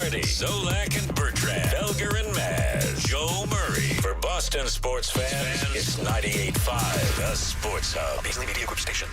Rafferty, Zolak and Bertrand, Felger and Maz, Joe Murray. For Boston sports fans, it's 98.5, the Sports Hub. Beasley Media Group Station.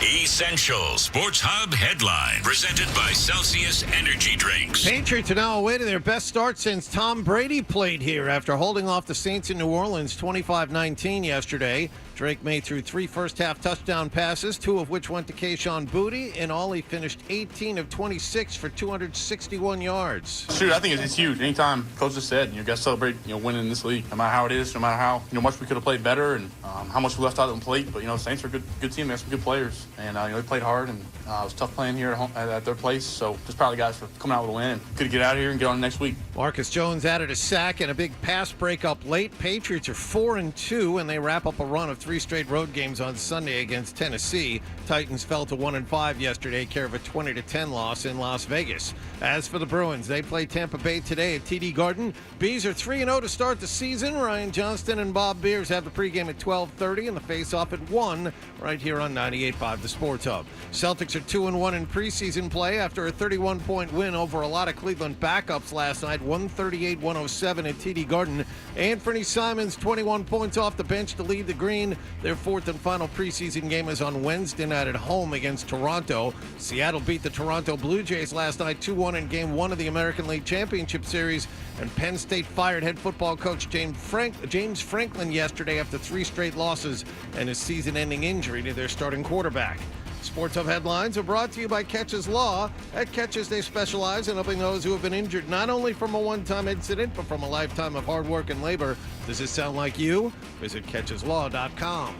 Essential Sports Hub headline presented by Celsius Energy Drinks. Patriots are now away to their best start since Tom Brady played here after holding off the Saints in New Orleans 25-19 yesterday. Drake May threw 3 first-half touchdown passes, 2 of which went to Kayshon Boutte. In all, he finished 18 of 26 for 261 yards. Shoot, I think it's huge. Anytime, Coach just said, you got to celebrate, winning in this league, no matter how it is, no matter how much we could have played better and how much we left out on the plate. But Saints are a good team. They have some good players, and they played hard. And it was tough playing here at home at their place. So just proud of the guys for coming out with a win. And good to get out of here and get on next week. Marcus Jones added a sack and a big pass breakup late. Patriots are 4-2, and they wrap up a run of 3 straight road games on Sunday against Tennessee. Titans fell to 1-5 yesterday, care of a 20-10 loss in Las Vegas. As for the Bruins, they play Tampa Bay today at TD Garden. Bees are 3-0 to start the season. Ryan Johnston and Bob Beers have the pregame at 12:30 and the face-off at 1 right here on 98.5 The Sports Hub. Celtics are 2-1 in preseason play after a 31-point win over a lot of Cleveland backups last night, 138-107 at TD Garden. Anthony Simons, 21 points off the bench to lead the Green. Their 4th and final preseason game is on Wednesday night at home against Toronto. Seattle beat the Toronto Blue Jays last night 2-1 in Game 1 of the American League Championship Series. And Penn State fired head football coach James Franklin yesterday after 3 straight losses and a season-ending injury to their starting quarterback. Sports Hub headlines are brought to you by Catches Law. At Catches, they specialize in helping those who have been injured not only from a one-time incident, but from a lifetime of hard work and labor. Does this sound like you? Visit CatchesLaw.com.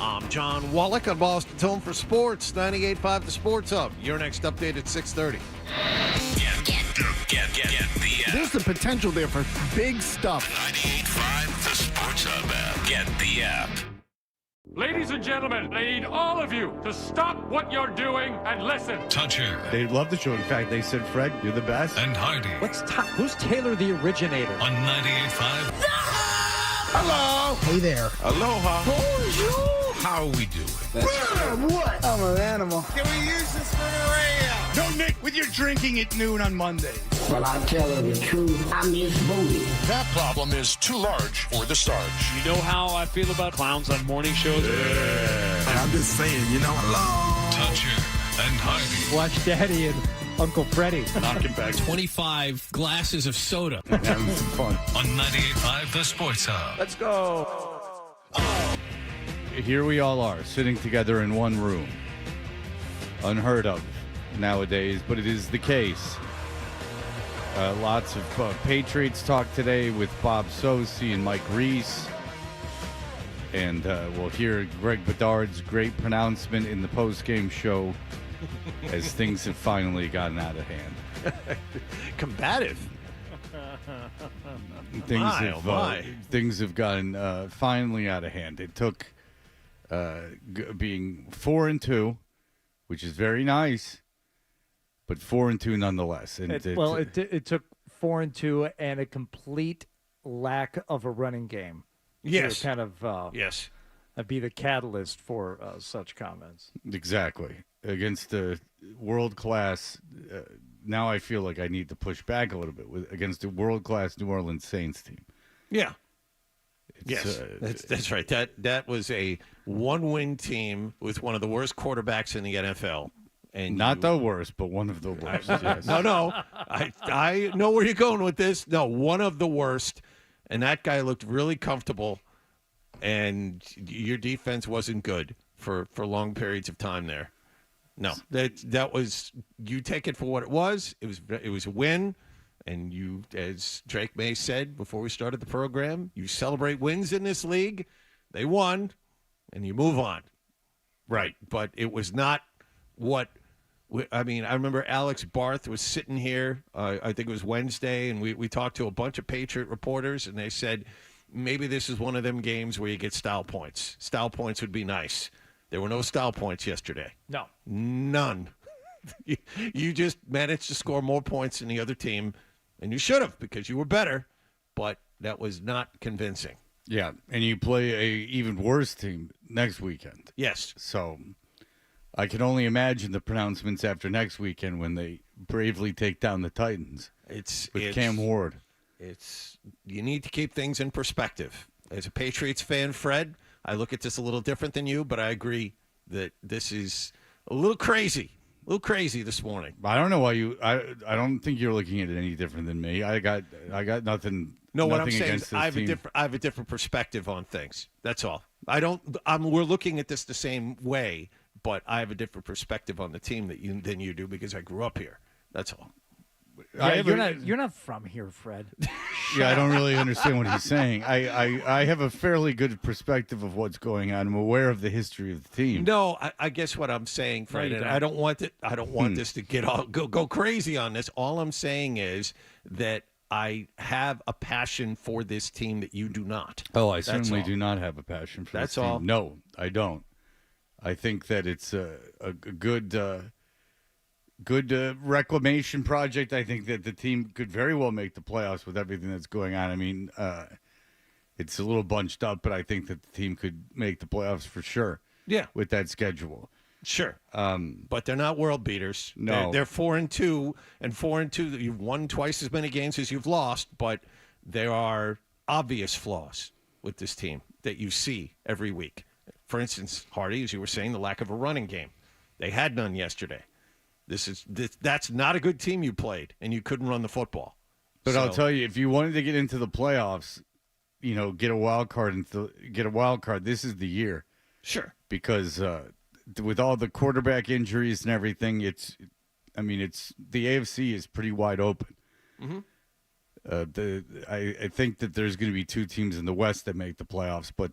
I'm John Wallach on Boston's Home for Sports, 98.5 The Sports Hub. Your next update at 6:30. Get There's the potential there for big stuff. 98.5 The Sports Hub app. Get the app. Ladies and gentlemen, I need all of you to stop what you're doing and listen. Toucher. They love the show. In fact, they said, Fred, you're the best. And Hardy. Who's Taylor the originator? On 98.5. Hello. Hey there. Aloha. Bonjour. How are we doing? What? I'm an animal. Can we use this for the radio? No, Nick, with your drinking at noon on Mondays. Well, I tell her the truth, I miss booty. That problem is too large for the starch. You know how I feel about clowns on morning shows? And I'm just saying, hello. Toucher and Hardy. Watch Daddy and Uncle Freddie. Knocking back 25 glasses of soda. having some fun. On 98.5 The Sports Hub. Let's go. Here we all are, sitting together in one room. Unheard of nowadays, but it is the case. Lots of Patriots talk today with Bob Socci and Mike Reese. And we'll hear Greg Bedard's great pronouncement in the postgame show as things have finally gotten out of hand. Combative. Things have gotten finally out of hand. It took being 4-2, which is very nice, but 4-2 nonetheless. And it took 4-2 and a complete lack of a running game. Yes. To kind of yes. Be the catalyst for such comments. Exactly. Against the world-class, now I feel like I need to push back a little bit against the world-class New Orleans Saints team. Yeah. Yes, that's right. That was a one-win team with one of the worst quarterbacks in the NFL. And not the worst, but one of the worst. Yes. No. I know where you're going with this. No, one of the worst. And that guy looked really comfortable, and your defense wasn't good for long periods of time there. No, that was, you take it for what it was. It was a win, and you, as Drake May said before we started the program, you celebrate wins in this league. They won, and you move on. Right, but it was not what. I remember Alex Barth was sitting here, I think it was Wednesday, and we talked to a bunch of Patriot reporters, and they said, maybe this is one of them games where you get style points. Style points would be nice. There were no style points yesterday. No. None. You just managed to score more points than the other team, and you should have because you were better, but that was not convincing. Yeah, and you play a even worse team next weekend. Yes. So I can only imagine the pronouncements after next weekend when they bravely take down the Titans. It's Cam Ward. You need to keep things in perspective. As a Patriots fan, Fred, I look at this a little different than you, but I agree that this is a little crazy. A little crazy this morning. I don't know why you. I don't think you're looking at it any different than me. I got nothing. No, what I'm nothing saying against is this I have a different perspective on things. That's all. We're looking at this the same way, but I have a different perspective on the team than you do because I grew up here. That's all. Yeah, you're not from here, Fred. Yeah, I don't really understand what he's saying. I have a fairly good perspective of what's going on. I'm aware of the history of the team. No, I guess what I'm saying, Fred, No, you and don't. I don't want this to go crazy on this. All I'm saying is that I have a passion for this team that you do not. Oh, I certainly do not have a passion for That's this team. all. No, I don't. I think that it's a good reclamation project. I think that the team could very well make the playoffs with everything that's going on. I mean, it's a little bunched up, but I think that the team could make the playoffs for sure. Yeah, with that schedule. Sure. But they're not world beaters. No. They're 4-2, and 4-2. You've won twice as many games as you've lost, but there are obvious flaws with this team that you see every week. For instance, Hardy, as you were saying, the lack of a running game. They had none yesterday. That's not a good team you played, and you couldn't run the football. But I'll tell you, if you wanted to get into the playoffs, get a wild card this is the year. Sure. Because with all the quarterback injuries and everything, the AFC is pretty wide open. Mm-hmm. I think that there's going to be two teams in the West that make the playoffs, but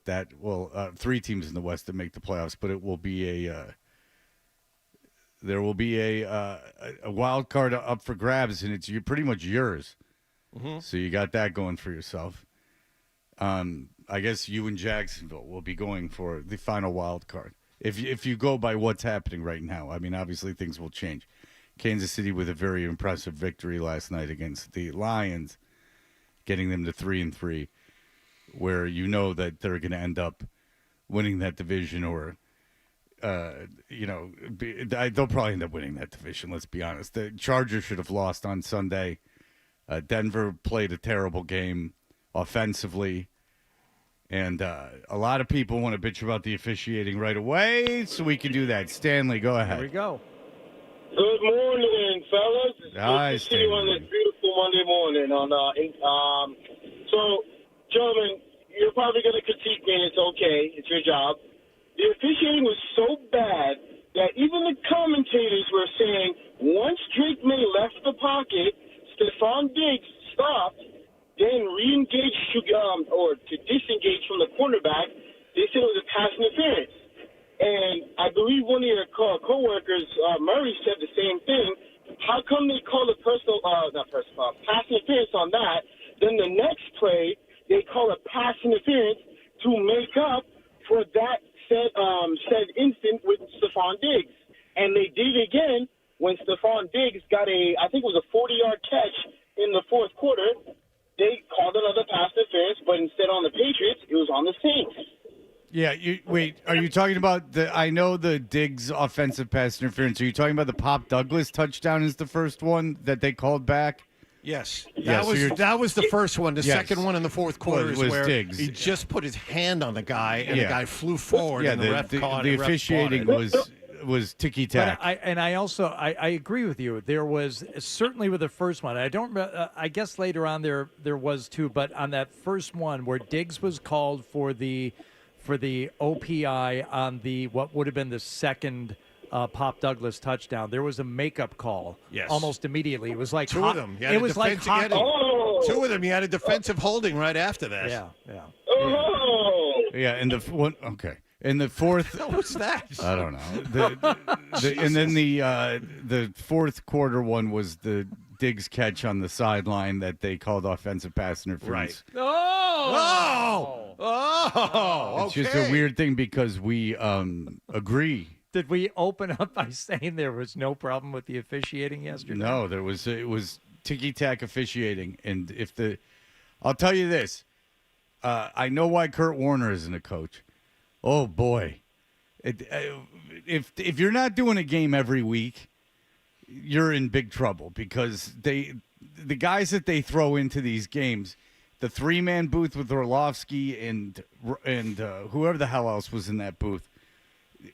three teams in the West that make the playoffs, but it will be there will be a wild card up for grabs, and it's pretty much yours. Mm-hmm. So you got that going for yourself. I guess you and Jacksonville will be going for the final wild card. If you go by what's happening right now, I mean, obviously things will change. Kansas City with a very impressive victory last night against the Lions, getting them to 3-3, where you know that they're going to end up winning that division, or they'll probably end up winning that division. Let's be honest. The Chargers should have lost on Sunday. Denver played a terrible game offensively. And a lot of people want to bitch about the officiating right away, so we can do that. Stanley, go ahead. Here we go. Good morning, fellas. It's Hi, good to see you on this beautiful Monday morning. So, gentlemen, you're probably going to critique me, and it's okay. It's your job. The officiating was so bad that even the commentators were saying once Drake May left the pocket, Stephon Diggs stopped, then re-engaged or to disengage from the cornerback. They said it was a pass interference. And I believe one of your co-workers, Murray, said the same thing. How come they call a pass interference on that? Then the next play, they call a pass interference to make up for that said instant with Stephon Diggs. And they did it again when Stephon Diggs got I think it was a 40-yard catch in the fourth quarter. They called another pass interference, but instead on the Patriots, it was on the Saints. Yeah, are you talking about I know the Diggs offensive pass interference. Are you talking about the Pop Douglas touchdown is the first one that they called back? Yes. Yeah, that was the first one. The Yes. second one in the fourth quarter Was is where Diggs. he just put his hand on the guy, and Yeah. the guy flew forward, Yeah, and the ref caught the it. officiating was ticky tack. But I agree with you. There was certainly with the first one. I guess later on there was too, but on that first one where Diggs was called for the OPI on the what would have been the second Pop Douglas touchdown, there was a makeup call. Yes. Almost immediately. It was like Two of them. It was like hockey. Two of them. You had a defensive holding right after that. Yeah. Yeah, and the one okay. In the fourth, What was that? I don't know. And then the fourth quarter one was the Diggs catch on the sideline that they called offensive pass interference. Right. Oh. It's just a weird thing because we agree. Did we open up by saying there was no problem with the officiating yesterday? No, it was ticky tack officiating, and I'll tell you this, I know why Kurt Warner isn't a coach. Oh boy, if you're not doing a game every week, you're in big trouble because the guys that they throw into these games, the 3-man booth with Orlovsky and whoever the hell else was in that booth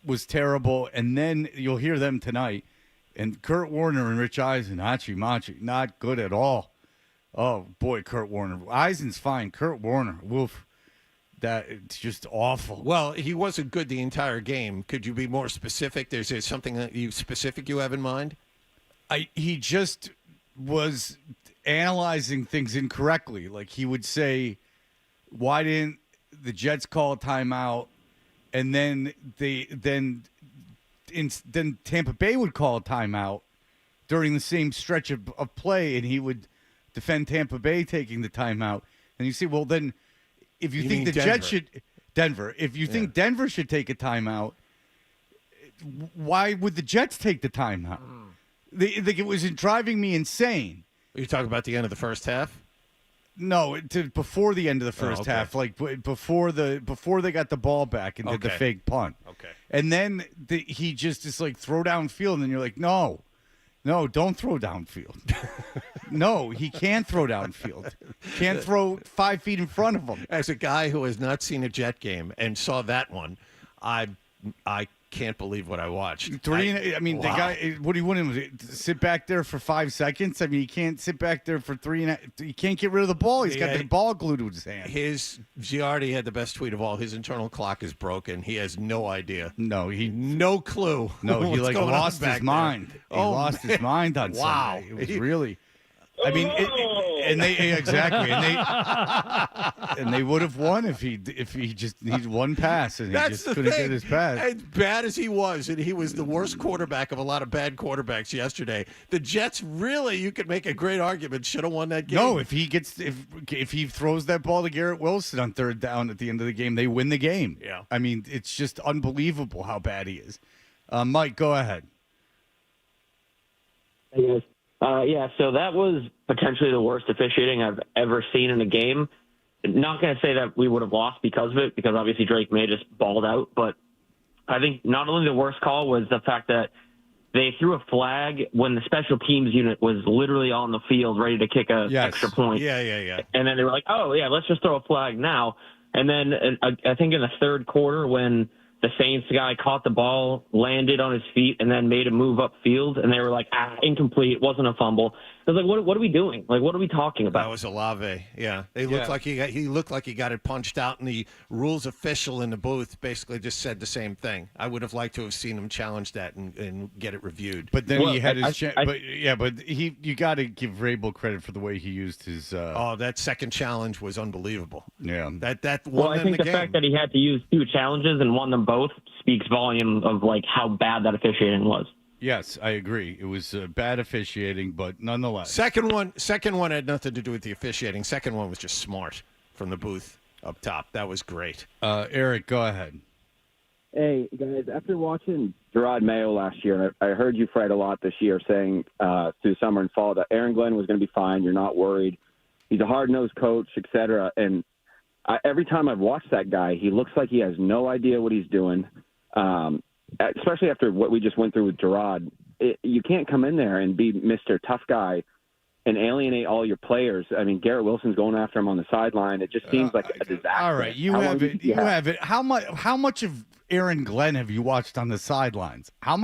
was terrible. And then you'll hear them tonight. And Kurt Warner and Rich Eisen, Machi, not good at all. Oh, boy, Kurt Warner. Eisen's fine. Kurt Warner, woof. It's just awful. Well, he wasn't good the entire game. Could you be more specific? Is there something that you have in mind? He just was analyzing things incorrectly. Like he would say, why didn't the Jets call a timeout? And then then Tampa Bay would call a timeout during the same stretch of play, and he would defend Tampa Bay taking the timeout. And you say, well, then if you think the Jets should Denver, if you think Denver should take a timeout, why would the Jets take the timeout? It was driving me insane. Are you talking about the end of the first half? No, before the end of the first half, like before they got the ball back and did the fake punt. Okay. And then he just is like throw downfield, and then you're like, no, don't throw downfield. No, he can't throw downfield. Can't throw 5 feet in front of him. As a guy who has not seen a Jet game and saw that one, I can't believe what I watched. The guy, what do you want him to sit back there for 5 seconds? I mean, he can't sit back there for 3.5. He can't get rid of the ball. He's got the ball glued to his hand. Giardi had the best tweet of all. His internal clock is broken. He has no idea. No clue. No, he lost his mind. He lost his mind on Sunday. It was really. I mean, and they would have won if he just needed one pass and he just couldn't get his pass. As bad as he was, and he was the worst quarterback of a lot of bad quarterbacks yesterday. The Jets really, you could make a great argument, should have won that game. No, if he throws that ball to Garrett Wilson on third down at the end of the game, they win the game. Yeah, I mean, it's just unbelievable how bad he is. Mike, go ahead. Hey guys. So that was potentially the worst officiating I've ever seen in a game. Not going to say that we would have lost because of it, because obviously Drake May just balled out. But I think not only the worst call was the fact that they threw a flag when the special teams unit was literally on the field ready to kick a extra point. Yeah. And then they were like, oh, yeah, let's just throw a flag now. And then I think in the third quarter when the Saints guy caught the ball, landed on his feet, and then made a move upfield, and they were like, incomplete, it wasn't a fumble. I was like, what are we doing? Like, what are we talking about? That was Olave. Yeah, looked like he looked like he got it punched out, and the rules official in the booth basically just said the same thing. I would have liked to have seen him challenge that and get it reviewed. But then he had his chance. You got to give Vrabel credit for the way he used his. That second challenge was unbelievable. Yeah, that won well, I think the game. fact that he had to use 2 challenges and won them both speaks volume of like how bad that officiating was. Yes, I agree. It was bad officiating, but nonetheless. Second one had nothing to do with the officiating. Second one was just smart from the booth up top. That was great. Eric, go ahead. Hey, guys, after watching Gerard Mayo last year, I heard you fight a lot this year saying through summer and fall that Aaron Glenn was going to be fine. You're not worried. He's a hard-nosed coach, et cetera. And every time I've watched that guy, he looks like he has no idea what he's doing. Especially after what we just went through with Gerard, you can't come in there and be Mr. Tough Guy and alienate all your players. I mean, Garrett Wilson's going after him on the sideline. It just seems like a disaster. All right, you have it. How much of Aaron Glenn have you watched on the sidelines? How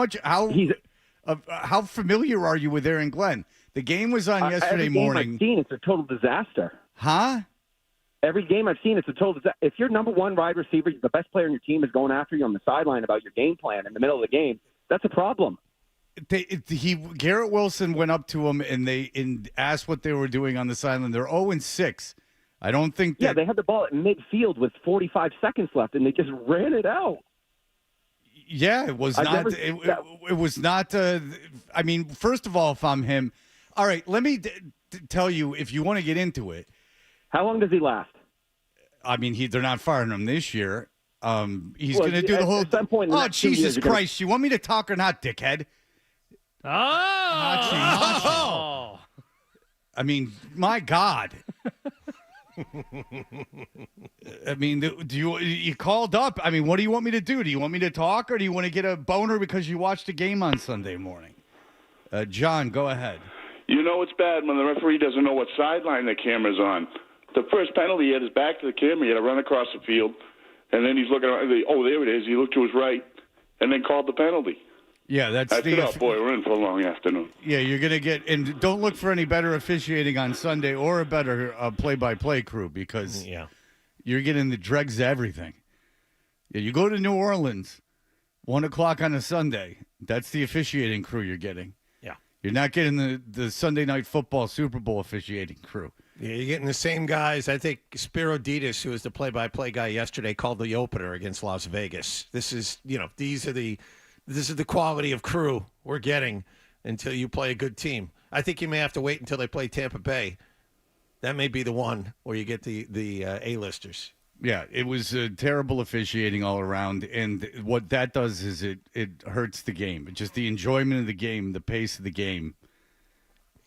familiar are you with Aaron Glenn? The game was on yesterday morning. I've seen, it's a total disaster. Huh? Every game I've seen, it's a total disaster. If your number one wide receiver, the best player on your team, is going after you on the sideline about your game plan in the middle of the game, that's a problem. Garrett Wilson went up to him and asked what they were doing on the sideline. They're 0-6. I don't think that. Yeah, they had the ball at midfield with 45 seconds left, and they just ran it out. Yeah, it was not. It was not. I mean, first of all, if I'm him, all right. Let me tell you, if you want to get into it. How long does he last? I mean, they're not firing him this year. He's going to do the whole. At some point, oh, Jesus Christ! You want me to talk or not, dickhead? Oh! I mean, my God. I mean, do you called up? I mean, what do you want me to do? Do you want me to talk, or do you want to get a boner because you watched a game on Sunday morning? John, go ahead. You know it's bad when the referee doesn't know what sideline the camera's on. The first penalty, he had his back to the camera. He had to run across the field, and then he's looking around. Oh, there it is. He looked to his right, and then called the penalty. Yeah, that's it up, boy. We're in for a long afternoon. Yeah, you're going to get – and don't look for any better officiating on Sunday or a better play-by-play crew because you're getting the dregs of everything. Yeah, you go to New Orleans, 1 o'clock on a Sunday. That's the officiating crew you're getting. Yeah. You're not getting the Sunday Night Football Super Bowl officiating crew. Yeah, you're getting the same guys. I think Spiro Ditas, who was the play-by-play guy yesterday, called the opener against Las Vegas. This is the quality of crew we're getting until you play a good team. I think you may have to wait until they play Tampa Bay. That may be the one where you get the A-listers. Yeah, it was terrible officiating all around, and what that does is it hurts the game. Just the enjoyment of the game, the pace of the game,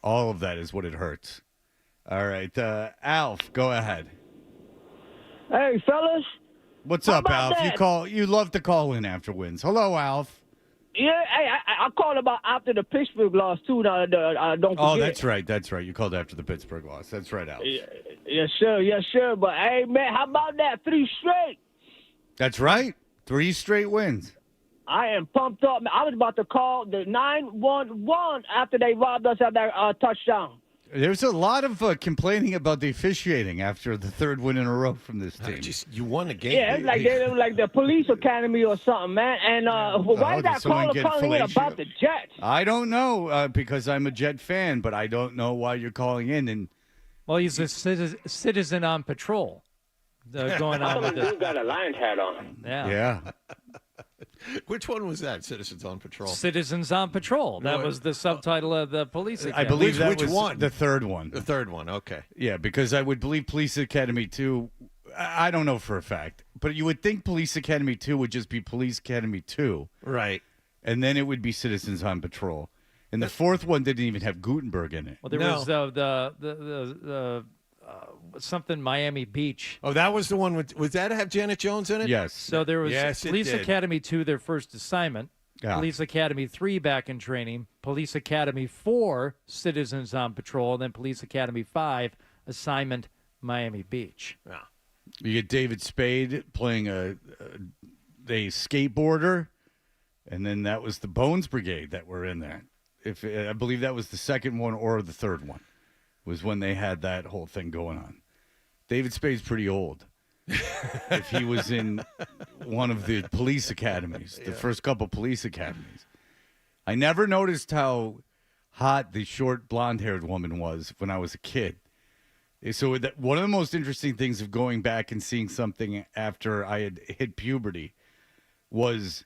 all of that is what it hurts. All right, Alf, go ahead. Hey, fellas. What's up, Alf? That? You love to call in after wins. Hello, Alf. Yeah, hey, I called about after the Pittsburgh loss, too. Don't forget. Oh, that's right. You called after the Pittsburgh loss. That's right, Alf. Yes, sir. But, hey, man, how about that? 3 straight. That's right. 3 straight wins. I am pumped up. I was about to call the 911 after they robbed us of that touchdown. There's a lot of complaining about the officiating after the 3rd win in a row from this team. You won the game. Yeah, it was like the police academy or something, man. And why is that caller calling in about the Jets? I don't know because I'm a Jet fan, but I don't know why you're calling in. And well, he's a citizen on patrol. Going on with dude got a Lions hat on. Yeah. Which one was that? Citizens on Patrol. Citizens on Patrol. That was the subtitle of the Police Academy. I believe that which was one? The 3rd one. The 3rd one. Okay. Yeah, because I would believe Police Academy 2. I don't know for a fact, but you would think Police Academy 2 would just be Police Academy 2. Right. And then it would be Citizens on Patrol. And the 4th one didn't even have Gutenberg in it. Well, there was the something Miami Beach. Oh, that was the one was that have Janet Jones in it? Yes. So there was Police Academy 2, their first assignment. Yeah. Police Academy 3 back in training. Police Academy 4, Citizens on Patrol. And then Police Academy 5, assignment Miami Beach. Yeah. You get David Spade playing a skateboarder, and then that was the Bones Brigade that were in there. I believe that was the 2nd one or the 3rd one. Was when they had that whole thing going on. David Spade's pretty old. If he was in one of the police academies, the first couple police academies. I never noticed how hot the short blonde-haired woman was when I was a kid. So one of the most interesting things of going back and seeing something after I had hit puberty was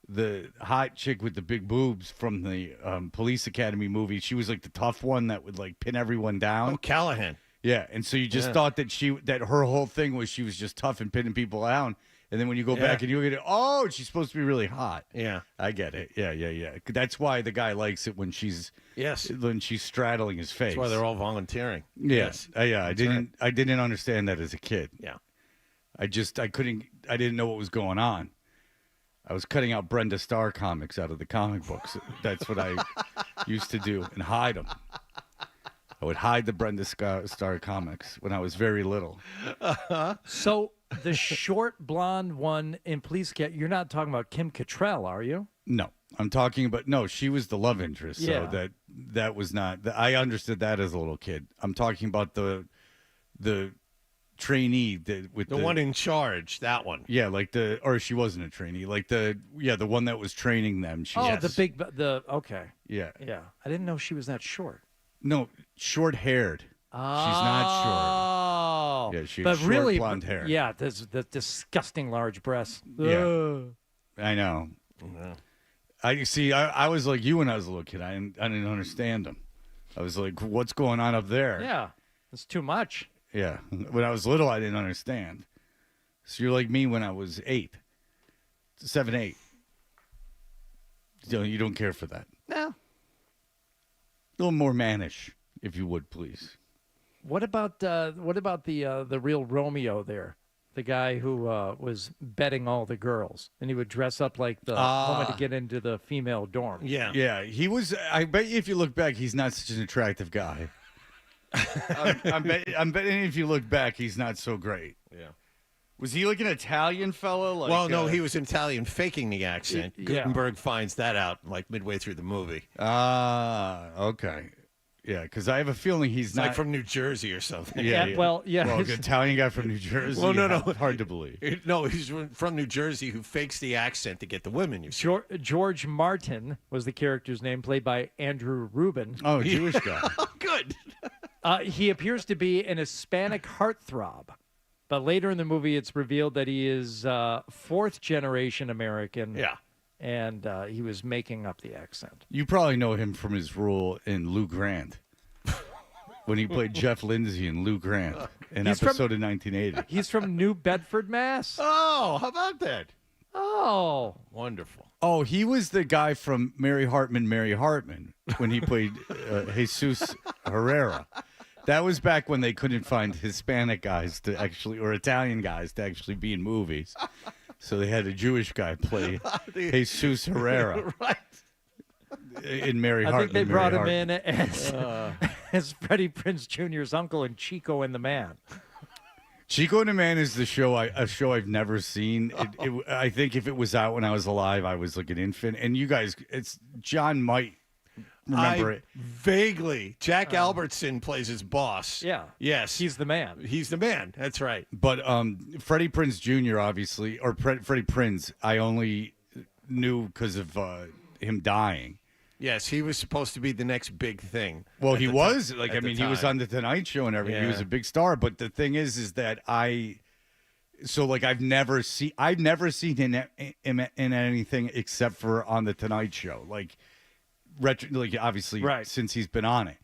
the hot chick with the big boobs from the Police Academy movie. She was like the tough one that would like pin everyone down. Oh, Callahan. Yeah, and so you just thought that her whole thing was she was just tough and pinning people down. And then when you go back and you look at it, she's supposed to be really hot. Yeah, I get it. Yeah. That's why the guy likes it when she's straddling his face. That's why they're all volunteering. Yes. I didn't understand that as a kid. Yeah. I didn't know what was going on. I was cutting out Brenda Starr comics out of the comic books. That's what I used to do and hide them. I would hide the Brenda Starr comics when I was very little. So the short blonde one in Police Academy, you're not talking about Kim Cattrall, are you? No, I'm talking about she was the love interest. Yeah. So that was not. I understood that as a little kid. I'm talking about the trainee with the one in charge. That one. Yeah, or she wasn't a trainee. Like the one that was training them. Okay. Yeah. Yeah. I didn't know she was that short. No, short-haired. She's not short. Yeah, she has short blonde hair. Yeah, the disgusting large breasts. Yeah. I know. I was like you when I was a little kid. I didn't understand them. I was like, what's going on up there? Yeah, it's too much. Yeah. When I was little, I didn't understand. So you're like me when I was 7, 8. You don't care for that. No. A little more mannish, if you would, please. What about the real Romeo there? The guy who was betting all the girls, and he would dress up like the woman to get into the female dorm. Yeah, he was. I bet you if you look back, he's not such an attractive guy. I'm betting if you look back, he's not so great. Yeah. Was he like an Italian fella? Like, well, no, he was an Italian faking the accent. Gutenberg finds that out like midway through the movie. Okay. Yeah, because I have a feeling he's not like from New Jersey or something. Yeah. Well, an Italian guy from New Jersey. Well, no. Hard to believe. No, he's from New Jersey who fakes the accent to get the women. You see. George Martin was the character's name, played by Andrew Rubin. Oh, Jewish guy. Good. He appears to be an Hispanic heartthrob, but later in the movie, it's revealed that he is fourth-generation American. Yeah. And he was making up the accent. You probably know him from his role in Lou Grant, when he played Jeff Lindsay in Lou Grant, an episode of 1980. He's from New Bedford, Mass. Oh, how about that? Oh. Wonderful. Oh, he was the guy from Mary Hartman, when he played Jesus Herrera. That was back when they couldn't find Hispanic guys to actually, or Italian guys to actually be in movies. So they had a Jewish guy play Jesus Herrera. Right. In Mary Hartman. I think they brought him in as Freddie Prinze Jr.'s uncle and Chico and the Man. Chico and the Man is a show I've never seen. I think if it was out when I was alive, I was like an infant. And you guys, John might remember it. Vaguely. Jack Albertson plays his boss. Yeah. Yes. He's the man. He's the man. That's right. But Freddie Prinze Jr., obviously, or Freddie Prinze, I only knew because of him dying. Yes, he was supposed to be the next big thing. Well, he was. He was on the Tonight Show and everything. Yeah. He was a big star. But the thing is that I've never seen him in anything except for on the Tonight Show. Obviously, right. Since he's been on it,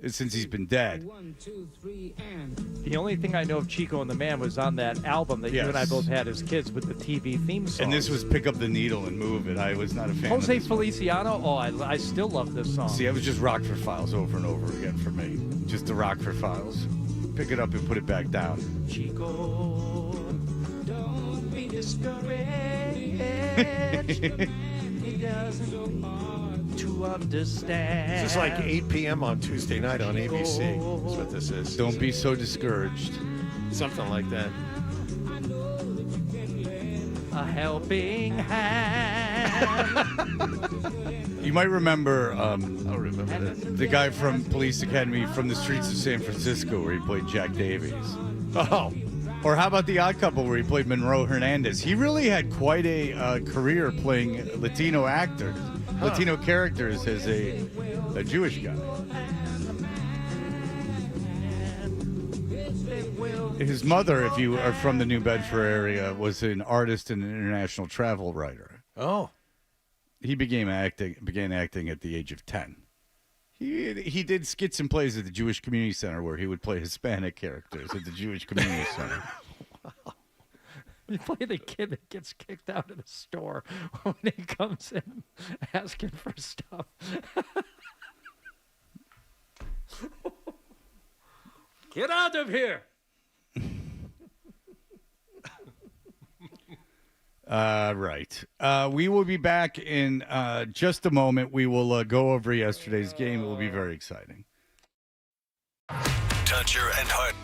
since he's been dead. 1, 2, 3, and The only thing I know of Chico and the Man was on that album that you and I both had as kids with the TV theme song. And this was Pick Up the Needle and Move It. I was not a fan Jose of this Feliciano. Oh, I still love this song. See, it was just Rockford Files over and over again for me. Just the Rockford Files. Pick it up and put it back down. Chico, don't be discouraged. He doesn't to understand. This is like 8 p.m. on Tuesday night on ABC. That's what this is. Don't be so discouraged. Something like that. A helping hand. You might remember, I remember this. the guy from Police Academy from the streets of San Francisco where he played Jack Davies. Oh. Or how about The Odd Couple where he played Monroe Hernandez? He really had quite a career playing Latino actors. Latino characters as a Jewish guy. His mother, if you are from the New Bedford area, was an artist and an international travel writer. Oh. He began acting at the age of 10. He did skits and plays at the Jewish Community Center where he would play Hispanic characters at the Jewish Community Center. Wow. You play the kid that gets kicked out of the store when he comes in asking for stuff. Get out of here! Right. We will be back in just a moment. We will go over yesterday's game. It will be very exciting. Toucher and Hart.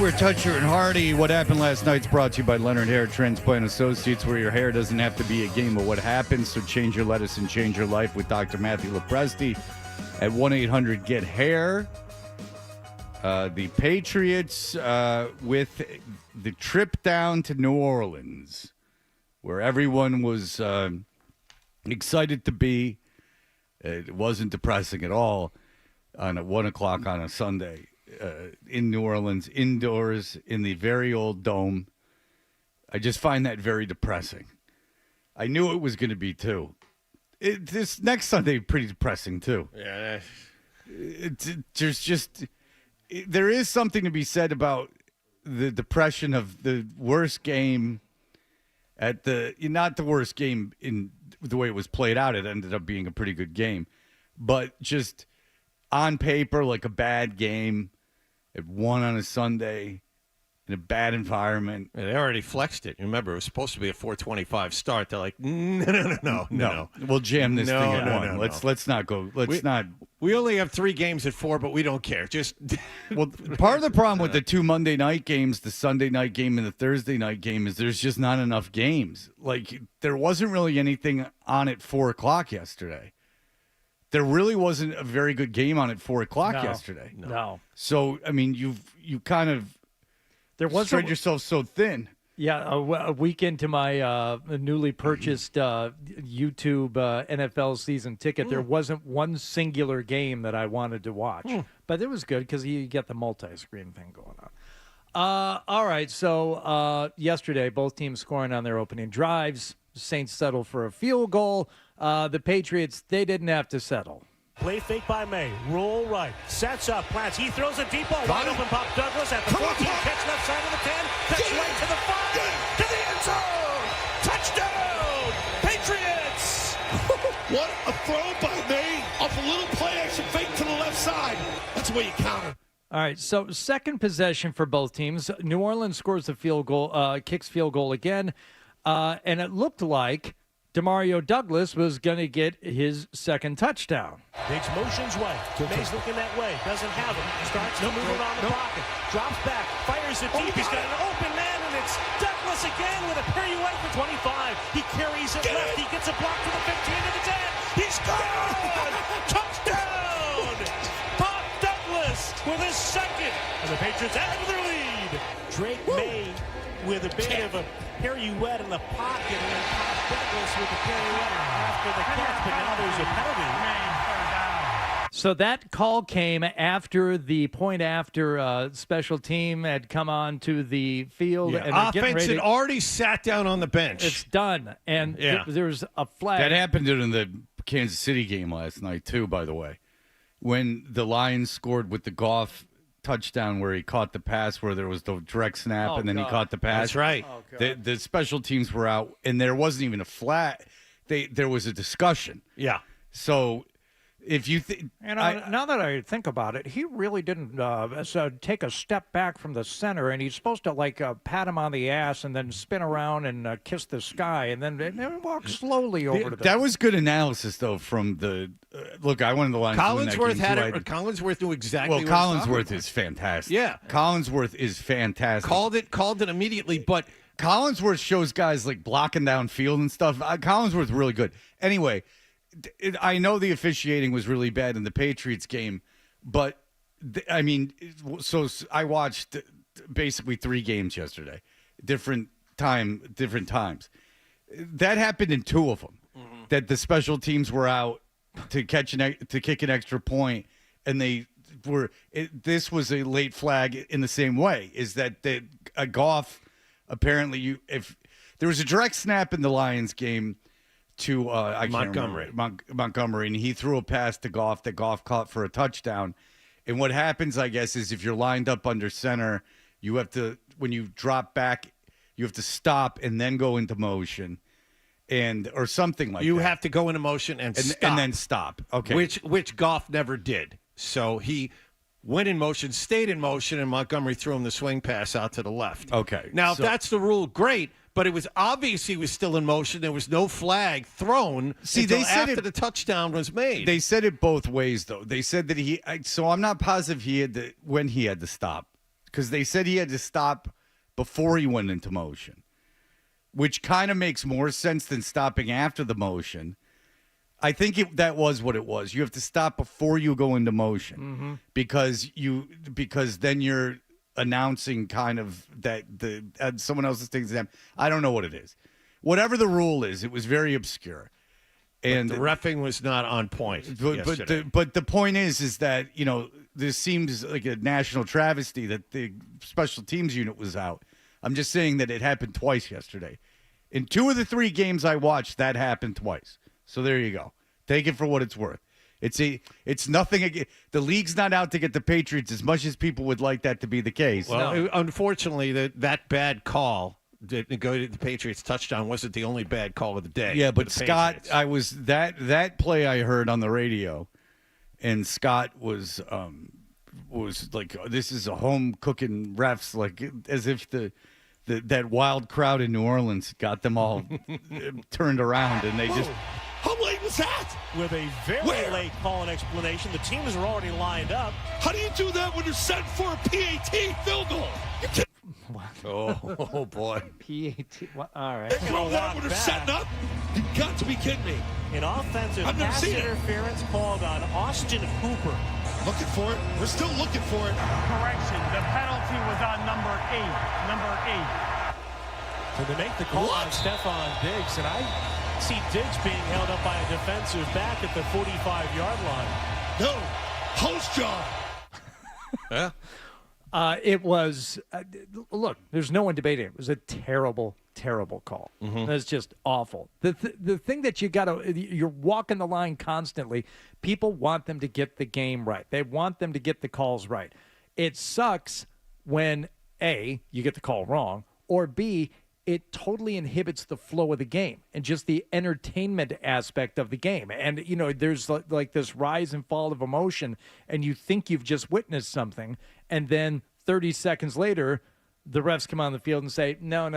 We're Toucher and Hardy. What happened last night's brought to you by Leonard Hair Transplant Associates, where your hair doesn't have to be a game of what happened. So change your lettuce and change your life with Dr. Matthew Lopresti at 1-800-GET-HAIR. The Patriots with the trip down to New Orleans, where everyone was excited to be. It wasn't depressing at all at 1 o'clock on a Sunday. In New Orleans, indoors, in the very old dome. I just find that very depressing. I knew it was going to be, too. This next Sunday, pretty depressing, too. Yeah. There is something to be said about the depression of the worst game not the worst game in the way it was played out. It ended up being a pretty good game. But just on paper, like a bad game. At 1 on a Sunday in a bad environment. Yeah, they already flexed it. You remember, it was supposed to be a 4:25 start. They're like, no. We'll jam this thing at 1. Let's not go. We only have 3 games at 4, but we don't care. Well, part of the problem with the 2 Monday night games, the Sunday night game and the Thursday night game, is there's just not enough games. Like, there wasn't really anything on at 4 o'clock yesterday. There really wasn't a very good game on at 4 o'clock yesterday. No. So, I mean, you kind of spread yourself so thin. Yeah, a week into my newly purchased YouTube NFL season ticket, there wasn't one singular game that I wanted to watch. But it was good because you get the multi-screen thing going on. All right, so yesterday, both teams scoring on their opening drives. Saints settled for a field goal. The Patriots, they didn't have to settle. Play fake by May. Roll right. Sets up. Plants. He throws a deep ball. Wide open pop. Douglas at the 14. Catch left side of the 10. Cuts right to the 5. To the end zone. Touchdown. Patriots. What a throw by May. Off a little play action fake to the left side. That's the way you counter. All right, so second possession for both teams. New Orleans scores the field goal, kicks field goal again. And it looked like Demario Douglas was going to get his second touchdown. Diggs motions right. May's looking that way. Doesn't have it. Starts to move around the pocket. Drops back. Fires it deep. He's got an open man, and it's Douglas again with a pirouette for 25. He carries it left. He gets a block to the 15 to the 10. He's gone! Touchdown! Bob Douglas with his second. And the Patriots add to their lead. Drake May with a bit of a pirouette in the pocket, and then Bob Douglas with the pirouette after the catch, but now there's a penalty. So that call came after the point after special team had come on to the field. Yeah. And offense had already sat down on the bench. It's done. And there's a flag. That happened in the Kansas City game last night, too, by the way. When the Lions scored with the Goff touchdown where he caught the pass where there was the direct snap and then he caught the pass. That's right. The special teams were out, and there wasn't even a flat. There was a discussion. Yeah. So if you now that I think about it, he really didn't take a step back from the center, and he's supposed to pat him on the ass and then spin around and kiss the sky and then walk slowly over to the. That was good analysis though from the look. I wanted the Lions. Collinsworth had it. Collinsworth knew exactly. Well, Collinsworth is fantastic. Yeah, Collinsworth is fantastic. Called it immediately, but Collinsworth shows guys like blocking downfield and stuff. Collinsworth really good. Anyway. I know the officiating was really bad in the Patriots game, but so I watched basically 3 games yesterday, different times. That happened in 2 of them. Mm-hmm. That the special teams were out to kick an extra point, and this was a late flag in the same way. Is that a Goff apparently if there was a direct snap in the Lions game. To Montgomery, and he threw a pass to Goff that Goff caught for a touchdown. And what happens, I guess, is if you're lined up under center, you have to when you drop back, you have to stop and then go into motion, or something like that. You have to go into motion and stop. And then stop. Okay, which Goff never did. So he went in motion, stayed in motion, and Montgomery threw him the swing pass out to the left. Okay, now if that's the rule, great. But it was obvious he was still in motion. There was no flag thrown until after the touchdown was made. They said it both ways, though. They said that so I'm not positive when he had to stop. because they said he had to stop before he went into motion, which kind of makes more sense than stopping after the motion. I think that was what it was. You have to stop before you go into motion because then you're announcing kind of that someone else is taking them. I don't know what it is. Whatever the rule is, it was very obscure. And the reffing was not on point. But the point is that, this seems like a national travesty that the special teams unit was out. I'm just saying that it happened twice yesterday. In 2 of the 3 games I watched, that happened twice. So there you go. Take it for what it's worth. It's nothing. The league's not out to get the Patriots as much as people would like that to be the case. Well, unfortunately, that bad call to go to the Patriots touchdown wasn't the only bad call of the day. Yeah, but Scott, that play I heard on the radio, and Scott was like, this is a home cooking refs, like as if that wild crowd in New Orleans got them all turned around, and they just. How late was that? With a very late call and explanation. The teams are already lined up. How do you do that when you're set for a PAT field goal? Oh boy. PAT. All right. They're going to that when they're setting up? You've got to be kidding me. An offensive pass interference called on Austin Hooper. Looking for it. We're still looking for it. Correction. The penalty was on number 8. Number 8. So they make the call on Stephon Diggs, and I see Diggs being held up by a defensive back at the 45-yard line. No. Host job. Yeah. It was, look, there's no one debating it. It was a terrible, terrible call. That's just awful. The thing that you're walking the line constantly. People want them to get the game right. They want them to get the calls right. It sucks when, A, you get the call wrong, or B, it totally inhibits the flow of the game and just the entertainment aspect of the game. And, there's like this rise and fall of emotion, and you think you've just witnessed something, and then 30 seconds later, the refs come on the field and say, no,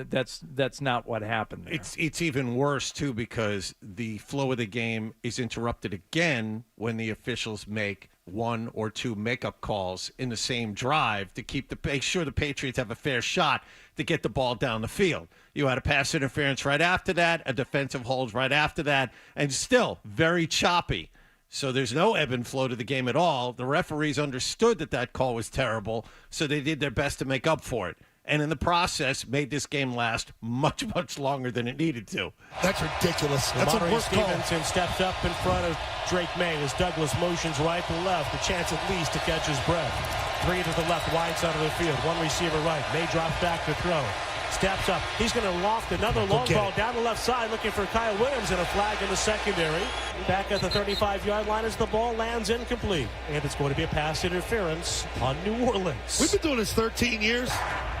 that's not what happened there. It's even worse, too, because the flow of the game is interrupted again when the officials make 1 or 2 makeup calls in the same drive to make sure the Patriots have a fair shot to get the ball down the field. You had a pass interference right after that, a defensive hold right after that, and still very choppy. So there's no ebb and flow to the game at all. The referees understood that call was terrible, so they did their best to make up for it. And in the process, made this game last much, much longer than it needed to. That's ridiculous. That's a worse call. Stevenson steps up in front of Drake May as Douglas motions right to left, a chance at least to catch his breath. 3 to the left, wide side of the field. 1 receiver right. May drops back to throw. Steps up. He's going to loft another long ball down the left side, looking for Kyle Williams, and a flag in the secondary. Back at the 35-yard line as the ball lands incomplete. And it's going to be a pass interference on New Orleans. We've been doing this 13 years.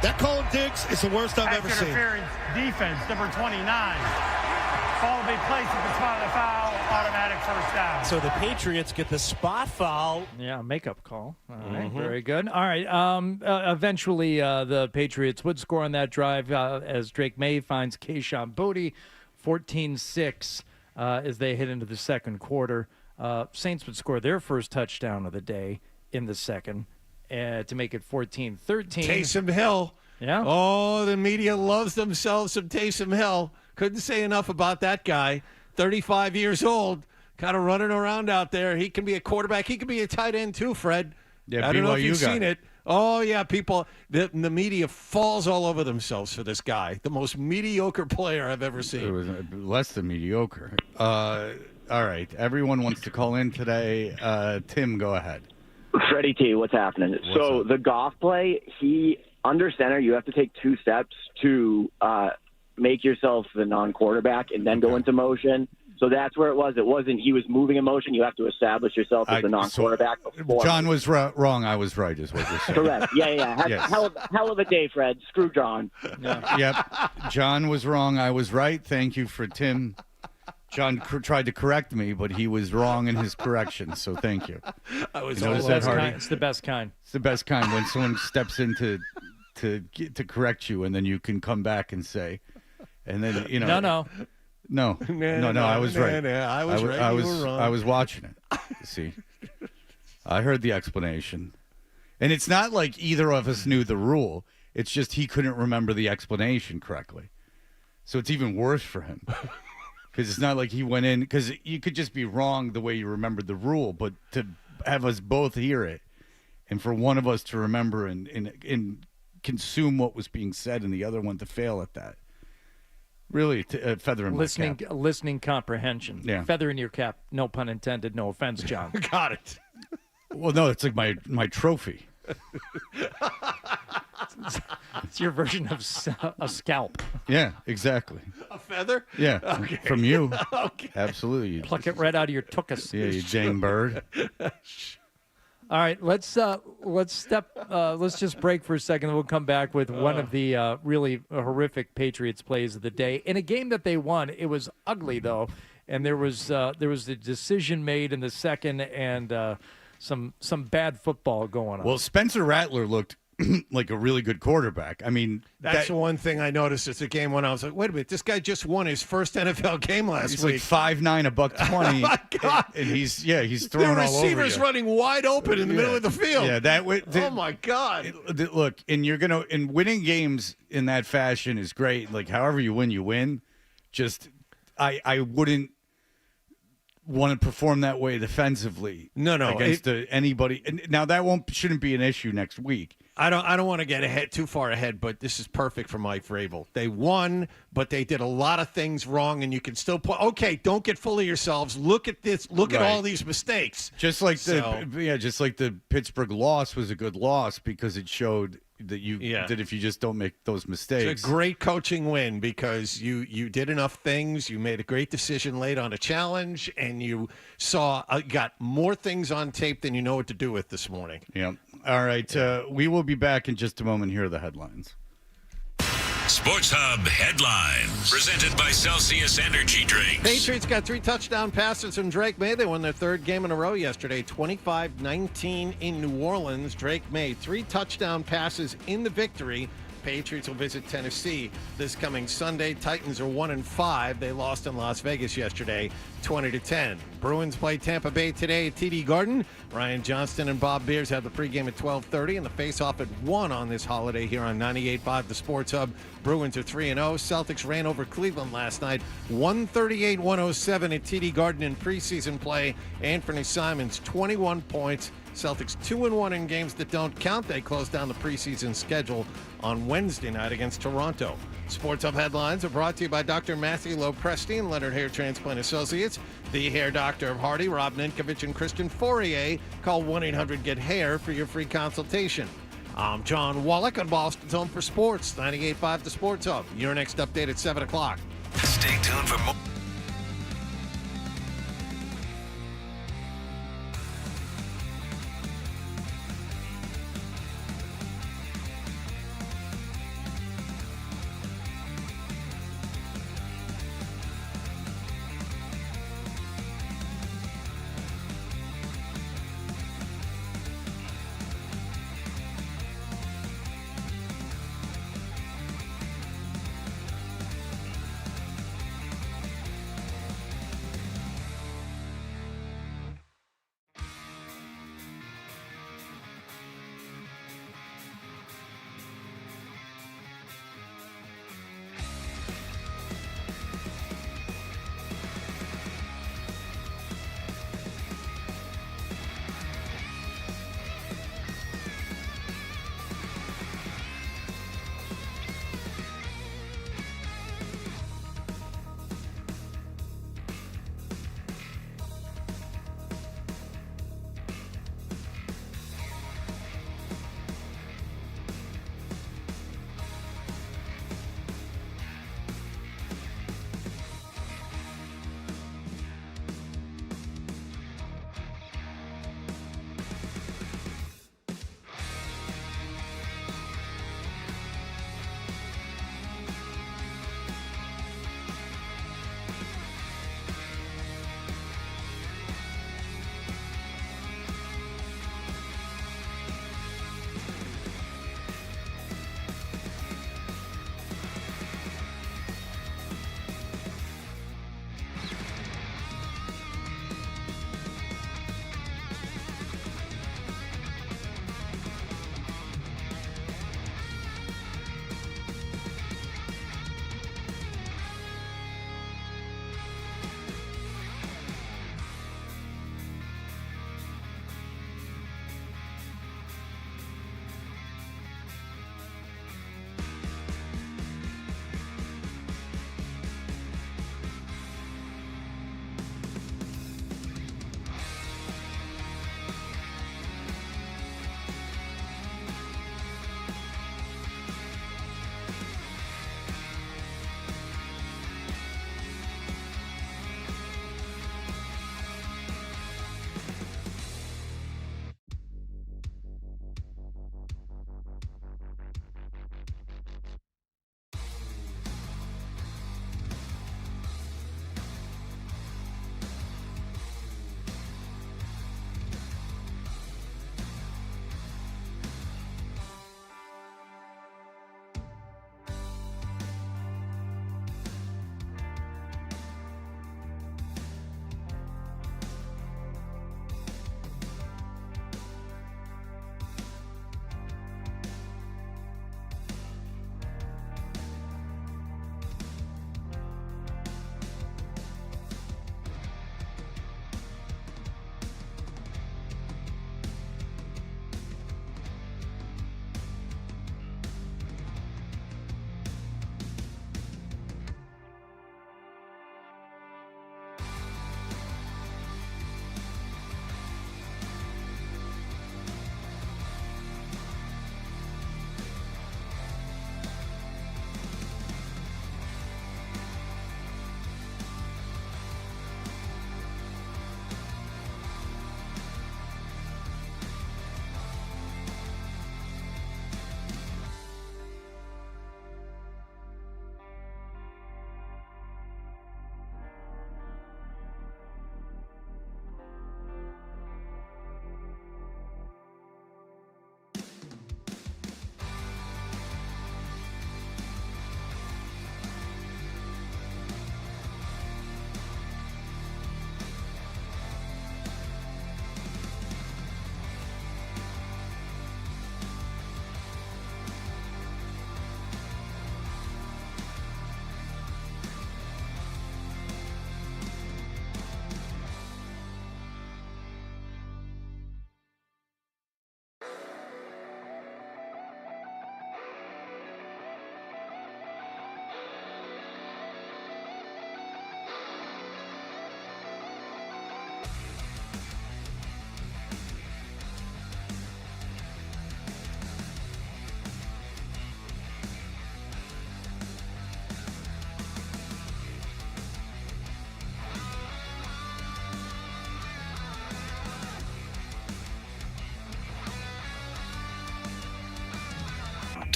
That call on Diggs is the worst I've ever seen. Interference, defense, number 29. Ball will be placed at the spot of the foul, automatic first down. So the Patriots get the spot foul. Yeah, makeup call. All right, very good. All right, eventually the Patriots would score on that drive as Drake May finds Kayshon Boutte, 14-6 as they hit into the second quarter. Saints would score their first touchdown of the day in the second to make it 14-13. Taysom Hill. Yeah. Oh, the media loves themselves some Taysom Hill. Couldn't say enough about that guy. 35 years old, kind of running around out there. He can be a quarterback. He can be a tight end too, Fred. Yeah, I don't know if you've BYU guy. seen it. Oh, yeah, people, the media falls all over themselves for this guy. The most mediocre player I've ever seen. It was less than mediocre. All right, everyone wants to call in today. Tim, go ahead. Freddie T, what's happening? So the Goff play, under center, you have to take 2 steps to make yourself the non-quarterback and then go into motion. So that's where it was. It wasn't he was moving in motion. You have to establish yourself as the non-quarterback before. John was wrong. I was right, is what you're saying. Correct. Yeah. Yes. Hell of a day, Fred. Screw John. Yep. John was wrong. I was right. Thank you for Tim. John tried to correct me, but he was wrong in his correction, so thank you. I was notice that, Hardy? It's the best kind. It's the best kind when someone steps in to correct you, and then you can come back and say, and then No, I was right. I was right. You were wrong. I was watching it. See, I heard the explanation, And it's not like either of us knew the rule. It's just he couldn't remember the explanation correctly. So it's even worse for him. Because it's not like he went in, because you could just be wrong the way you remembered the rule, but to have us both hear it and for one of us to remember and consume what was being said and the other one to fail at that. Really, feather in my cap. Listening comprehension. Yeah. Feather in your cap. No pun intended. No offense, John. Got it. Well, no, it's like my trophy. It's your version of a scalp. Yeah, exactly. A feather? Yeah, Okay. from you. Okay. Absolutely. Pluck it right out of your tuchus. Yeah, you dang bird. All right, let's just break for a second. We'll come back with one of the really horrific Patriots plays of the day in a game that they won. It was ugly though, and there was a decision made in the second, and some bad football going on. Well, Spencer Rattler looked like a really good quarterback. I mean, That's the one thing I noticed as the game went on. I was like, wait a minute, this guy just won his first NFL game last week. He's like 5'9", $120. Oh my God. And he's throwing the all over you. receivers running wide open in the middle of the field. Yeah, that way. Oh my God. Look, and winning games in that fashion is great. Like, however you win. Just, I wouldn't want to perform that way defensively. No, against anybody. And now that shouldn't be an issue next week. I don't want to get too far ahead, but this is perfect for Mike Vrabel. They won, but they did a lot of things wrong, and you can still point. Okay, don't get full of yourselves. Look at this. Look at all these mistakes. Just like the Pittsburgh loss was a good loss because it showed that that if you just don't make those mistakes. It's a great coaching win because you did enough things. You made a great decision late on a challenge, and you got more things on tape than you know what to do with this morning. Yeah. All right. We will be back in just a moment. Here are the headlines. Sports Hub headlines presented by Celsius Energy Drinks. Patriots got 3 touchdown passes from Drake May. They won their 3rd game in a row yesterday, 25-19 in New Orleans. Drake May, 3 touchdown passes in the victory. Patriots will visit Tennessee this coming Sunday. Titans are 1-5. They lost in Las Vegas yesterday, 20-10. Bruins play Tampa Bay today at TD Garden. Ryan Johnston and Bob Beers have the pregame at 12:30 and the face-off at 1 on this holiday here on 98.5 The Sports Hub. Bruins are 3-0. Celtics ran over Cleveland last night, 138-107 at TD Garden in preseason play. Anthony Simons, 21 points. Celtics 2-1 in games that don't count. They close down the preseason schedule on Wednesday night against Toronto. Sports Hub headlines are brought to you by Dr. Matthew Lopresti and Leonard Hair Transplant Associates, the hair doctor of Hardy, Rob Ninkovich, and Christian Fourier. Call 1-800-GET-HAIR for your free consultation. I'm John Wallach on Boston's Home for Sports, 98.5 The Sports Hub. Your next update at 7 o'clock. Stay tuned for more.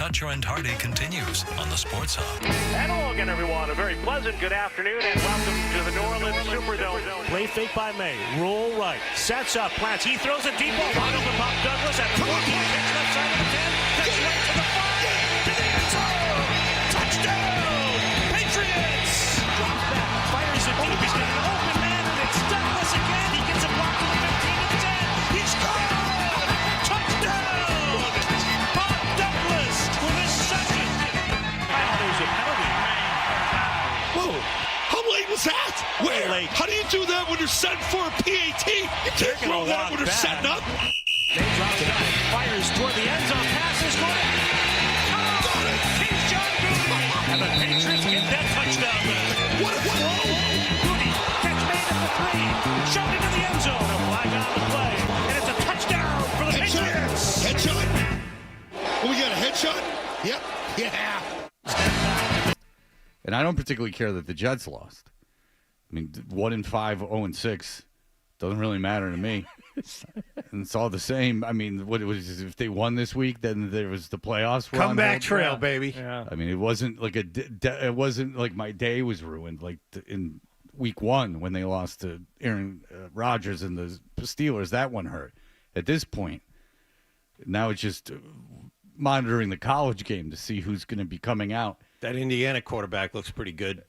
Dutcher and Hardy continues on the Sports Hub. And hello again, everyone. A very pleasant good afternoon and welcome to the New Orleans Superdome. Play fake by May. Roll right. Sets up. Plants. He throws a deep ball. Wide open Bob Douglas at the 14. Pitch left side of the 10. Cuts right to the 5. To the end zone. Touchdown. Patriots. Drops back. Fires it deep. He's got an open man and it's Douglas again. He gets a block to the 15 to the 10. He scored. Touchdown. Bob Douglas with his second. Now there's a penalty. Whoa! How late was that? Where? Late. How do you do that when you're setting for a PAT? You can't throw that when you're setting up. They drop it back. Fires toward the end zone. Passes for it. Got it. He's John Goody. And the Patriots get that touchdown back. What a throw! Goody. Catch made at the 3. Shoved into the end zone. A flag on the play. And it's a touchdown for the Patriots. Headshot. Oh, we got a headshot? Yep. Yeah. And I don't particularly care that the Jets lost. I mean, 1-5, 0-6 doesn't really matter to me. And it's all the same. I mean, what it was, if they won this week, then there was the playoffs. Comeback trail, baby. Yeah. I mean, it wasn't like it wasn't like my day was ruined. Like in week 1 when they lost to Aaron Rodgers and the Steelers, that one hurt. At this point, now it's just monitoring the college game to see who's going to be coming out. That Indiana quarterback looks pretty good.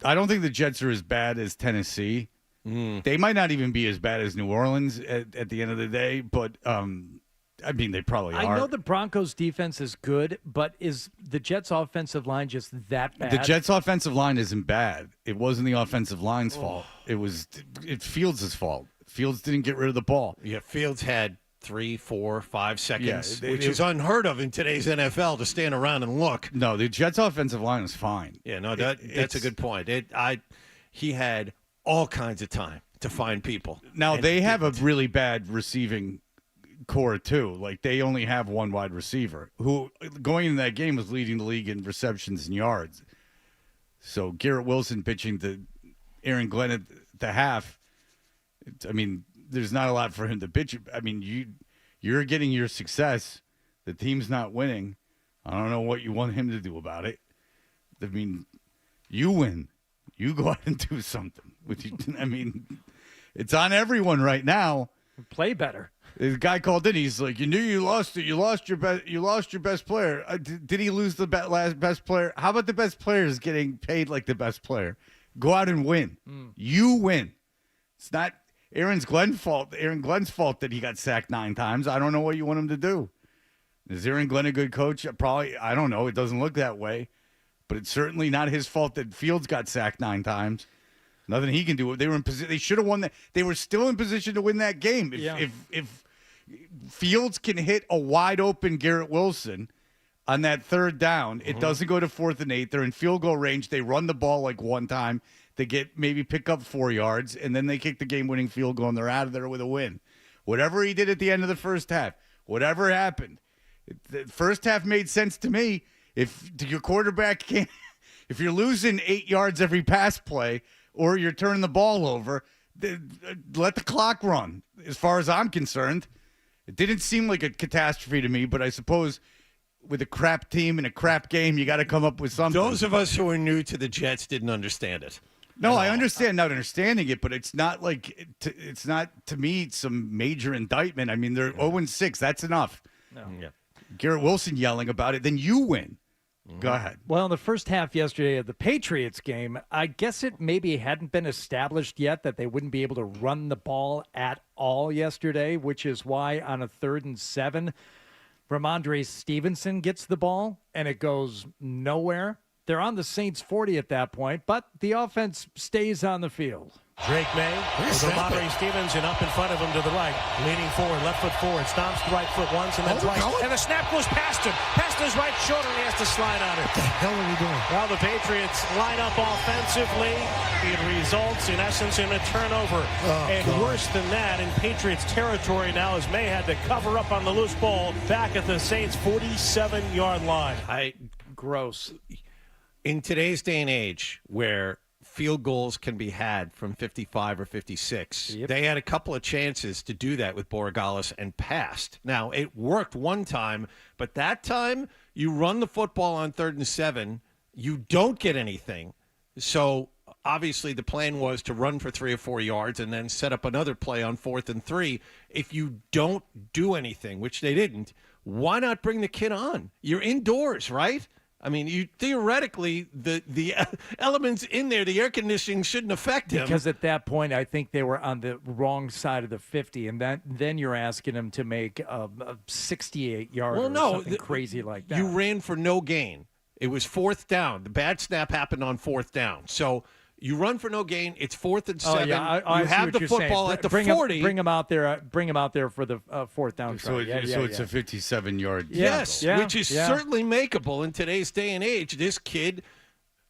I don't think the Jets are as bad as Tennessee. They might not even be as bad as New Orleans at the end of the day, but I mean, they probably are. I know the Broncos' defense is good, but is the Jets' offensive line just that bad? The Jets' offensive line isn't bad. It wasn't the offensive line's fault. It's Fields' fault. Fields didn't get rid of the ball. Yeah, Fields had 3, 4, 5 seconds, Yeah, which is unheard of in today's NFL to stand around and look. No, the Jets' offensive line is fine. Yeah, no, that's a good point. He had all kinds of time to find people. Now, they have a really bad receiving core, too. Like, they only have one wide receiver who, going into that game, was leading the league in receptions and yards. So, Garrett Wilson pitching to Aaron Glenn at the half, I mean, there's not a lot for him to pitch. I mean, you're getting your success. The team's not winning. I don't know what you want him to do about it. I mean, you win. You go out and do something. I mean, it's on everyone right now. Play better. The guy called in. He's like, "You knew you lost it. You lost your best player. Did he lose the best player? How about the best player is getting paid like the best player? Go out and win. You win. It's not Aaron Glenn's fault that he got sacked 9 times. I don't know what you want him to do. Is Aaron Glenn a good coach? Probably. I don't know. It doesn't look that way. But it's certainly not his fault that Fields got sacked 9 times. Nothing he can do. They were in position. They should have won that. They were still in position to win that game. If Fields can hit a wide open Garrett Wilson on that 3rd down, it doesn't go to 4th and 8. They're in field goal range. They run the ball like one time. They pick up 4 yards, and then they kick the game-winning field goal, and they're out of there with a win. Whatever he did at the end of the first half, whatever happened, the first half made sense to me. If your quarterback can't, if you're losing 8 yards every pass play, or you're turning the ball over, let the clock run. As far as I'm concerned, it didn't seem like a catastrophe to me, but I suppose with a crap team and a crap game, you got to come up with something. Those of us who are new to the Jets didn't understand it. No, I understand not understanding it, but it's not like it's not to me some major indictment. I mean, they're 0-6. That's enough. No. Yeah. Garrett Wilson yelling about it, then you win. Go ahead. Well, in the first half yesterday of the Patriots game, I guess it maybe hadn't been established yet that they wouldn't be able to run the ball at all yesterday, which is why on a 3rd and 7, Ramondre Stevenson gets the ball, and it goes nowhere. They're on the Saints 40 at that point, but the offense stays on the field. Drake May, Ramondre Stevenson up in front of him to the right, leaning forward, left foot forward, stomps the right foot once and then twice, and the snap goes past him, past his right shoulder, and he has to slide on it. What the hell are we doing? Well, the Patriots line up offensively. It results, in essence, in a turnover. Worse than that, in Patriots territory now, as May had to cover up on the loose ball back at the Saints' 47-yard line. Gross. In today's day and age, where field goals can be had from 55 or 56. Yep. They had a couple of chances to do that with Borregales and passed. Now, it worked one time, but that time You run the football on 3rd and 7. You don't get anything. So obviously the plan was to run for 3 or 4 yards and then set up another play on 4th and 3. If you don't do anything, which they didn't, why not bring the kid on? You're indoors, right? I mean, you theoretically, the elements in there, the air conditioning shouldn't affect him. Because at that point, I think they were on the wrong side of the 50, and then you're asking him to make a 68-yard or something crazy like that. You ran for no gain. It was 4th down. The bad snap happened on 4th down. So you run for no gain. It's 4th and 7. I you have the football at the 40. Bring him out there. Bring him out there for the 4th down try. So it's a 57-yard. Yes, which is certainly makeable in today's day and age. This kid,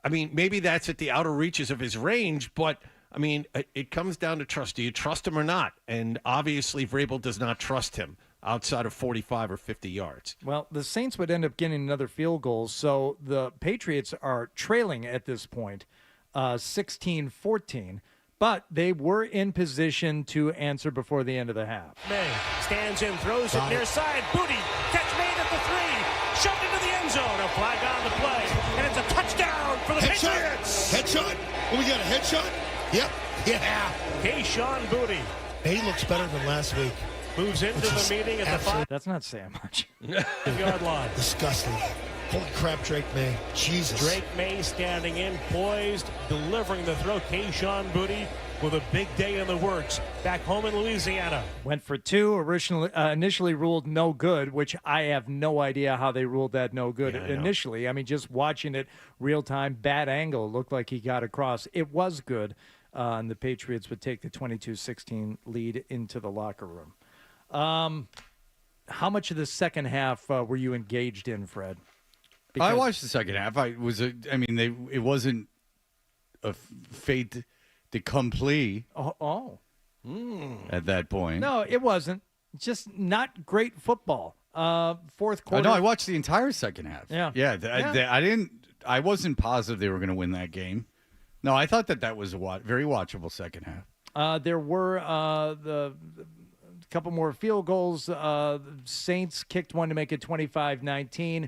I mean, maybe that's at the outer reaches of his range, but I mean, it comes down to trust. Do you trust him or not? And obviously, Vrabel does not trust him outside of 45 or 50 yards. Well, the Saints would end up getting another field goal, so the Patriots are trailing at this point. 16-14, but they were in position to answer before the end of the half. May stands in, throws it near side. Booty, catch made at the 3, shoved into the end zone. A flag on the play, and it's a touchdown for the Patriots. Headshot. Oh, we got a headshot? Yep. Yeah. Keyshawn Booty. He looks better than last week. Moves into the meeting at the 5. That's not saying much. 5-yard line. Disgusting. Holy crap, Drake May. Jesus. Drake May standing in, poised, delivering the throw. Keyshawn Booty with a big day in the works back home in Louisiana. Went for 2, initially ruled no good, which I have no idea how they ruled that no good initially. I mean, just watching it real time, bad angle, looked like he got across. It was good, and the Patriots would take the 22-16 lead into the locker room. How much of the second half were you engaged in, Fred? I watched the second half. It wasn't a fait accompli. At that point. No, it wasn't. Just not great football. Fourth quarter. No, I watched the entire second half. Yeah. I wasn't positive they were going to win that game. No, I thought that was a very watchable second half. There were the couple more field goals. Saints kicked one to make it 25-19.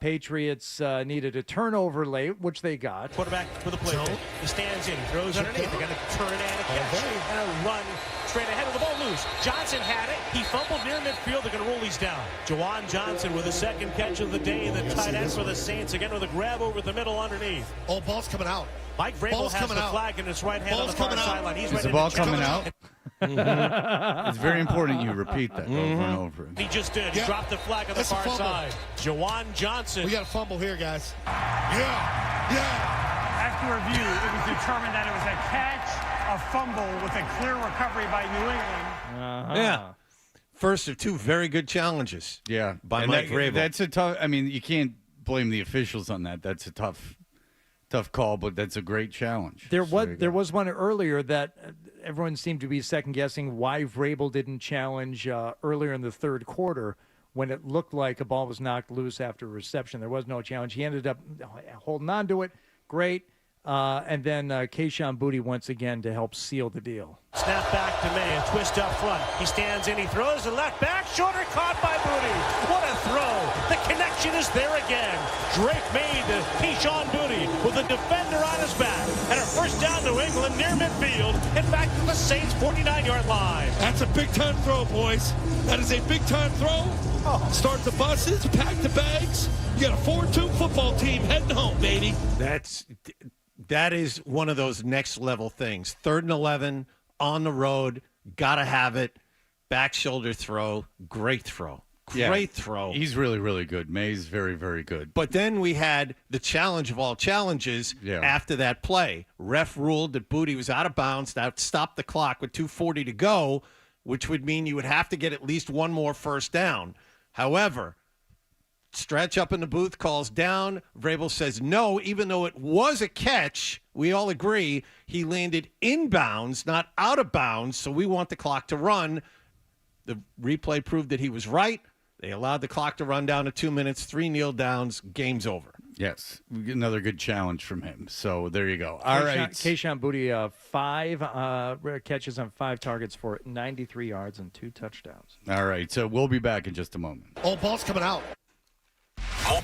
Patriots needed a turnover late, which they got. Quarterback for the play. He stands in, throws underneath. They're going to turn and a catch. And a run straight ahead with the ball loose. Johnson had it. He fumbled near midfield. They're going to roll these down. Jawan Johnson with the second catch of the day. The tight end for the Saints. Again with a grab over the middle underneath. Oh, ball's coming out. Mike Vrabel has the flag in his right hand on the far sideline. He's Is the ball coming out? It's very important you repeat that over and over. He just did. He dropped the flag on the far side. Jawan Johnson. We got a fumble here, guys. Yeah. After review, it was determined that it was a catch, a fumble with a clear recovery by New England. Yeah. First of 2 very good challenges. Yeah. By Mike Vrabel. That's a tough. I mean, you can't blame the officials on that. That's a tough call, but that's a great challenge. There was one earlier that everyone seemed to be second-guessing why Vrabel didn't challenge earlier in the third quarter when it looked like a ball was knocked loose after reception. There was no challenge. He ended up holding on to it. Great. And then Keyshawn Booty once again to help seal the deal. Snap back to May, a twist up front. He stands in, he throws the left back, shoulder caught by Booty. What a throw. The connection is there again. Drake made to Keyshawn Booty with a defender on his back. And a first down New England near midfield and back to the Saints' 49-yard line. That's a big-time throw, boys. That is a big-time throw. Start the buses, pack the bags. You got a 4-2 football team heading home, baby. That is one of those next level things. 3rd and 11 on the road, gotta have it. Back shoulder throw, great throw. Great throw. He's really, really good. May's very, very good. But then we had the challenge of all challenges after that play. Ref ruled that Booty was out of bounds. That stopped the clock with 2:40 to go, which would mean you would have to get at least one more first down. However, Stretch up in the booth calls down. Vrabel says no, even though it was a catch. We all agree he landed inbounds, not out of bounds, so we want the clock to run. The replay proved that he was right. They allowed the clock to run down to 2 minutes, 3 kneel downs, game's over. Yes, another good challenge from him. So there you go. All right. Keyshawn Booty, 5 catches on 5 targets for 93 yards and 2 touchdowns. All right, so we'll be back in just a moment. Oh, ball's coming out. More.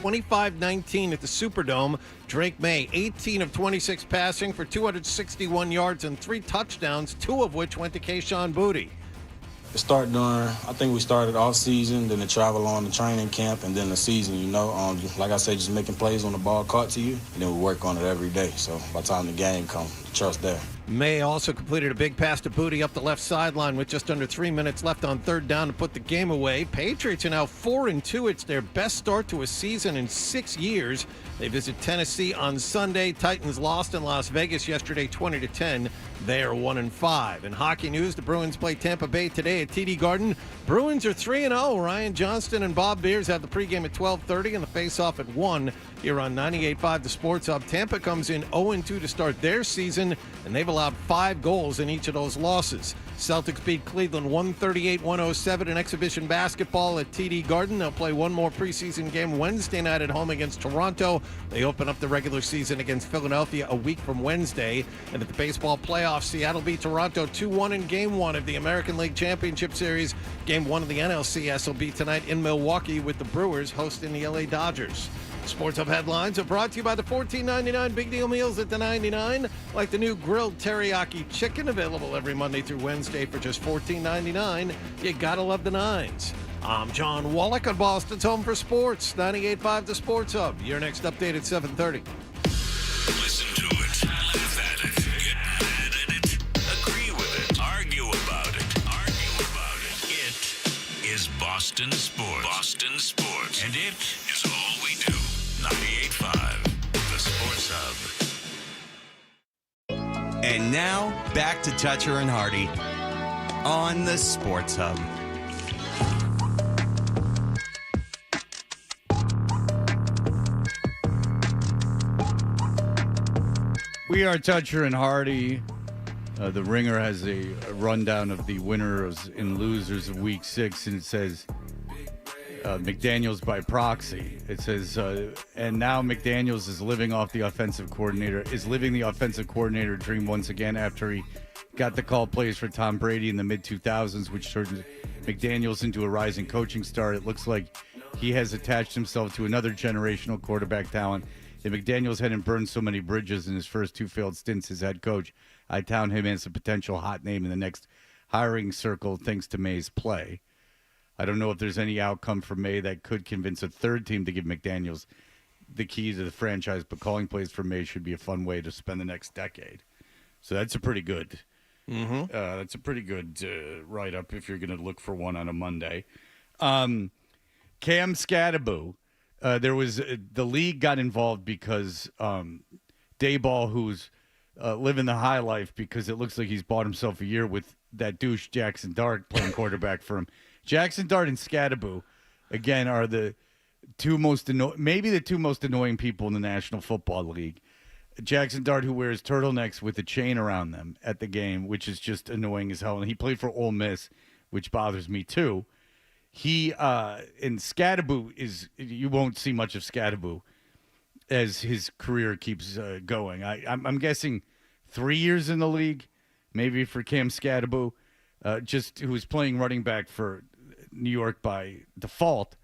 25-19 at the Superdome. Drake May, 18 of 26 passing for 261 yards and 3 touchdowns, 2 of which went to Kayshon Boutte. I think we started off season, then the travel on the training camp, and then the season, like I said, just making plays on the ball caught to you, and then we work on it every day. So by the time the game comes, the trust there. May also completed a big pass to Boutte up the left sideline with just under 3 minutes left on third down to put the game away. Patriots are now 4-2. It's their best start to a season in 6 years. They visit Tennessee on Sunday. Titans lost in Las Vegas yesterday 20-10. They are 1-5. In hockey news, the Bruins play Tampa Bay today at TD Garden. Bruins are 3-0. Ryan Johnston and Bob Beers have the pregame at 12:30 and the face-off at 1 here on 98.5 The Sports Hub. Tampa comes in 0-2 to start their season, and they've allowed 5 goals in each of those losses. Celtics beat Cleveland 138-107 in exhibition basketball at TD Garden. They'll play one more preseason game Wednesday night at home against Toronto. They open up the regular season against Philadelphia a week from Wednesday. And at the baseball playoffs, Seattle beat Toronto 2-1 in Game 1 of the American League Championship Series. Game 1 of the NLCS will be tonight in Milwaukee with the Brewers hosting the LA Dodgers. Sports Hub headlines are brought to you by the $14.99 Big Deal Meals at the 99, like the new grilled teriyaki chicken available every Monday through Wednesday for just $14.99. You gotta love the nines. I'm John Wallach on Boston's Home for Sports, 98.5 The Sports Hub. Your next update at 7:30. Listen to it, laugh at it, get mad at it, agree with it, argue about it. It is Boston Sports. Boston Sports. And it is all we do. 98.5 The Sports Hub. And now, back to Toucher and Hardy on the Sports Hub. We are Toucher and Hardy. The Ringer has a rundown of the winners and losers of Week 6, and it says McDaniels by proxy. It says, and now McDaniels is living the offensive coordinator dream once again after he got the call plays for Tom Brady in the mid-2000s, which turned McDaniels into a rising coaching star. It looks like he has attached himself to another generational quarterback talent. If McDaniels hadn't burned so many bridges in his first 2 failed stints as head coach, I tout him as a potential hot name in the next hiring circle thanks to May's play. I don't know if there's any outcome for May that could convince a third team to give McDaniels the keys to the franchise, but calling plays for May should be a fun way to spend the next decade. So that's a pretty good write-up if you're going to look for one on a Monday. Cam Scattaboo. The league got involved because Dayball, who's living the high life because it looks like he's bought himself a year with that douche Jackson Dart playing quarterback for him. Jackson Dart and Scattaboo, again, are the two most annoying people in the National Football League. Jackson Dart, who wears turtlenecks with a chain around them at the game, which is just annoying as hell. And he played for Ole Miss, which bothers me too. He and Scattaboo you won't see much of Scattaboo as his career keeps going. I'm guessing 3 years in the league, maybe for Cam Scattaboo, who was playing running back for New York by default.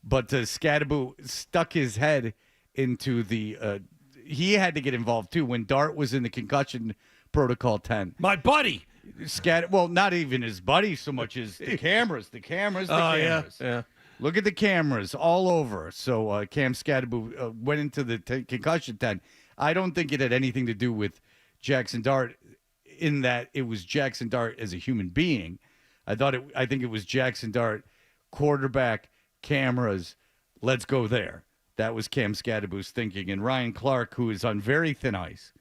But Scattaboo stuck his head into he had to get involved too when Dart was in the concussion protocol tent. My buddy. Not even his buddy so much as the cameras. The cameras. Yeah. Look at the cameras all over. So Cam Scattaboo went into the concussion tent. I don't think it had anything to do with Jackson Dart in that it was Jackson Dart as a human being. I think it was Jackson Dart, quarterback, cameras, let's go there. That was Cam Scattaboo's thinking. And Ryan Clark, who is on very thin ice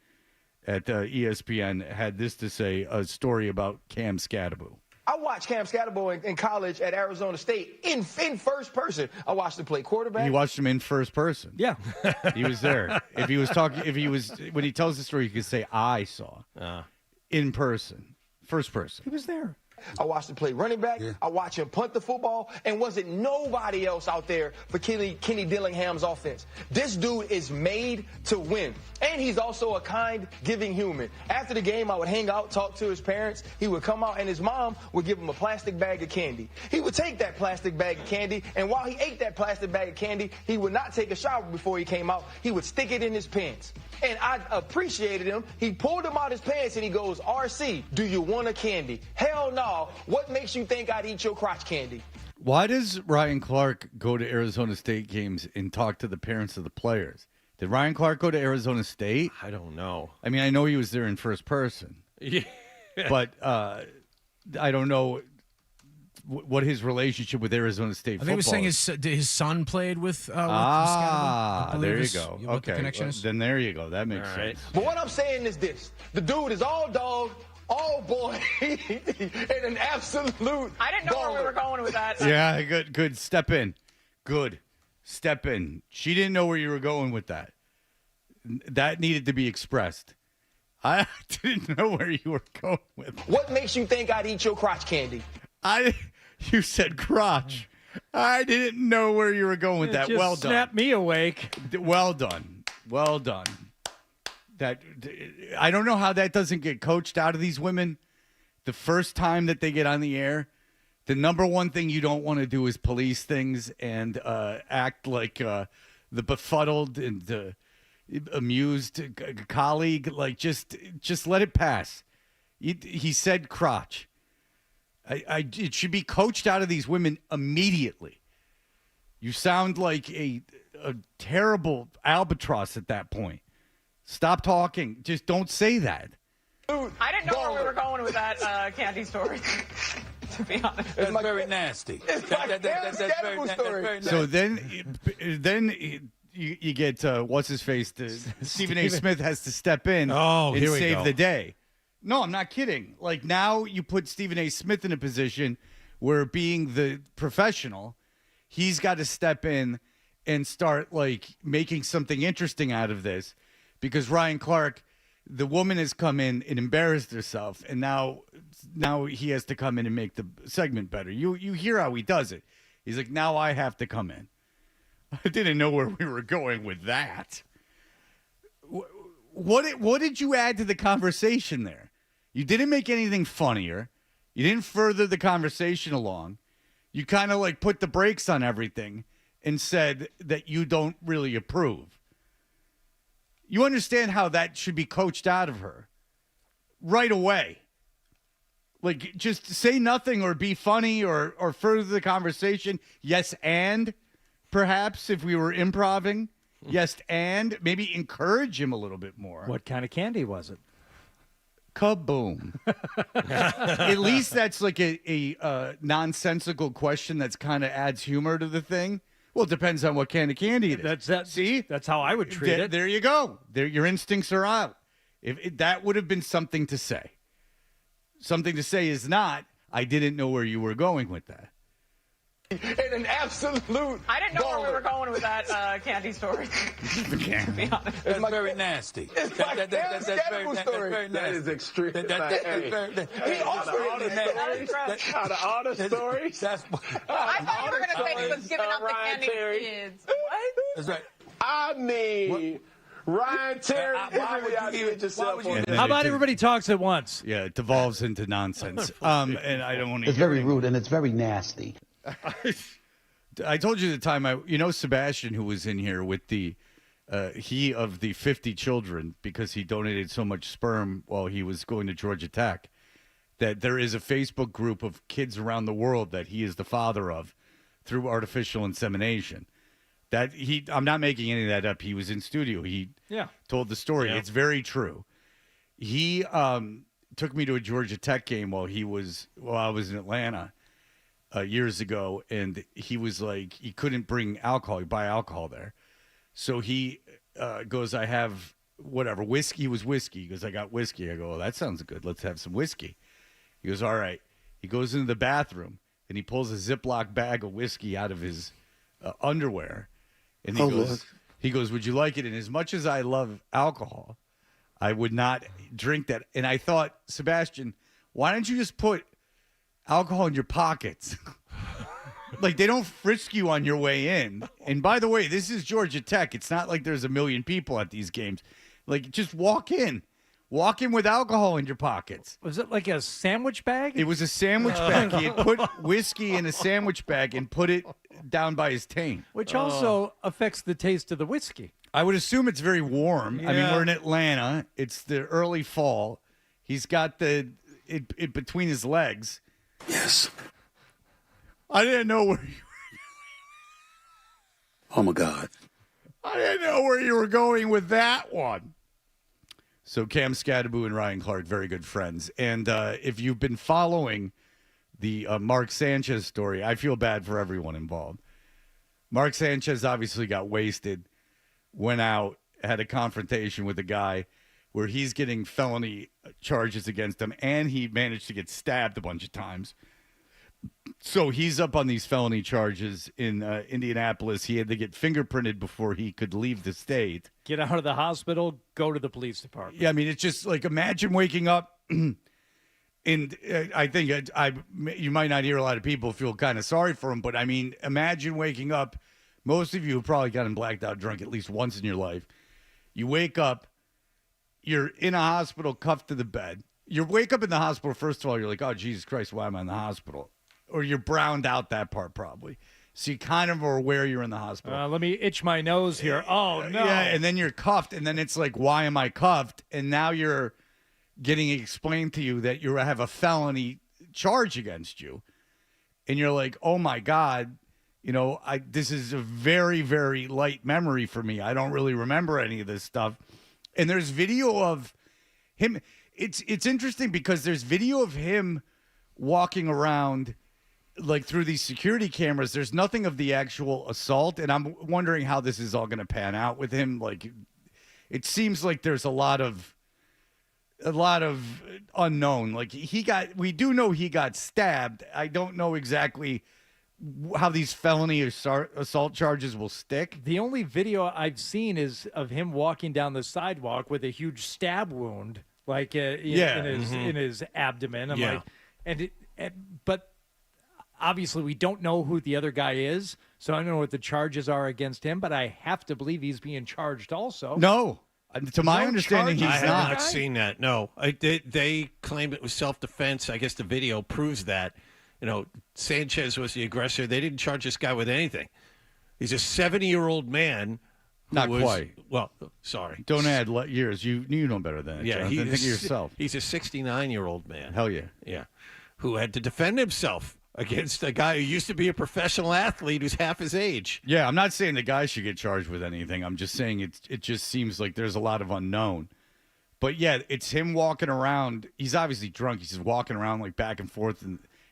at ESPN, had this to say, a story about Cam Scattaboo. I watched Cam Scattaboo in college at Arizona State in first person. I watched him play quarterback. You watched him in first person. Yeah. He was there. When he tells the story, you can say, I saw in person, first person. He was there. I watched him play running back. Yeah. I watched him punt the football, and wasn't nobody else out there for Kenny Dillingham's offense. This dude is made to win, and he's also a kind, giving human. After the game, I would hang out, talk to his parents. He would come out, and his mom would give him a plastic bag of candy. He would take that plastic bag of candy, and while he ate that plastic bag of candy, he would not take a shower before he came out. He would stick it in his pants. And I appreciated him. He pulled him out his pants, and he goes, RC, do you want a candy? Hell no. What makes you think I'd eat your crotch candy? Why does Ryan Clark go to Arizona State games and talk to the parents of the players? Did Ryan Clark go to Arizona State? I don't know. I mean, I know he was there in first person. Yeah. But I don't know what his relationship with Arizona State football I think he was saying his son played with Scatterbo. There you go. Okay. The connection is. Then there you go. That makes sense. But what I'm saying is this. The dude is all dog, all boy, and an absolute I didn't know where we were going with that. Yeah, good. Step in. Good. Step in. She didn't know where you were going with that. That needed to be expressed. I didn't know where you were going with that. What makes you think I'd eat your crotch candy? You said crotch. I didn't know where you were going with that. Just well done. Snap me awake. Well done. Well done. That I don't know how that doesn't get coached out of these women. The first time that they get on the air, the number one thing you don't want to do is police things and act like the befuddled and amused colleague. Like just let it pass. He said crotch. It should be coached out of these women immediately. You sound like a terrible albatross at that point. Stop talking. Just don't say that. I didn't know where we were going with that candy story, to be honest. That's very nasty. That's very nasty. So then you get, what's his face? Stephen A. Smith has to step in and save the day. No, I'm not kidding. Like now you put Stephen A. Smith in a position where being the professional, he's got to step in and start like making something interesting out of this. Because Ryan Clark, the woman has come in and embarrassed herself, and now he has to come in and make the segment better. You hear how he does it. He's like, now I have to come in. I didn't know where we were going with that. What did you add to the conversation there? You didn't make anything funnier. You didn't further the conversation along. You kind of like put the brakes on everything and said that you don't really approve. You understand how that should be coached out of her right away. Like, just say nothing or be funny or further the conversation. Yes, and perhaps if we were improvising, yes, and maybe encourage him a little bit more. What kind of candy was it? Kaboom. At least that's like a nonsensical question that's kind of adds humor to the thing. Well, it depends on what kind of candy it is. See? That's how I would treat it. There you go. Your instincts are out. If that would have been something to say. Something to say is not, I didn't know where you were going with that. And an absolute I didn't know where we were going with that candy story. To be honest. That's very nasty. It's like that's very nasty. That is extreme. He also out of all the stories. I thought you were going to say he was giving up the candy to kids. What? That's right. I mean, Ryan Terry, why would you give it yourself? How about everybody talks at once? Yeah, it devolves into nonsense. And I don't want to. It's very rude and it's very nasty. I told you the time Sebastian, who was in here with the he of the 50 children because he donated so much sperm while he was going to Georgia Tech, that there is a Facebook group of kids around the world that he is the father of through artificial insemination. I'm not making any of that up. He was in studio. He told the story. Yeah. It's very true. He took me to a Georgia Tech game while I was in Atlanta years ago, and he was like, he couldn't bring alcohol. He buy alcohol there. So he goes, I have whatever, whiskey. It was whiskey. He goes, I got whiskey. I go, oh, that sounds good. Let's have some whiskey. He goes, all right. He goes into the bathroom, and he pulls a Ziploc bag of whiskey out of his underwear. And he goes, would you like it? And as much as I love alcohol, I would not drink that. And I thought, Sebastian, why don't you just put alcohol in your pockets. Like, they don't frisk you on your way in. And by the way, this is Georgia Tech. It's not like there's a million people at these games. Like, just walk in. Walk in with alcohol in your pockets. Was it like a sandwich bag? It was a sandwich bag. He had put whiskey in a sandwich bag and put it down by his taint. Which also affects the taste of the whiskey. I would assume it's very warm. I mean, we're in Atlanta. It's the early fall. He's got it between his legs. Yes. I didn't know where you Oh, my God. I didn't know where you were going with that one. So Cam Scadaboo and Ryan Clark, very good friends. And if you've been following the Mark Sanchez story, I feel bad for everyone involved. Mark Sanchez obviously got wasted, went out, had a confrontation with a guy where he's getting felony charges against him, and he managed to get stabbed a bunch of times. So he's up on these felony charges in Indianapolis. He had to get fingerprinted before he could leave the state. Get out of the hospital, go to the police department. Yeah, I mean, it's just like, imagine waking up, and I think you might not hear a lot of people feel kind of sorry for him, but I mean, imagine waking up. Most of you have probably gotten blacked out drunk at least once in your life. You wake up, you're in a hospital, cuffed to the bed. You wake up in the hospital, first of all, you're like, oh, Jesus Christ, why am I in the hospital? Or you're browned out that part probably. So you kind of are aware you're in the hospital. Let me itch my nose here. Oh, no. Yeah, and then you're cuffed, and then it's like, why am I cuffed? And now you're getting explained to you that you have a felony charge against you. And you're like, oh, my God, this is a very, very light memory for me. I don't really remember any of this stuff. And there's video of him. It's interesting because there's video of him walking around like through these security cameras. There's nothing of the actual assault, and I'm wondering how this is all going to pan out with him. Like, it seems like there's a lot of unknown. Like, we do know he got stabbed. I don't know exactly how these felony assault charges will stick. The only video I've seen is of him walking down the sidewalk with a huge stab wound, like in his abdomen. I'm like, but obviously we don't know who the other guy is, so I don't know what the charges are against him, but I have to believe he's being charged also. No. To my understanding, he's I not. have not seen that. No, they claim it was self-defense. I guess the video proves that. Sanchez was the aggressor. They didn't charge this guy with anything. He's a 70-year-old man. Not quite. Well, sorry. Don't add years. You know better than that. Yeah, think of yourself. He's a 69-year-old man. Hell yeah. Yeah. Who had to defend himself against a guy who used to be a professional athlete who's half his age. Yeah, I'm not saying the guy should get charged with anything. I'm just saying it just seems like there's a lot of unknown. But yeah, it's him walking around. He's obviously drunk. He's just walking around like back and forth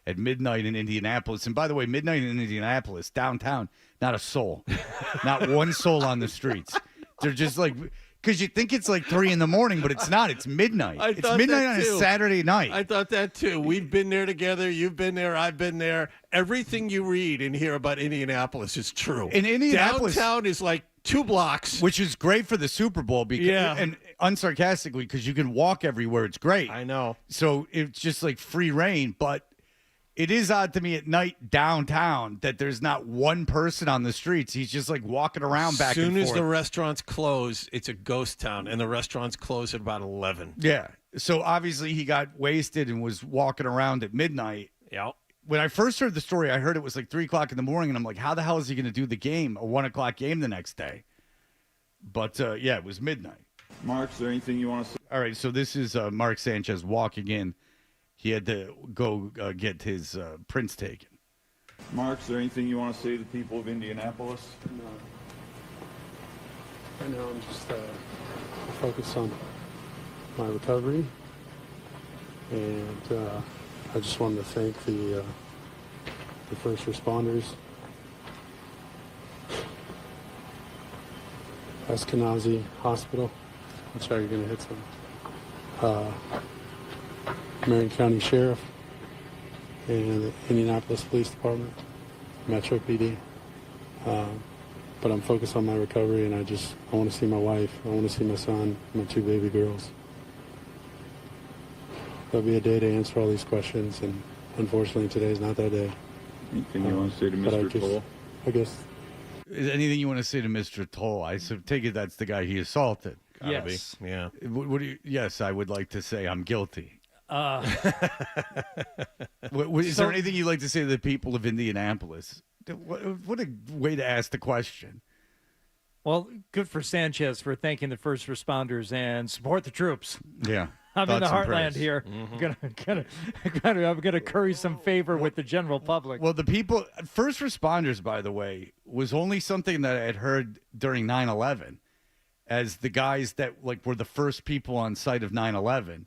at midnight in Indianapolis. And by the way, midnight in Indianapolis, downtown, not a soul. Not one soul on the streets. They're just like, because you think it's like 3 a.m, but it's not. It's midnight. It's midnight on a Saturday night. I thought that too. We've been there together. You've been there. I've been there. Everything you read and hear about Indianapolis is true. In Indianapolis, downtown is like 2 blocks. Which is great for the Super Bowl. Because, and unsarcastically, because you can walk everywhere. It's great. I know. So it's just like free reign. But it is odd to me at night downtown that there's not one person on the streets. He's just like walking around back and forth. As soon as the restaurants close, it's a ghost town, and the restaurants close at about 11. Yeah. So obviously he got wasted and was walking around at midnight. Yeah. When I first heard the story, I heard it was like 3 o'clock in the morning, and I'm like, how the hell is he going to do the game, a 1 o'clock game the next day? But, it was midnight. Mark, is there anything you want to say? All right, so this is Mark Sanchez walking in. He had to go get his prints taken. Mark, is there anything you want to say to the people of Indianapolis? No. Right now I'm just focused on my recovery. And I just wanted to thank the first responders. Eskenazi Hospital. I'm sorry, you're going to hit some. Marion County Sheriff and the Indianapolis Police Department, Metro PD. But I'm focused on my recovery, and I want to see my wife. I want to see my son, my 2 baby girls. There'll be a day to answer all these questions, and unfortunately, today's not that day. Anything you want to say to But Mr. Toll? I guess. Is anything you want to say to Mr. Toll? I take it that's the guy he assaulted. Yes. Yeah. What do you? Yes, I would like to say I'm guilty. Is there anything you'd like to say to the people of Indianapolis? What a way to ask the question. Well, good for Sanchez for thanking the first responders and support the troops. Yeah. I'm in the Thoughts and heartland praise. here. I'm gonna curry some favor with the general public. Well, the people, first responders, by the way, was only something that I had heard during 9/11, as the guys that were the first people on site of 9/11.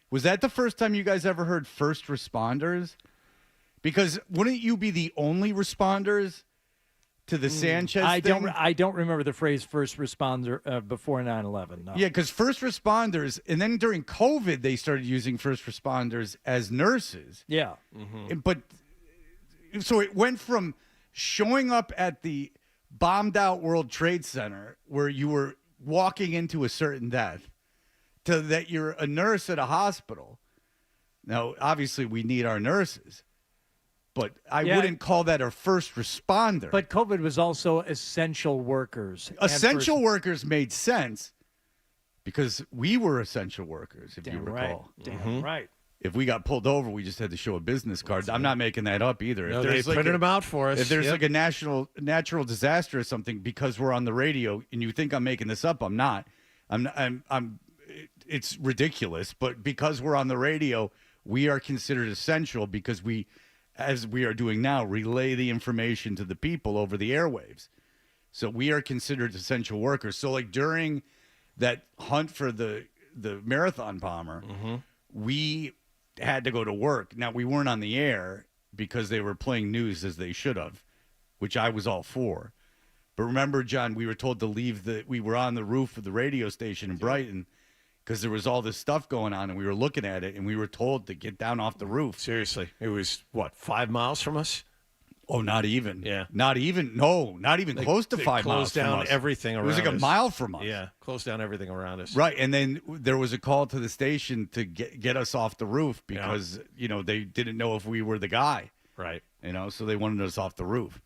Was that the first time you guys ever heard first responders? Because wouldn't you be the only responders to the Sanchez thing? I don't remember the phrase first responder before 9/11. No. Yeah, because first responders, and then during COVID, they started using first responders as nurses. Yeah. But so it went from showing up at the bombed out World Trade Center where you were walking into a certain death to that you're a nurse at a hospital. Now, obviously, we need our nurses, but I wouldn't call that a first responder. But COVID was also essential workers. Essential workers made sense because we were essential workers, if you recall. Damn right. If we got pulled over, we just had to show a business card. I'm not making that up either. No, they printed them out for us. If there's like a natural disaster or something, because we're on the radio, and you think I'm making this up, I'm not. It's ridiculous. But because we're on the radio, we are considered essential because we, as we are doing now, relay the information to the people over the airwaves. So we are considered essential workers. So like during that hunt for the marathon bomber, we had to go to work. Now, we weren't on the air because they were playing news as they should have, which I was all for. But remember, John, we were told to leave we were on the roof of the radio station in Brighton because there was all this stuff going on, and we were looking at it, and we were told to get down off the roof. Seriously. It was, 5 miles from us? Oh, not even. Yeah. Not even. No, not even close to 5 miles closed from down us. everything around us. It was like a mile from us. Yeah, closed down everything around us. Right, and then there was a call to the station to get us off the roof because, they didn't know if we were the guy. Right. So they wanted us off the roof.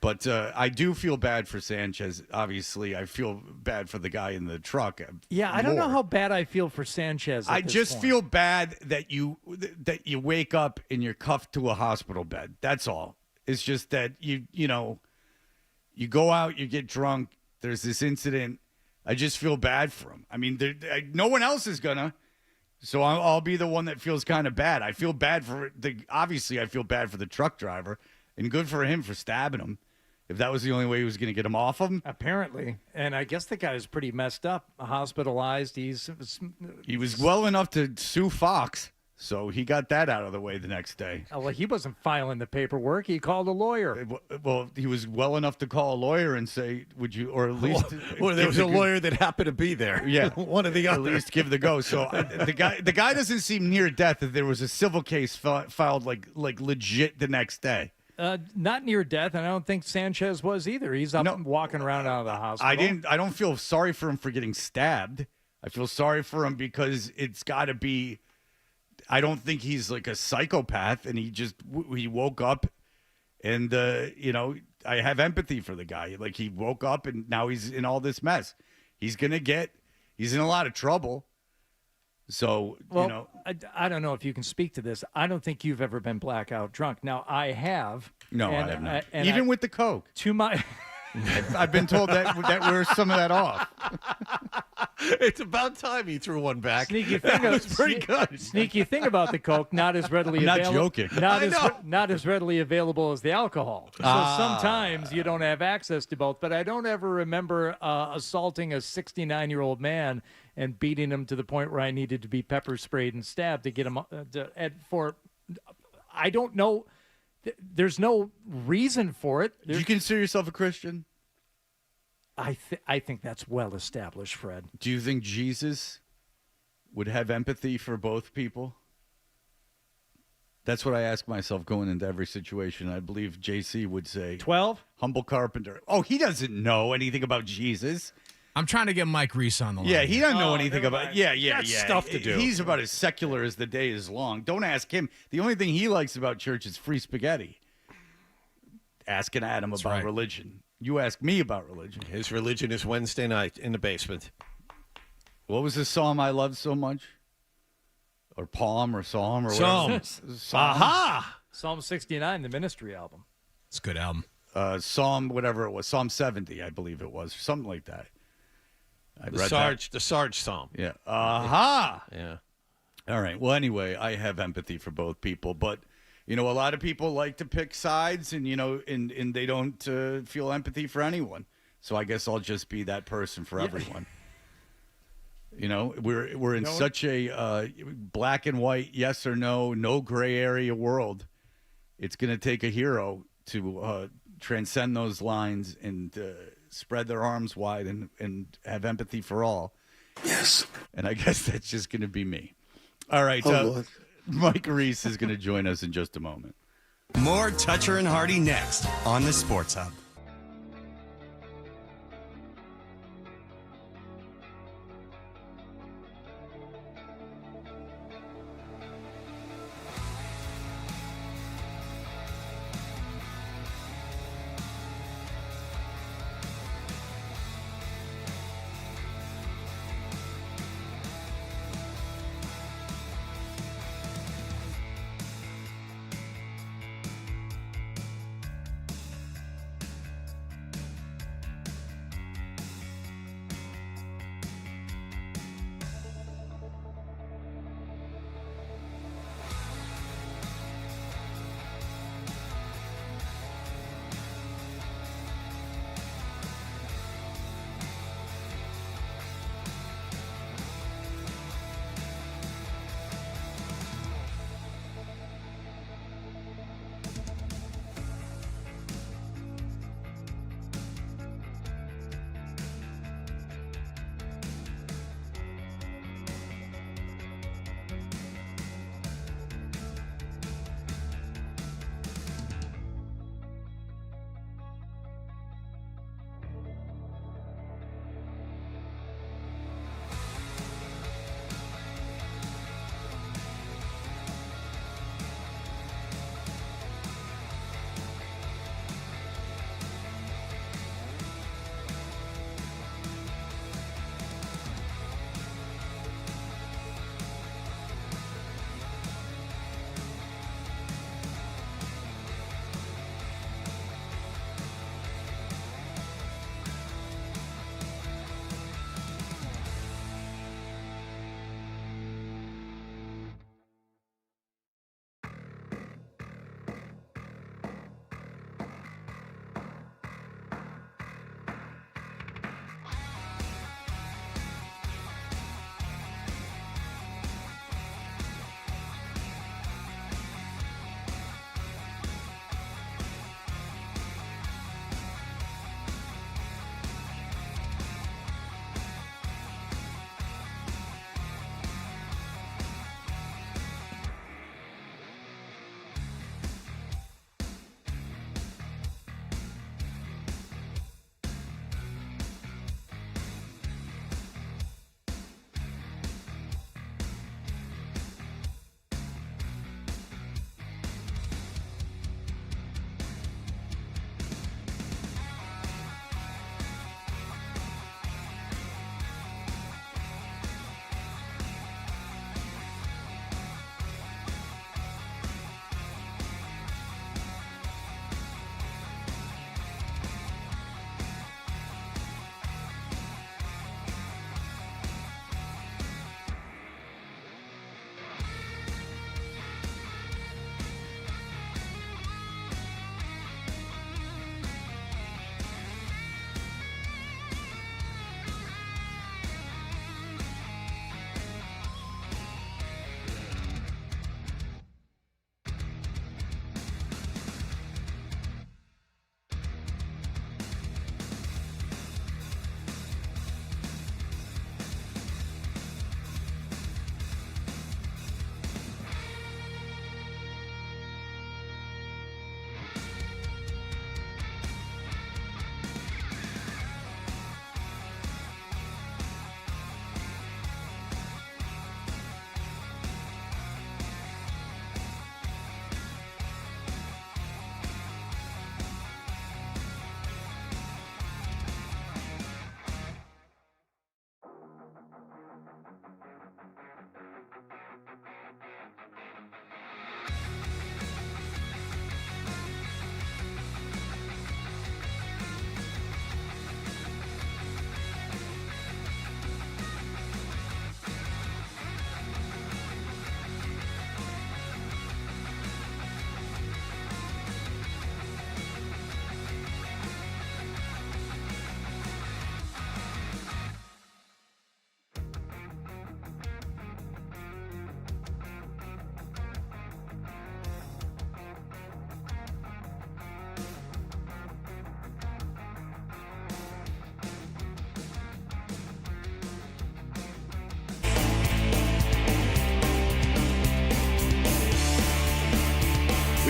But I do feel bad for Sanchez. Obviously, I feel bad for the guy in the truck. Yeah, I don't know how bad I feel for Sanchez. I just feel bad that you wake up and you're cuffed to a hospital bed. That's all. It's just that you go out, you get drunk. There's this incident. I just feel bad for him. I mean, no one else is gonna. So I'll be the one that feels kind of bad. I feel bad for obviously I feel bad for the truck driver, and good for him for stabbing him. If that was the only way he was going to get him off him. Apparently. And I guess the guy's pretty messed up, hospitalized. He was well enough to sue Fox, so he got that out of the way the next day. Oh, well, he wasn't filing the paperwork. He called a lawyer. Well, he was well enough to call a lawyer and say, would you, or at least. Well, there was a lawyer that happened to be there. Yeah. One of the other. At least give the go. So the guy doesn't seem near death. That there was a civil case filed like legit the next day. Not near death, and I don't think Sanchez was either. He's up walking around out of the hospital. I don't feel sorry for him for getting stabbed. I feel sorry for him because it's got to be. I don't think he's like a psychopath, and he woke up, and I have empathy for the guy. Like he woke up, and now he's in all this mess. He's in a lot of trouble. So, I don't know if you can speak to this. I don't think you've ever been blackout drunk. Now, I have. No, I have not. Even with the Coke. I've been told that wears some of that off. It's about time he threw one back. Sneaky thing, pretty good. Sneaky thing about the Coke, not as readily I'm not available. joking. Not as readily available as the alcohol. So sometimes you don't have access to both. But I don't ever remember assaulting a 69-year-old man and beating him to the point where I needed to be pepper sprayed and stabbed to get him I don't know. There's no reason for it. Do you consider yourself a Christian? I think that's well established, Fred. Do you think Jesus would have empathy for both people? That's what I ask myself going into every situation. I believe JC would say 12? Humble carpenter. Oh, he doesn't know anything about Jesus. I'm trying to get Mike Reese on the line. Yeah, he doesn't know anything about. Yeah. Got stuff to do. He's about as secular as the day is long. Don't ask him. The only thing he likes about church is free spaghetti. Asking Adam about religion. You ask me about religion. His religion is Wednesday night in the basement. What was the psalm I loved so much? Or poem or psalm or whatever. Aha! Psalm 69, the Ministry album. It's a good album. Psalm, whatever it was. Psalm 70, I believe it was. Something like that. The Sarge Psalm. Yeah. Aha! Yeah. All right. Well, anyway, I have empathy for both people, but a lot of people like to pick sides, and and they don't feel empathy for anyone. So I guess I'll just be that person for everyone. We're in such a black and white, yes or no gray area world. It's going to take a hero to transcend those lines and spread their arms wide and have empathy for all. Yes. And I guess that's just going to be me. All right. Mike Reese is going to join us in just a moment. More Toucher and Hardy next on the Sports Hub.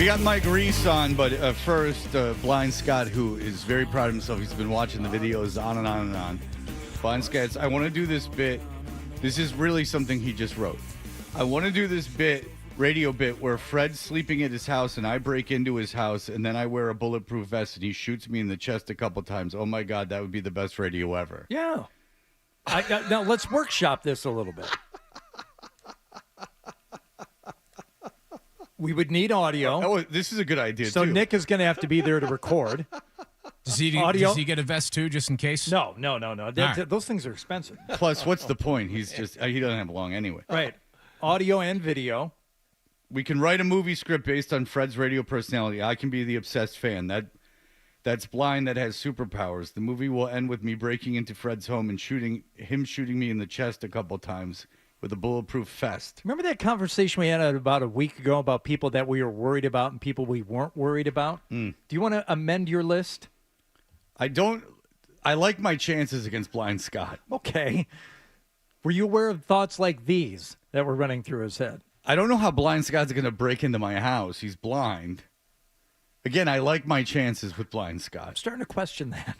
We got Mike Reese on, but first, Blind Scott, who is very proud of himself. He's been watching the videos on and on and on. Blind Scott, I want to do this bit. This is really something he just wrote. I want to do this radio bit, where Fred's sleeping at his house and I break into his house and then I wear a bulletproof vest and he shoots me in the chest a couple times. Oh, my God, that would be the best radio ever. Yeah. Now, let's workshop this a little bit. We would need audio. Oh, this is a good idea, so too. Nick is going to have to be there to record. Does he get a vest, too, just in case? No. Right. Those things are expensive. Plus, what's the point? He's just he doesn't have long anyway. Right. Audio and video. We can write a movie script based on Fred's radio personality. I can be the obsessed fan. That's blind, that has superpowers. The movie will end with me breaking into Fred's home and shooting me in the chest a couple times with a bulletproof vest. Remember that conversation we had about a week ago about people that we were worried about and people we weren't worried about? Do you want to amend your list? I don't. I like my chances against Blind Scott. Okay. Were you aware of thoughts like these that were running through his head? I don't know how Blind Scott's going to break into my house. He's blind. Again, I like my chances with Blind Scott. I'm starting to question that.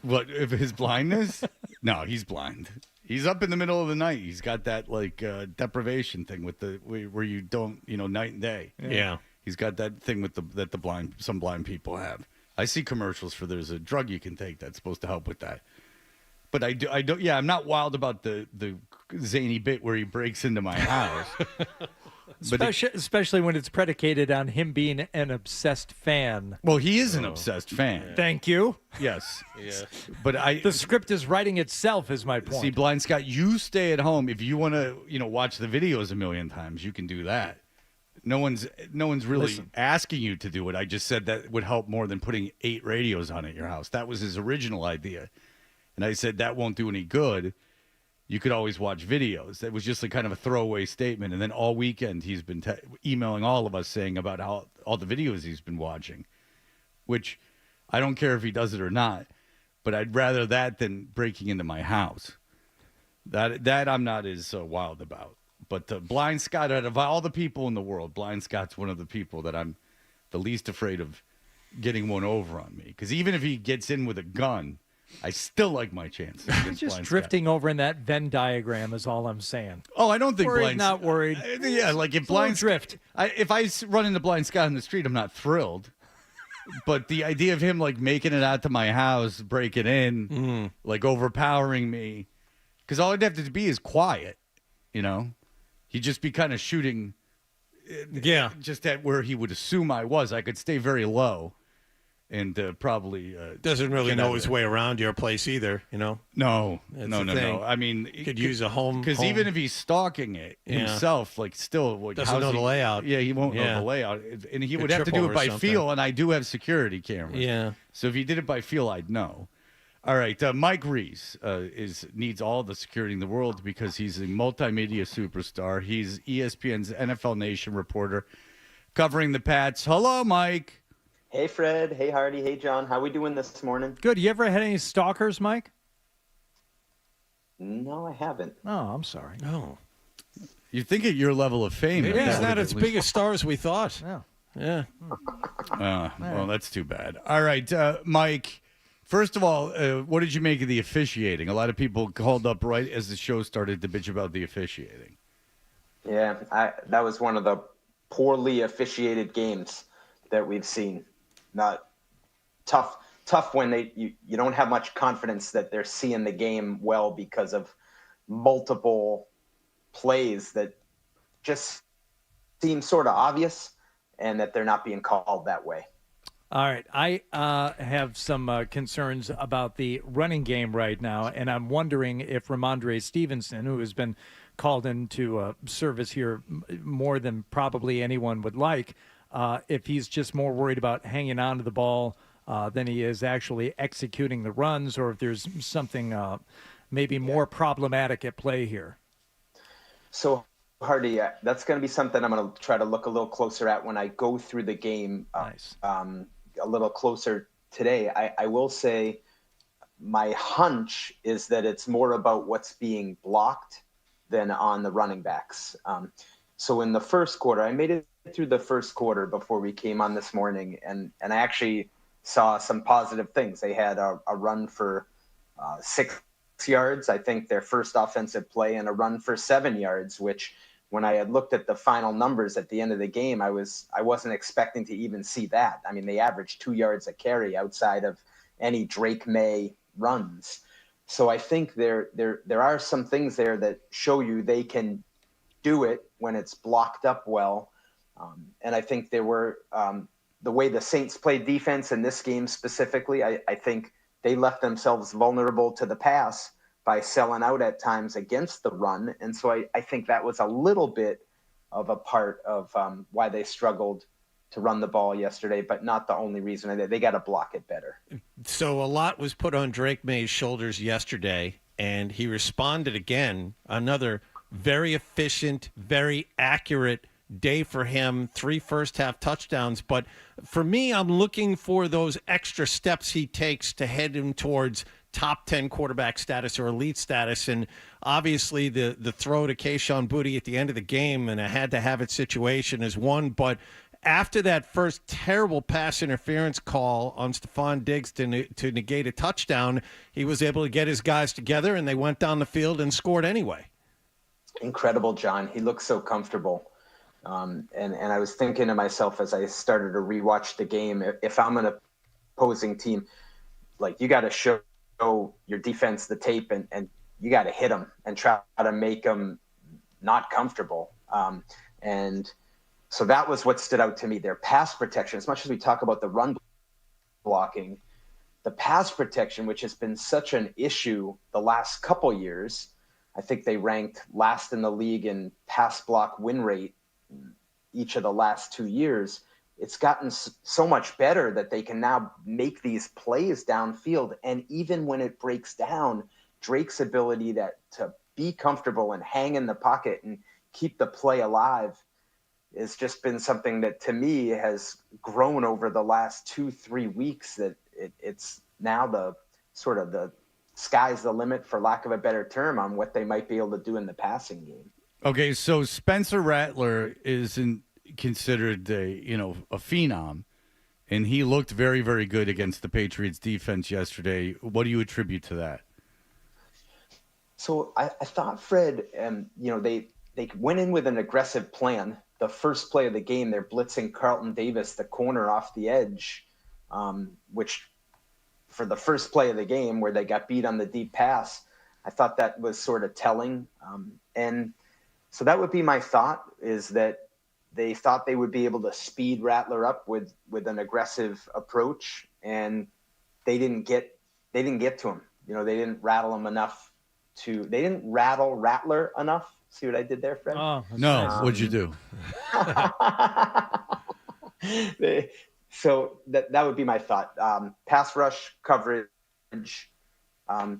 What, if his blindness? No, he's blind. He's up in the middle of the night. He's got that deprivation thing with where you don't, night and day. Yeah. He's got that thing with some blind people have. I see commercials for there's a drug you can take that's supposed to help with that. But I don't. Yeah, I'm not wild about the zany bit where he breaks into my house. Especially when it's predicated on him being an obsessed fan. Well, he is an obsessed fan. Thank you. Yes. Yeah. But the script is writing itself, is my point. See, Blind Scott, you stay at home. If you want to, watch the videos a million times, you can do that. No one's really asking you to do it. I just said that would help more than putting 8 radios on at your house. That was his original idea. And I said that won't do any good. You could always watch videos. That was just a kind of a throwaway statement. And then all weekend he's been emailing all of us saying about how all the videos he's been watching, which I don't care if he does it or not, but I'd rather that than breaking into my house. That I'm not as wild about. But Blind Scott, out of all the people in the world, Blind Scott's one of the people that I'm the least afraid of getting one over on me. Because even if he gets in with a gun, I still like my chances. Just drifting over in that Venn diagram is all I'm saying. Oh, I don't think worried, not worried. Yeah, like if Blind drift. If I run into Blind Scott in the street, I'm not thrilled. But the idea of him making it out to my house, breaking in, overpowering me, because all I'd have to be is quiet, He'd just be kind of shooting, just at where he would assume I was. I could stay very low. And probably doesn't really know his way around your place either, No. No. I mean, could use a home because even if he's stalking it himself, still doesn't know the layout. Yeah, he won't know the layout, and he would have to do it by feel. And I do have security cameras. Yeah. So if he did it by feel, I'd know. All right, Mike Reese needs all the security in the world because he's a multimedia superstar. He's ESPN's NFL Nation reporter, covering the Pats. Hello, Mike. Hey, Fred. Hey, Hardy. Hey, John. How we doing this morning? Good. You ever had any stalkers, Mike? No, I haven't. Oh, I'm sorry. No. You think at your level of fame. Maybe he's not as big a star as we thought. Yeah. Well, that's too bad. All right, Mike, first of all, what did you make of the officiating? A lot of people called up right as the show started to bitch about the officiating. Yeah, that was one of the poorly officiated games that we've seen. Not tough when you don't have much confidence that they're seeing the game well because of multiple plays that just seem sort of obvious and that they're not being called that way. All right. I have some concerns about the running game right now, and I'm wondering if Ramondre Stevenson, who has been called into service here more than probably anyone would like, if he's just more worried about hanging on to the ball than he is actually executing the runs, or if there's something maybe more problematic at play here. So, Hardy, that's going to be something I'm going to try to look a little closer at when I go through the game a little closer today. I will say my hunch is that it's more about what's being blocked than on the running backs. So in the first quarter, I made it through the first quarter before we came on this morning, and I actually saw some positive things. They had a run for 6 yards, I think their first offensive play, and a run for 7 yards, which when I had looked at the final numbers at the end of the game, I wasn't expecting to even see that. I mean, they averaged 2 yards a carry outside of any Drake May runs. So I think there are some things there that show you they can do it when it's blocked up well. And I think there were the way the Saints played defense in this game specifically, I think they left themselves vulnerable to the pass by selling out at times against the run. And so I think that was a little bit of a part of why they struggled to run the ball yesterday, but not the only reason. They got to block it better. So a lot was put on Drake May's shoulders yesterday, and he responded again. Another very efficient, very accurate day for him, 3 first-half touchdowns. But for me, I'm looking for those extra steps he takes to head him towards top 10 quarterback status or elite status. And obviously the throw to Kayshon Boutte at the end of the game and a had-to-have-it situation is one. But after that first terrible pass interference call on Stephon Diggs to negate a touchdown, he was able to get his guys together, and they went down the field and scored anyway. Incredible, John. He looks so comfortable. And I was thinking to myself as I started to rewatch the game, if I'm an opposing team, like, you got to show your defense the tape and you got to hit them and try to make them not comfortable. And so that was what stood out to me. Their pass protection, as much as we talk about the run blocking, the pass protection, which has been such an issue the last couple years. I think they ranked last in the league in pass block win rate each of the last 2 years. It's gotten so much better that they can now make these plays downfield. And even when it breaks down, Drake's ability to be comfortable and hang in the pocket and keep the play alive has just been something that, to me, has grown over the last 2-3 weeks, that it's now the sort of the sky's the limit, for lack of a better term, on what they might be able to do in the passing game. Okay, so Spencer Rattler isn't considered a phenom, and he looked very, very good against the Patriots defense yesterday. What do you attribute to that? So I thought, Fred, they went in with an aggressive plan. The first play of the game, they're blitzing Carlton Davis, the corner, off the edge, which for the first play of the game where they got beat on the deep pass, I thought that was sort of telling. And so that would be my thought, is that they thought they would be able to speed Rattler up with an aggressive approach, and they didn't get to him. They didn't rattle him enough they didn't rattle Rattler enough. See what I did there, Fred? Oh, no. Nice. What'd you do? So that would be my thought. Pass rush coverage,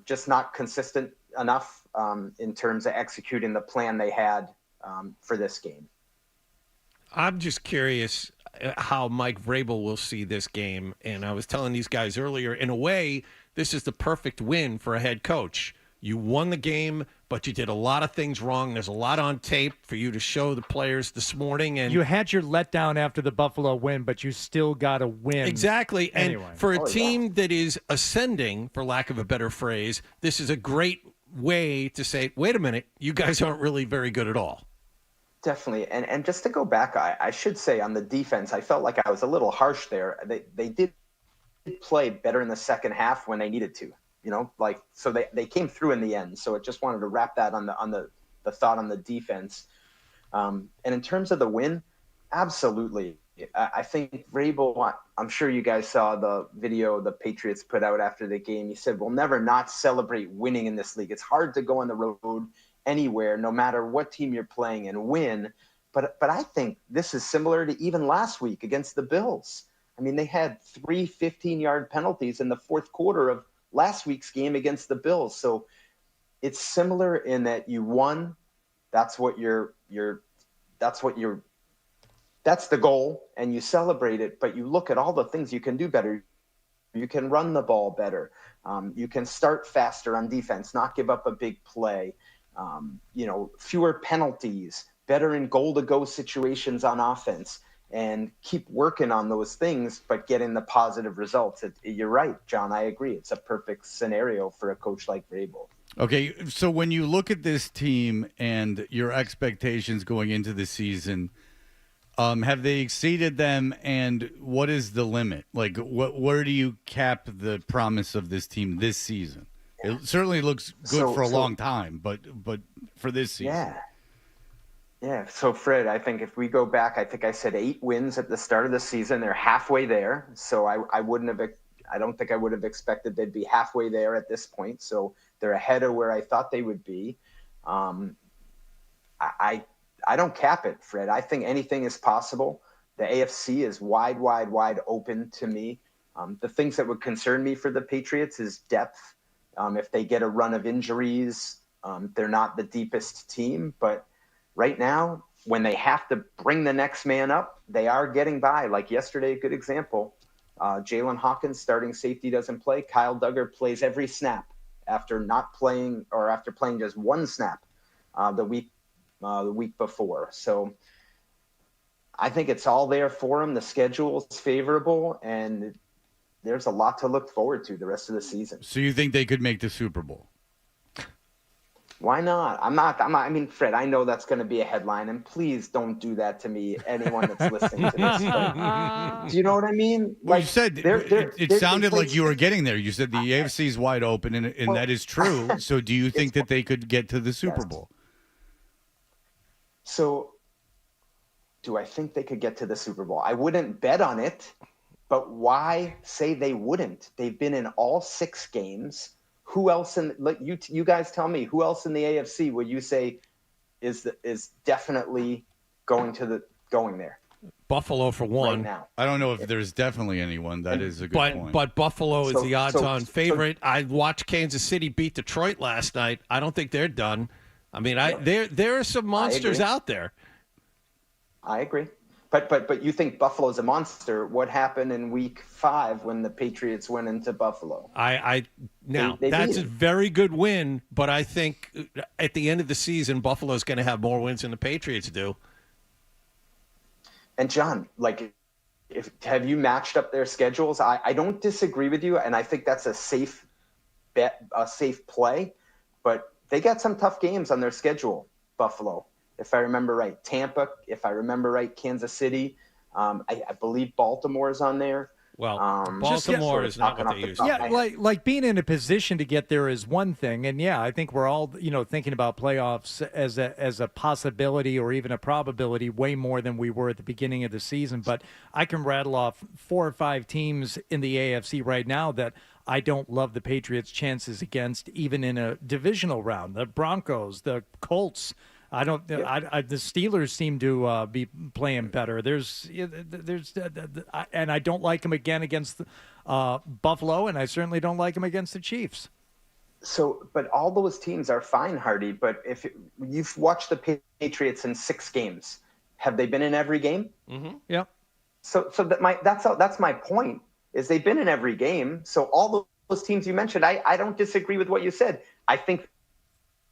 just not consistent enough in terms of executing the plan they had for this game. I'm just curious how Mike Vrabel will see this game. And I was telling these guys earlier, in a way, this is the perfect win for a head coach. You won the game, but you did a lot of things wrong. There's a lot on tape for you to show the players this morning. And you had your letdown after the Buffalo win, but you still got to win. Exactly. Anyway. And for a team that is ascending, for lack of a better phrase, this is a great way to say, wait a minute, you guys aren't really very good at all. Definitely. And just to go back, I should say, on the defense, I felt like I was a little harsh there. They did play better in the second half when they needed to. So they came through in the end. So I just wanted to wrap that on the thought on the defense. And in terms of the win, absolutely. I think Vrabel, I'm sure you guys saw the video the Patriots put out after the game. He said, we'll never not celebrate winning in this league. It's hard to go on the road anywhere, no matter what team you're playing, and win. But I think this is similar to even last week against the Bills. I mean, they had 3 15-yard penalties in the fourth quarter of last week's game against the Bills. So it's similar in that you won. That's the goal, and you celebrate it, but you look at all the things you can do better. You can run the ball better. You can start faster on defense, not give up a big play. Fewer penalties, better in goal-to-go situations on offense and keep working on those things, but getting the positive results. You're right, John. I agree. It's a perfect scenario for a coach like Vrabel. Okay, so when you look at this team and your expectations going into the season, have they exceeded them, and what is the limit? Like, where do you cap the promise of this team this season? It certainly looks good for a long time, but for this season. Yeah. So, Fred, I think if we go back, I think I said 8 wins at the start of the season. They're halfway there. So I don't think I would have expected they'd be halfway there at this point. So they're ahead of where I thought they would be. I don't cap it, Fred. I think anything is possible. The AFC is wide open to me. The things that would concern me for the Patriots is depth. If they get a run of injuries, they're not the deepest team. But right now, when they have to bring the next man up, they are getting by. Like yesterday, a good example. Jalen Hawkins, starting safety, doesn't play. Kyle Duggar plays every snap after not playing, or after playing just one snap the week before. So I think it's all there for him. The schedule is favorable, and there's a lot to look forward to the rest of the season. So you think they could make the Super Bowl? Why not? I'm not. I mean, Fred, I know that's going to be a headline, and please don't do that to me, anyone that's listening to this. But, do you know what I mean? Well, you said it sounded like you were getting there. You said the AFC is wide open, and that is true. So do you think that they could get to the Super Bowl? So do I think they could get to the Super Bowl? I wouldn't bet on it, but why say they wouldn't? They've been in all 6 games. Who else you guys tell me, who else in the AFC would you say is definitely going there? Buffalo for one. Right now. I don't know if there's definitely anyone. That is a good point. But Buffalo is the odds-on favorite. I watched Kansas City beat Detroit last night. I don't think they're done. I mean, there are some monsters out there. I agree. But you think Buffalo's a monster. What happened in week 5 when the Patriots went into Buffalo? That's a very good win, but I think at the end of the season, Buffalo's going to have more wins than the Patriots do. And John, have you matched up their schedules? I don't disagree with you, and I think that's a safe bet, a safe play. But they got some tough games on their schedule, Buffalo. If I remember right, Tampa, if I remember right, Kansas City. I believe Baltimore is on there. Well, Baltimore is not what they used to. Yeah, like being in a position to get there is one thing, and I think we're all thinking about playoffs as a possibility or even a probability way more than we were at the beginning of the season. But I can rattle off 4 or 5 teams in the AFC right now that I don't love the Patriots' chances against, even in a divisional round. The Broncos, the Colts. The Steelers seem to be playing better. And I don't like them again against Buffalo, and I certainly don't like them against the Chiefs. So, but all those teams are fine, Hardy. But if you've watched the Patriots in 6 games, have they been in every game? Mm-hmm. Yeah. So that's my point. Is they've been in every game. So all those teams you mentioned, I don't disagree with what you said. I think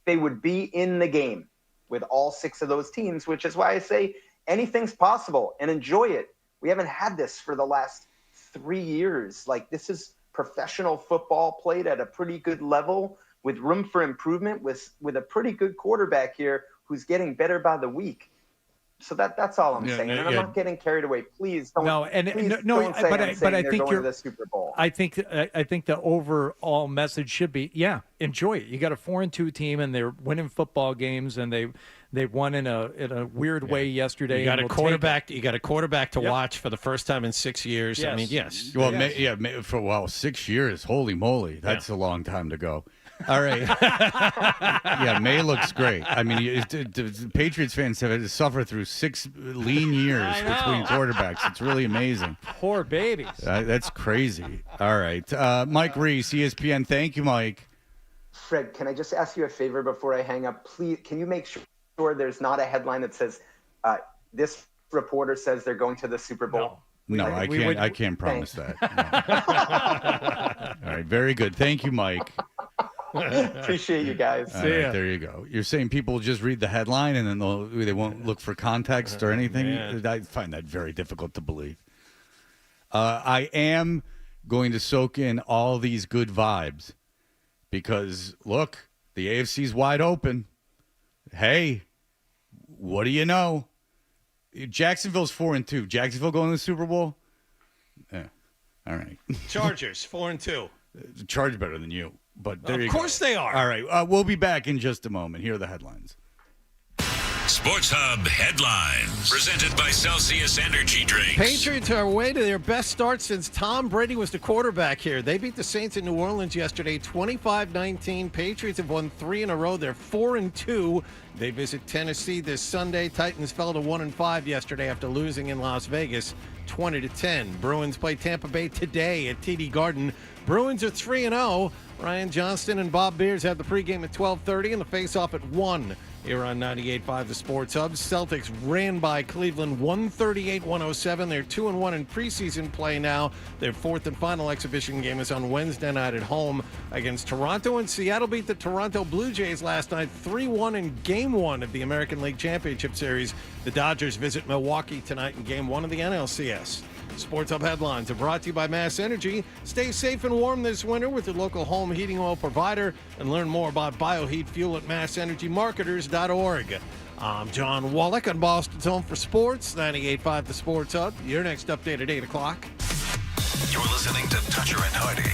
they would be in the game with all 6 of those teams, which is why I say anything's possible and enjoy it. We haven't had this for the last 3 years. This is professional football played at a pretty good level with room for improvement with a pretty good quarterback here who's getting better by the week. So that's all I'm saying. And I'm not getting carried away. Please don't. No, and don't say but I think going to the Super Bowl. I think the overall message should be, enjoy it. You got a 4-2 team, and they're winning football games, and they won in a weird way yesterday. You got a quarterback. You got a quarterback to watch for the first time in 6 years. Yes. I mean, yes. Well, for 6 years. Holy moly, that's a long time to go. All right. May looks great. I mean, the Patriots fans have had to suffer through 6 lean years between quarterbacks. It's really amazing. Poor babies. That's crazy. All right. Mike Reese, ESPN. Thank you, Mike. Fred, can I just ask you a favor before I hang up? Please, can you make sure there's not a headline that says, this reporter says they're going to the Super Bowl? No, I can't promise that. No. All right. Very good. Thank you, Mike. Appreciate you guys. All right, there you go. You're saying people just read the headline and then they won't look for context or anything? Man. I find that very difficult to believe. I am going to soak in all these good vibes because, look, the AFC's wide open. Hey, what do you know? Jacksonville's 4-2. Jacksonville going to the Super Bowl? Yeah. All right. Chargers 4-2. Charge better than you, but there you go. Of course they are. All right. We'll be back in just a moment. Here are the headlines. Sports Hub headlines presented by Celsius Energy Drinks. Patriots are away to their best start since Tom Brady was the quarterback here. They beat the Saints in New Orleans yesterday, 25-19. Patriots have won 3 in a row. They're 4-2. They visit Tennessee this Sunday. Titans fell to 1-5 yesterday after losing in Las Vegas, 20-10. Bruins play Tampa Bay today at TD Garden. Bruins are 3-0. Ryan Johnston and Bob Beers have the pregame at 12:30 and the face-off at 1. Here on 98.5 The Sports Hub. Celtics ran by Cleveland 138-107. They're 2-1 in preseason play now. Their fourth and final exhibition game is on Wednesday night at home against Toronto. And Seattle beat the Toronto Blue Jays last night 3-1 in Game 1 of the American League Championship Series. The Dodgers visit Milwaukee tonight in Game 1 of the NLCS. Sports Hub headlines are brought to you by Mass Energy. Stay safe and warm this winter with your local home heating oil provider and learn more about BioHeat Fuel at massenergymarketers.org. I'm John Wallach on Boston's Home for Sports, 98.5 The Sports Hub. Your next update at 8 o'clock. You're listening to Toucher and Hardy.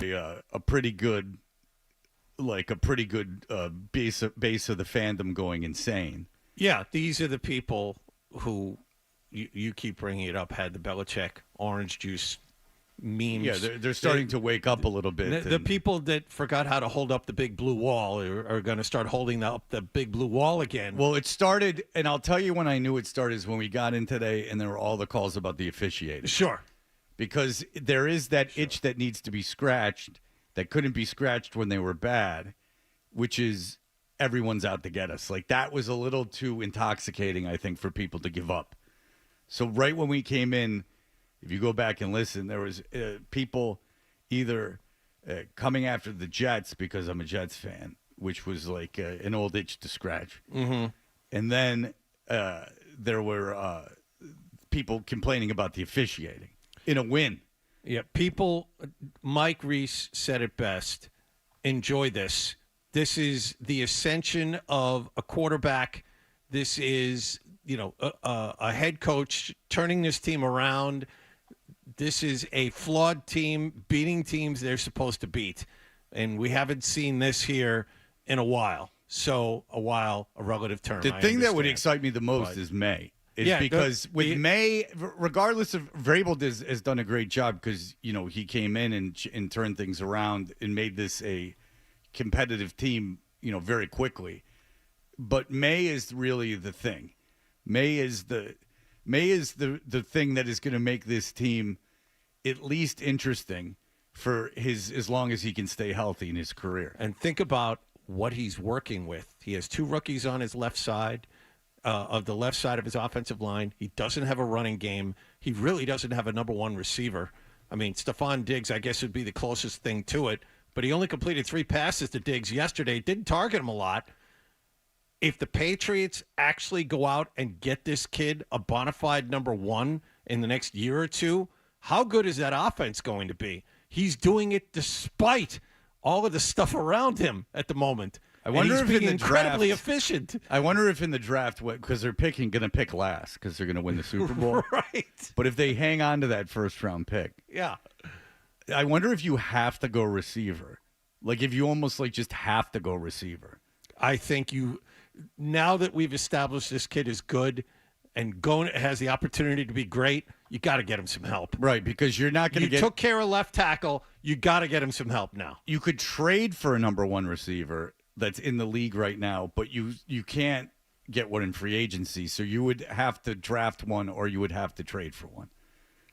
a pretty good, base of the fandom going insane. Yeah, these are the people who you keep bringing it up. Had the Belichick orange juice memes. Yeah, they're starting to wake up a little bit. The people that forgot how to hold up the big blue wall are going to start holding up the big blue wall again. Well, it started, and I'll tell you when I knew it started is when we got in today, and there were all the calls about the officiating. Sure. Because there is that itch that needs to be scratched that couldn't be scratched when they were bad, which is everyone's out to get us. Like, that was a little too intoxicating, I think, for people to give up. So right when we came in, if you go back and listen, there was people either coming after the Jets because I'm a Jets fan, which was like an old itch to scratch. Mm-hmm. And then there were people complaining about the officiating in a win. Yeah, people, Mike Reese said it best. Enjoy this. This is the ascension of a quarterback. This is, a head coach turning this team around. This is a flawed team beating teams they're supposed to beat. And we haven't seen this here in a while. So a relative term. The thing that would excite me the most is May. Because with May, regardless of Vrabel has done a great job because, he came in and turned things around and made this a competitive team, very quickly. But May is really the thing. May is the thing that is going to make this team at least interesting for as long as he can stay healthy in his career. And think about what he's working with. He has two rookies on his left side of the left side of his offensive line. He doesn't have a running game. He really doesn't have a number one receiver. I mean, Stephon Diggs, I guess, would be the closest thing to it. But he only completed 3 passes to Diggs yesterday. Didn't target him a lot. If the Patriots actually go out and get this kid a bona fide number one in the next year or two, how good is that offense going to be? He's doing it despite all of the stuff around him at the moment. I wonder if being in the incredibly draft, efficient. I wonder if in the draft, because they're going to pick last because they're going to win the Super Bowl. Right. But if they hang on to that first round pick, yeah. I wonder if you have to go receiver. Like if you almost just have to go receiver. I think now that we've established this kid is good and has the opportunity to be great, you got to get him some help. Right, because you're not going to get... You took care of left tackle. You got to get him some help now. You could trade for a number one receiver that's in the league right now, but you can't get one in free agency, so you would have to draft one or you would have to trade for one.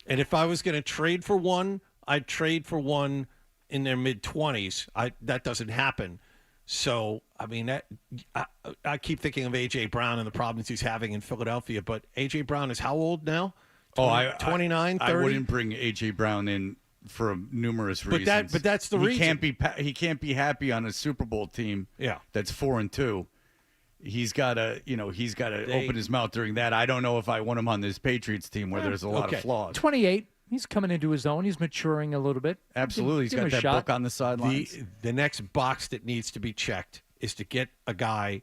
And if I was going to trade for one, I'd trade for one in their mid-20s. That doesn't happen. So, I mean, I keep thinking of A.J. Brown and the problems he's having in Philadelphia, but A.J. Brown is how old now? 29, 30? I wouldn't bring A.J. Brown in for numerous reasons. But that's the reason. He can't be happy on a Super Bowl team that's 4-2. He's got to open his mouth during that. I don't know if I want him on this Patriots team where there's a lot of flaws. 28. He's coming into his own. He's maturing a little bit. Absolutely. He's got that book on the sidelines. The next box that needs to be checked is to get a guy.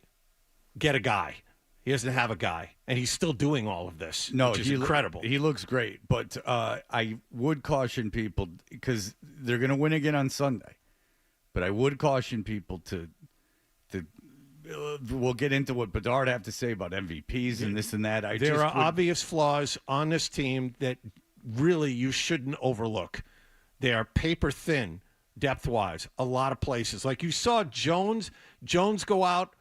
He doesn't have a guy, and he's still doing all of this, which is incredible. He looks great, but I would caution people because they're going to win again on Sunday. But I would caution people to we'll get into what Bedard have to say about MVPs and this and that. There are obvious flaws on this team that really you shouldn't overlook. They are paper thin depth-wise, a lot of places. Like you saw Jones go out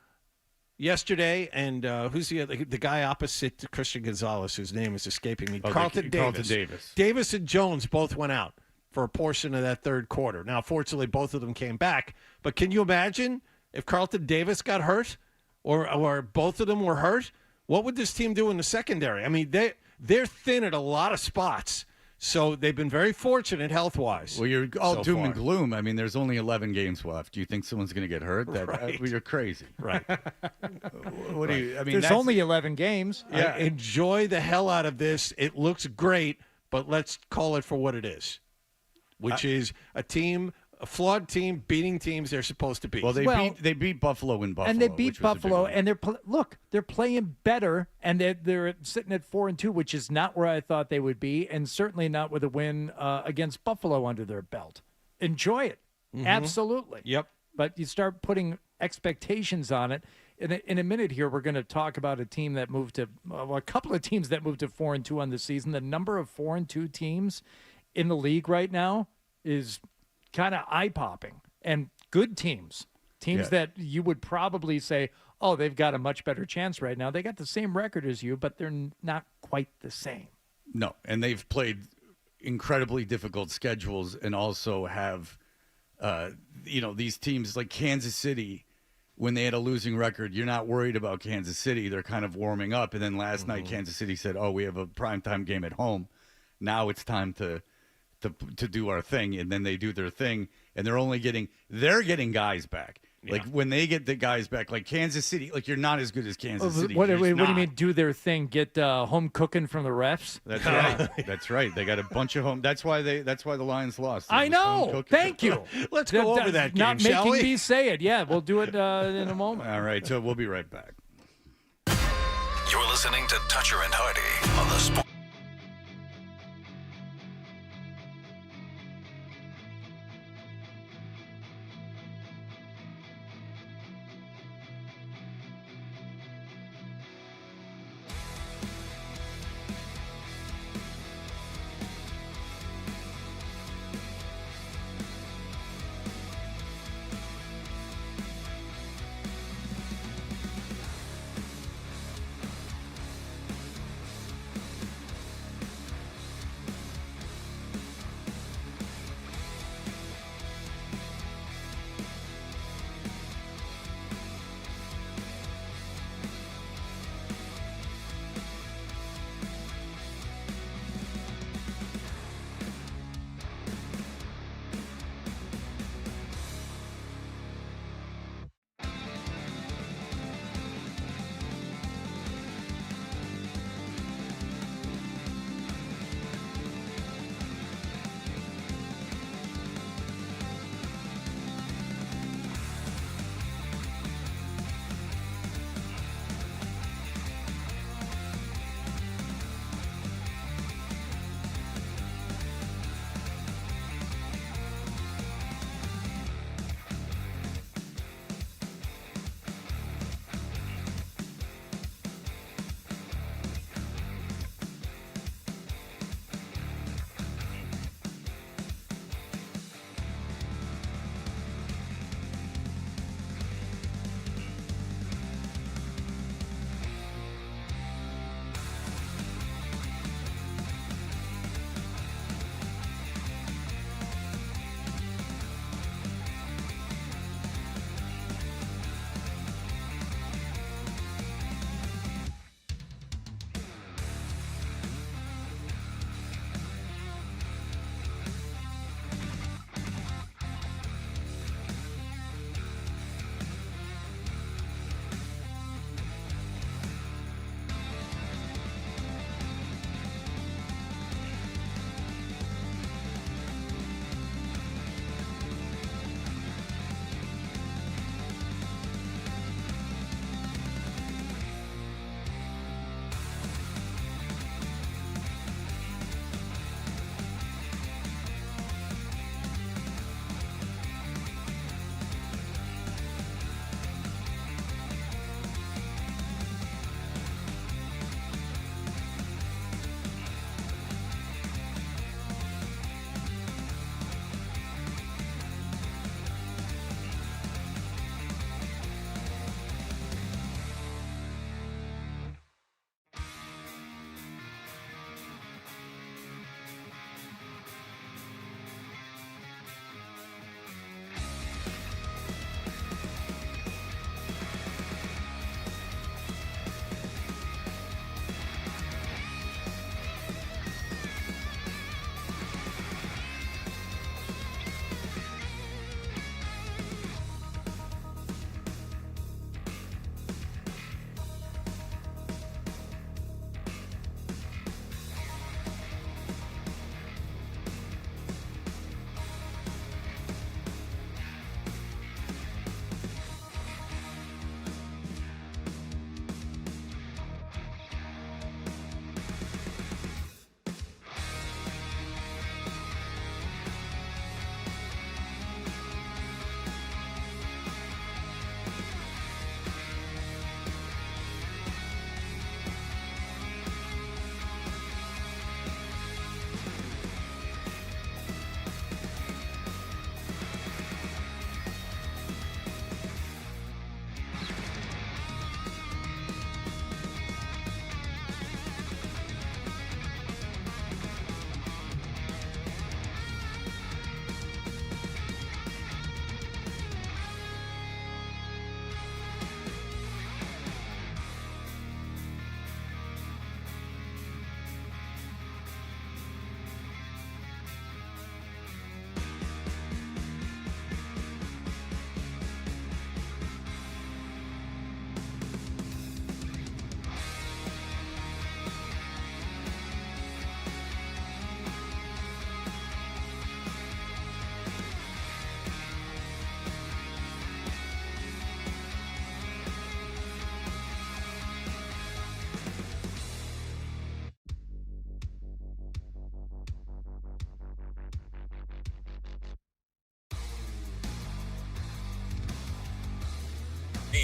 yesterday, and who's the guy opposite Christian Gonzalez, whose name is escaping me? Carlton Davis. Davis and Jones both went out for a portion of that third quarter. Now, fortunately, both of them came back. But can you imagine if Carlton Davis got hurt or both of them were hurt? What would this team do in the secondary? I mean, they're thin at a lot of spots. So they've been very fortunate health-wise. Well, you're all doom and gloom. I mean, there's only 11 games left. Do you think someone's going to get hurt? You're crazy. Right. What do you? I mean, there's only 11 games. Yeah. Enjoy the hell out of this. It looks great, but let's call it for what it is, which is a flawed team beating teams they're supposed to beat. Well, they beat Buffalo in Buffalo, and they beat Buffalo, and they're playing better, and they're sitting at 4-2, which is not where I thought they would be, and certainly not with a win against Buffalo under their belt. enjoy it. Mhm. Absolutely. Yep. But you start putting expectations on it. In a minute here, we're going to talk about a team that moved to a couple of teams that moved to 4-2 on the season. The number of 4-2 teams in the league right now is kind of eye-popping, and good teams that you would probably say, oh, they've got a much better chance right now. They got the same record as you, but they're not quite the same. No, and they've played incredibly difficult schedules, and also have, these teams like Kansas City. When they had a losing record, you're not worried about Kansas City. They're kind of warming up. And then last night, Kansas City said, oh, we have a primetime game at home. Now it's time to do our thing. And then they do their thing. And they're getting guys back. Like when they get the guys back, like Kansas City, like you're not as good as Kansas City. What do you mean do their thing? Get home cooking from the refs? That's right. That's right. They got a bunch of home. That's why the Lions lost. I know. Thank you. Let's go over that game, not shall making we? me say it. Yeah, we'll do it in a moment. All right. So we'll be right back. You're listening to Toucher and Hardy on the Sport.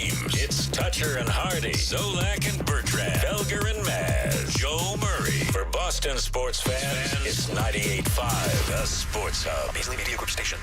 teams. It's Toucher and Hardy, Zolak and Bertrand, Felger and Maz, Joe Murray. For Boston sports fans, it's 98.5, the Sports Hub. Beasley Media Group Station.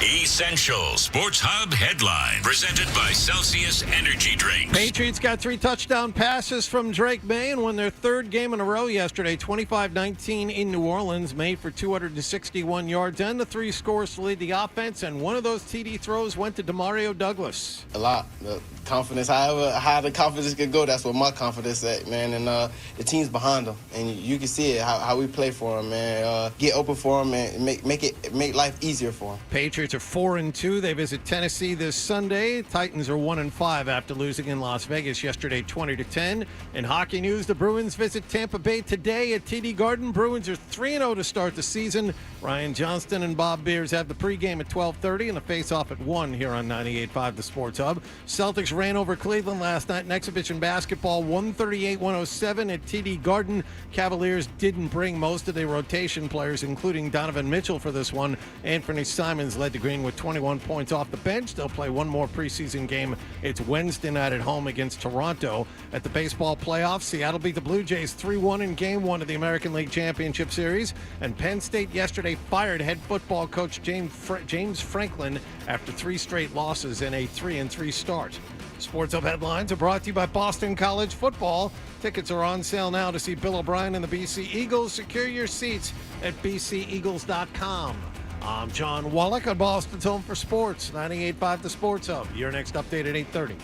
Essential Sports Hub headline presented by Celsius Energy Drinks. Patriots got 3 touchdown passes from Drake May and won their 3rd game in a row yesterday, 25-19 in New Orleans. May for 261 yards and the 3 scores to lead the offense, and one of those TD throws went to Demario Douglas. A lot. The confidence, however high the confidence could go, that's what my confidence at, man. And the team's behind them, and you can see it how we play for them, man. Get open for them and make life easier for them. Patriots are 4-2. They visit Tennessee this Sunday. Titans are 1-5 after losing in Las Vegas yesterday, 20-10. In hockey news, the Bruins visit Tampa Bay today at TD Garden. Bruins are 3-0 to start the season. Ryan Johnston and Bob Beers have the pregame at 12:30 and the face-off at 1 here on 98.5 The Sports Hub. Celtics ran over Cleveland last night in exhibition basketball, 138-107 at TD Garden. Cavaliers didn't bring most of their rotation players, including Donovan Mitchell for this one. Anthony Simons led the Green with 21 points off the bench. They'll play one more preseason game. It's Wednesday night at home against Toronto. At the baseball playoffs, Seattle beat the Blue Jays 3-1 in Game 1 of the American League Championship Series. And Penn State yesterday fired head football coach James Franklin after 3 straight losses in a 3-3 start. Sports Hub headlines are brought to you by Boston College Football. Tickets are on sale now to see Bill O'Brien and the BC Eagles. Secure your seats at bceagles.com. I'm John Wallach on Boston's Home for Sports, 98.5 The Sports Hub. Your next update at 8:30.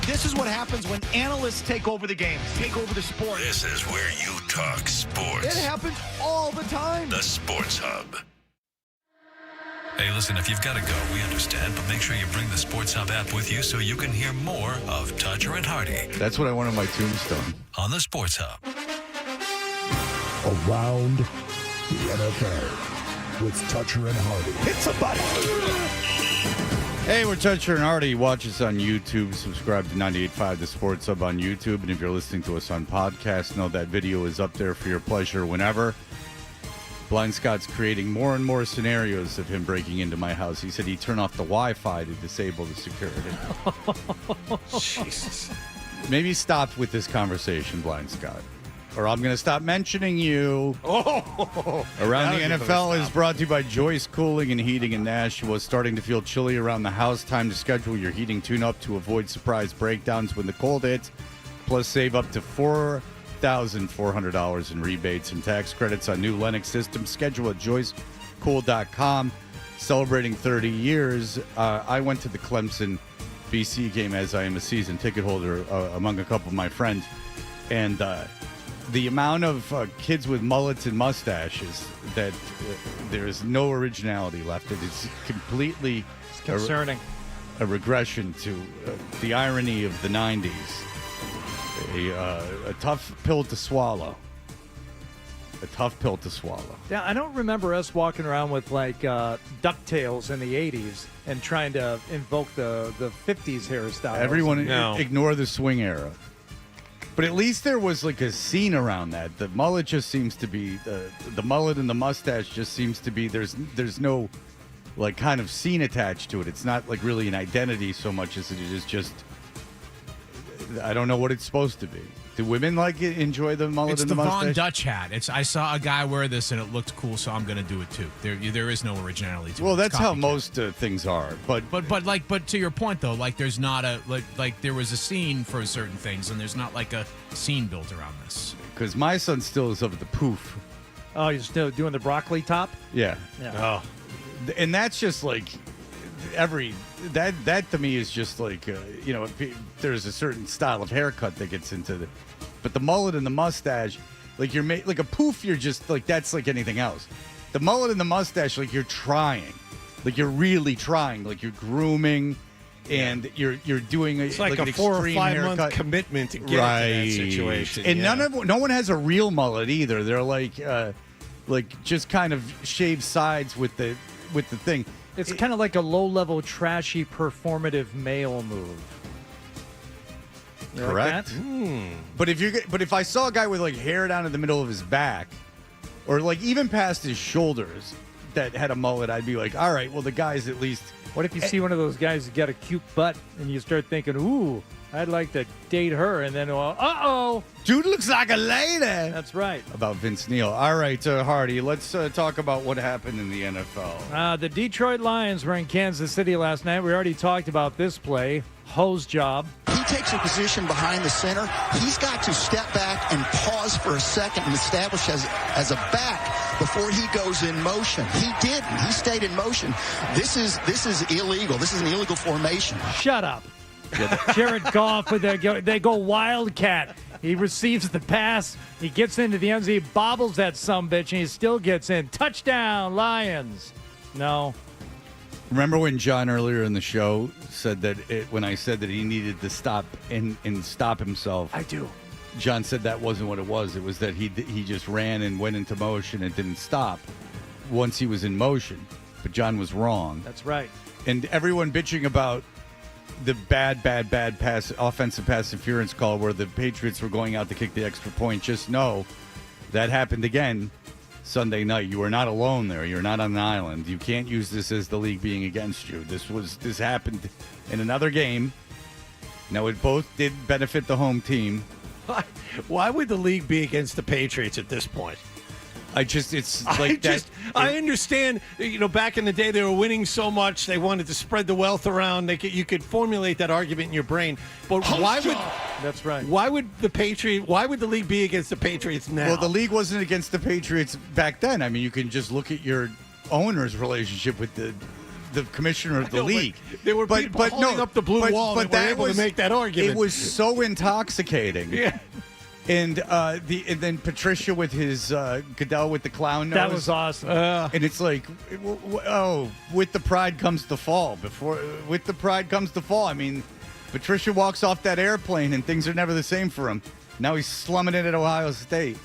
This is what happens when analysts take over the game, take over the sport. This is where you talk sports. It happens all the time. The Sports Hub. Hey, listen, if you've got to go, we understand, but make sure you bring the Sports Hub app with you so you can hear more of Toucher and Hardy. That's what I want on my tombstone. On the Sports Hub. Around the NFL with Toucher and Hardy. Hit somebody. Hey, we're Toucher and Hardy. Watch us on YouTube. Subscribe to 98.5 The Sports Hub on YouTube. And if you're listening to us on podcast, know that video is up there for your pleasure whenever. Blind Scott's creating more and more scenarios of him breaking into my house. He said he'd turn off the Wi-Fi to disable the security. Jesus. Maybe stop with this conversation, Blind Scott, or I'm going to stop mentioning you. Around the NFL is brought to you by Joyce Cooling and Heating in Nashua. Starting to feel chilly around the house? Time to schedule your heating tune-up to avoid surprise breakdowns when the cold hits. Plus, save up to $4,400 in rebates and tax credits on new Lennox systems. Schedule at joycecool.com. Celebrating 30 years. I went to the Clemson BC game as I am a season ticket holder among a couple of my friends. And the amount of kids with mullets and mustaches that there is no originality left. It is completely concerning. A regression to the irony of the 90s. A tough pill to swallow. A tough pill to swallow. Yeah, I don't remember us walking around with like DuckTales in the 80s and trying to invoke the 50s hairstyle. Everyone ignore the swing era. But at least there was like a scene around that. The mullet just seems to be the mullet and the mustache just seems to be there's no like kind of scene attached to it. It's not like really an identity so much as it is just I don't know what it's supposed to be. Do women like it, enjoy the mullet and the mustache? It's the Von Dutch hat. I saw a guy wear this and it looked cool, so I'm going to do it too. There is no originality to it. Well, that's how most things are. But to your point though, like there's not a like there was a scene for certain things, and there's not like a scene built around this. Because my son still is of the poof. Oh, you're still doing the broccoli top? Yeah. Oh, and that's just like that to me is just like there's a certain style of haircut that gets into the. But the mullet and the mustache, like you're like a poof, you're just like that's like anything else. The mullet and the mustache, like you're trying, like you're really trying, like you're grooming, and you're doing it's like an a 4 or 5 haircut. month commitment to get into that situation. And no one has a real mullet either. They're like just kind of shaved sides with the thing. It's kind of like a low-level, trashy, performative male move. You correct. Like But if I saw a guy with like hair down in the middle of his back, or like even past his shoulders, that had a mullet, I'd be like, all right, well, the guy's at least. What if you see one of those guys who got a cute butt and you start thinking, ooh, I'd like to date her, and then, uh-oh. Dude looks like a lady. That's right. About Vince Neil. All right, Hardy, let's talk about what happened in the NFL. The Detroit Lions were in Kansas City last night. We already talked about this play. Hose job. He takes a position behind the center. He's got to step back and pause for a second and establish as a back before he goes in motion. He didn't. He stayed in motion. This is illegal. This is an illegal formation. Shut up. Jared Goff, they go wildcat. He receives the pass. He gets into the end zone. He bobbles that sumbitch, and he still gets in. Touchdown, Lions. No. Remember when John earlier in the show said that when I said that he needed to stop and stop himself? I do. John said that wasn't what it was. It was that he just ran and went into motion and didn't stop once he was in motion. But John was wrong. That's right. And everyone bitching about the bad offensive pass interference call where the Patriots were going out to kick the extra point. Just know that happened again Sunday night. You are not alone there. You're not on an island. You can't use this as the league being against you. This happened in another game. Now, it both did benefit the home team. Why would the league be against the Patriots at this point? I understand, back in the day they were winning so much, they wanted to spread the wealth around. You could formulate that argument in your brain. But That's right. Why would the league be against the Patriots now? Well, the league wasn't against the Patriots back then. I mean, you can just look at your owner's relationship with the commissioner of the league. There were people holding up the blue wall that were able to make that argument. It was so intoxicating. Yeah. And then Patricia with his Goodell with the clown nose. That was awesome. And it's like, with the pride comes the fall. With the pride comes the fall. I mean, Patricia walks off that airplane and things are never the same for him. Now he's slumming it at Ohio State.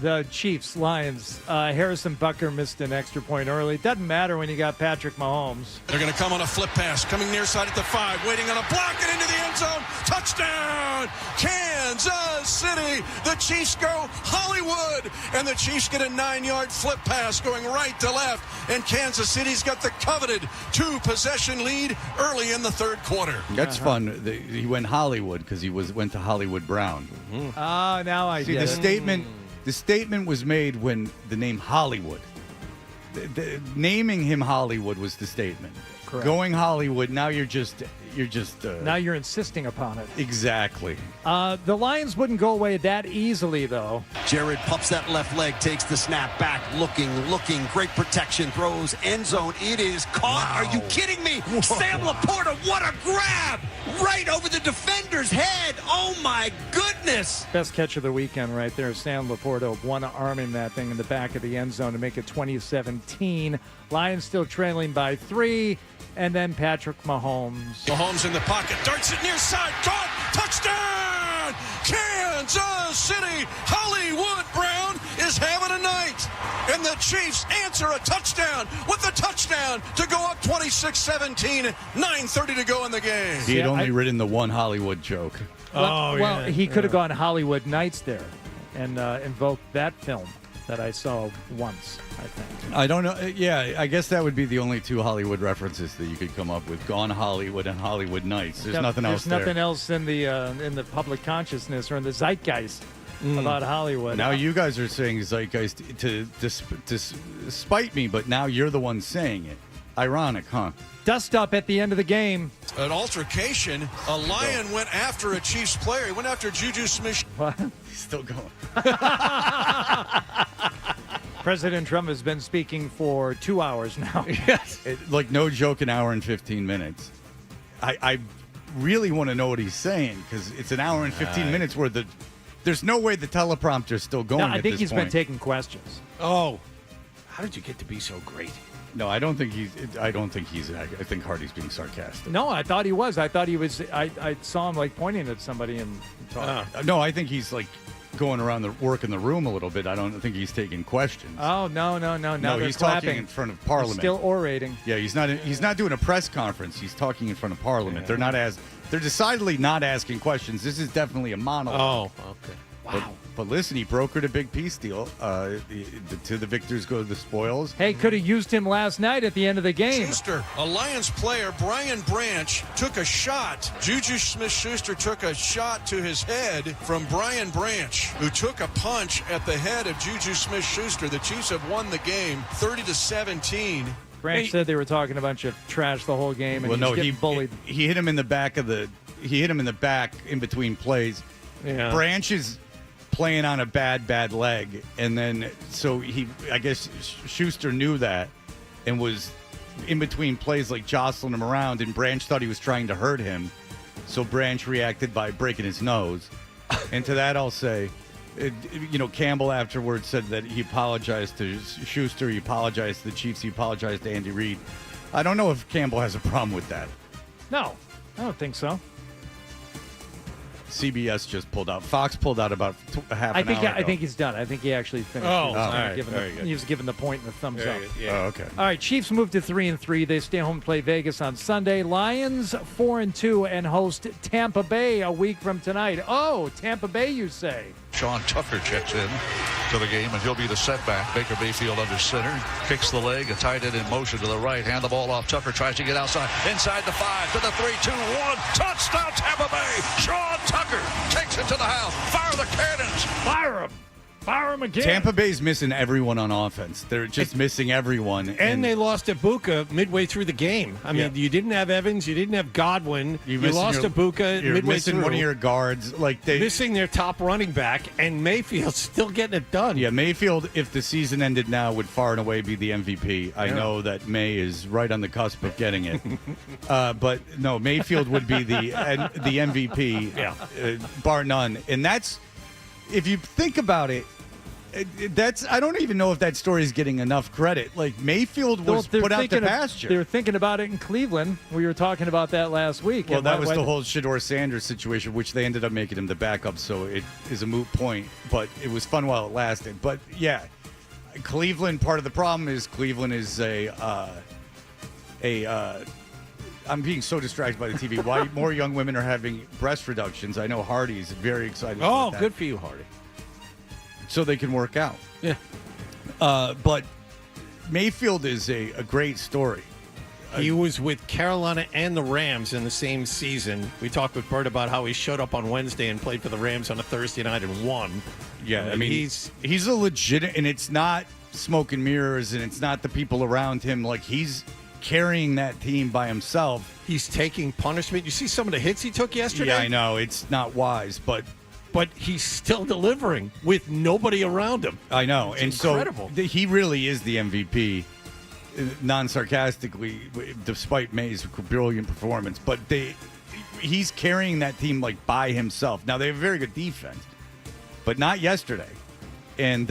The Chiefs, Lions. Harrison Butker missed an extra point early. It doesn't matter when you got Patrick Mahomes. They're going to come on a flip pass, coming near side at the 5, waiting on a block and into the end zone. Touchdown, Kansas City. The Chiefs go Hollywood, and the Chiefs get a 9-yard flip pass going right to left, and Kansas City's got the coveted 2-possession lead early in the third quarter. That's fun. He went Hollywood because he went to Hollywood Brown. Mm-hmm. Now I see get the it. statement. The statement was made when the name Hollywood. Naming him Hollywood was the statement. Correct. Going Hollywood, now you're just now you're insisting upon it. Exactly. The Lions wouldn't go away that easily, though. Jared pumps that left leg, takes the snap back, looking, great protection, throws, end zone. It is caught. Wow. Are you kidding me? Whoa. Sam Laporta, what a grab! Right over the defender's head. Oh, my goodness. Best catch of the weekend right there. Sam Laporta one-arming that thing in the back of the end zone to make it 2017. Lions still trailing by 3. And then Patrick Mahomes. Mahomes in the pocket, darts it near side, caught, touchdown! Kansas City, Hollywood Brown is having a night. And the Chiefs answer a touchdown with a touchdown to go up 26-17, 9:30 to go in the game. He had only written the one Hollywood joke. Well, he could have gone Hollywood Nights there and invoked that film that I saw once, I think. I don't know. Yeah, I guess that would be the only 2 Hollywood references that you could come up with: Gone Hollywood and Hollywood Nights. There's nothing else there. There's nothing else in the public consciousness or in the zeitgeist about Hollywood. Now you guys are saying zeitgeist to spite me, but now you're the one saying it. Ironic, huh? Dust up at the end of the game. An altercation. A Lion went after a Chiefs player. He went after Juju Smith. What? He's still going. President Trump has been speaking for 2 hours now. Yes. Like, no joke, an hour and 15 minutes. I really want to know what he's saying, because it's an hour and 15 minutes where there's no way the teleprompter's still going. No, I think he's been taking questions. Oh, how did you get to be so great? No, I don't think he's. I think Hardy's being sarcastic. No, I thought he was. I thought he was. I saw him like pointing at somebody and talking. No, I think he's like going around the work in the room a little bit. I don't think he's taking questions. Oh no! No, he's talking in front of Parliament. He's still orating. Yeah, he's not doing a press conference. He's talking in front of Parliament. Yeah. They're decidedly not asking questions. This is definitely a monologue. Oh, okay. Wow. But listen, he brokered a big peace deal. To the victors go the spoils. Hey, could have used him last night at the end of the game. Schuster, a Lions player, Brian Branch, took a shot. Juju Smith-Schuster took a shot to his head from Brian Branch, who took a punch at the head of Juju Smith-Schuster. The Chiefs have won the game 30-17. Branch said they were talking a bunch of trash the whole game, and he bullied. He hit him in the back in between plays. Yeah. Branch is playing on a bad leg, and then I guess Schuster knew that and was in between plays, like jostling him around, and Branch thought he was trying to hurt him, so Branch reacted by breaking his nose. And to that I'll say, Campbell afterwards said that he apologized to Schuster, he apologized to the Chiefs, he apologized to Andy Reid. I don't know if Campbell has a problem with that. No, I don't think so. CBS just pulled out. Fox pulled out about half an hour ago. I think he's done. I think he actually finished. All right. Very good. He was given the point and the thumbs up. Yeah. Oh, okay. All right, Chiefs move to 3-3. They stay home and play Vegas on Sunday. Lions 4-2 and host Tampa Bay a week from tonight. Oh, Tampa Bay, you say? Sean Tucker checks in to the game, and he'll be the setback. Baker Mayfield under center, kicks the leg, a tight end in motion to the right, hand the ball off. Tucker tries to get outside, inside the 5, to the 3-2-1, touchdown Tampa Bay. Sean Tucker takes it to the house. Fire the cannons. Fire him. Fire him again. Tampa Bay's missing everyone on offense. They're just missing everyone. And they lost Ibuka midway through the game. I mean, you didn't have Evans, you didn't have Godwin. You lost Ibuka you're midway missing through. one of your guards. Missing their top running back, and Mayfield's still getting it done. Yeah, Mayfield, if the season ended now, would far and away be the MVP. I know that May is right on the cusp of getting it. But no, Mayfield would be the MVP, bar none. And that's, if you think about it, I don't even know if that story is getting enough credit. Like, Mayfield was put out to pasture. They were thinking about it in Cleveland. We were talking about that last week. Well, that was the whole Shedeur Sanders situation, which they ended up making him the backup, so it is a moot point. But it was fun while it lasted. But, yeah, Cleveland, part of the problem is Cleveland is I'm being so distracted by the TV. Why more young women are having breast reductions. I know Hardy's very excited about that. Oh, good for you, Hardy. So they can work out. Yeah. But Mayfield is a great story. He was with Carolina and the Rams in the same season. We talked with Bert about how he showed up on Wednesday and played for the Rams on a Thursday night and won. Yeah, I mean, he's a legit, and it's not smoke and mirrors, and it's not the people around him. Like, he's carrying that team by himself. He's taking punishment. You see some of the hits he took yesterday? Yeah, I know. It's not wise, but he's still delivering with nobody around him. I know. It's and incredible. So he really is the MVP, non-sarcastically, despite May's brilliant performance. But he's carrying that team like by himself. Now, they have a very good defense, but not yesterday. And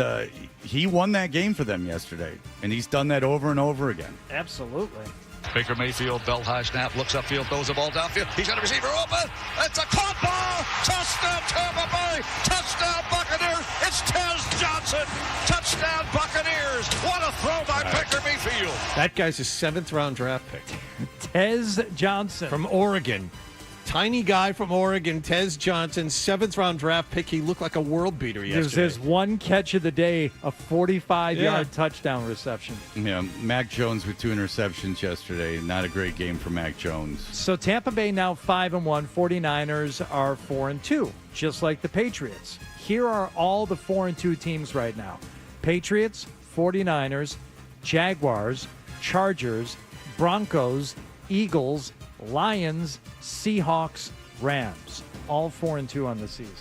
he won that game for them yesterday, and he's done that over and over again. Absolutely. Baker Mayfield, belt high snap, looks upfield, throws the ball downfield. He's got a receiver open. It's a caught ball. Touchdown Tampa Bay. Touchdown Buccaneers. It's Tez Johnson. Touchdown Buccaneers. What a throw by Baker Mayfield. That guy's a 7th-round draft pick. Tez Johnson. From Oregon. Tiny guy from Oregon, Tez Johnson, 7th-round draft pick. He looked like a world beater yesterday. There's his one catch of the day, a 45-yard touchdown reception. Yeah, Mac Jones with 2 interceptions yesterday. Not a great game for Mac Jones. So Tampa Bay now 5-1. 49ers are 4-2, just like the Patriots. Here are all the 4-2 teams right now. Patriots, 49ers, Jaguars, Chargers, Broncos, Eagles, Lions, Seahawks, Rams, all 4-2 on the season.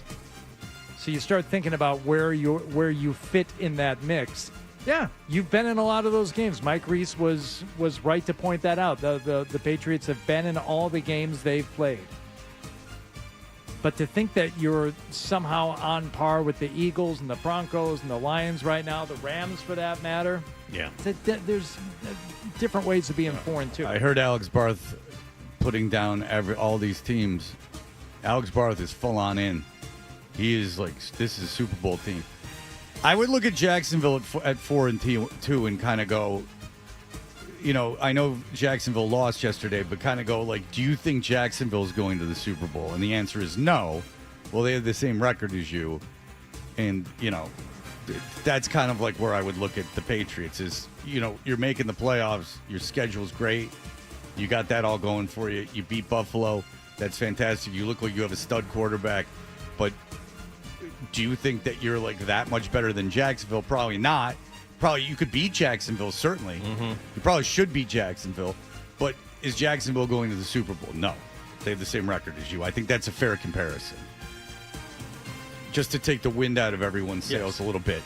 So you start thinking about where you fit in that mix. Yeah, you've been in a lot of those games. Mike Reese was right to point that out. The Patriots have been in all the games they've played. But to think that you're somehow on par with the Eagles and the Broncos and the Lions right now, the Rams for that matter, yeah, there's different ways of being 4-2. I heard Alex Barth putting down all these teams. Alex Barth is full on in. He is like, this is a Super Bowl team. I would look at Jacksonville at 4-2 and kind of go, I know Jacksonville lost yesterday, but kind of go like, do you think Jacksonville's going to the Super Bowl? And the answer is no. Well, they have the same record as you. And, that's kind of like where I would look at the Patriots is, you're making the playoffs. Your schedule's great. You got that all going for you. You beat Buffalo. That's fantastic. You look like you have a stud quarterback. But do you think that you're like that much better than Jacksonville? Probably not. Probably you could beat Jacksonville, certainly. Mm-hmm. You probably should beat Jacksonville. But is Jacksonville going to the Super Bowl? No. They have the same record as you. I think that's a fair comparison. Just to take the wind out of everyone's sails a little bit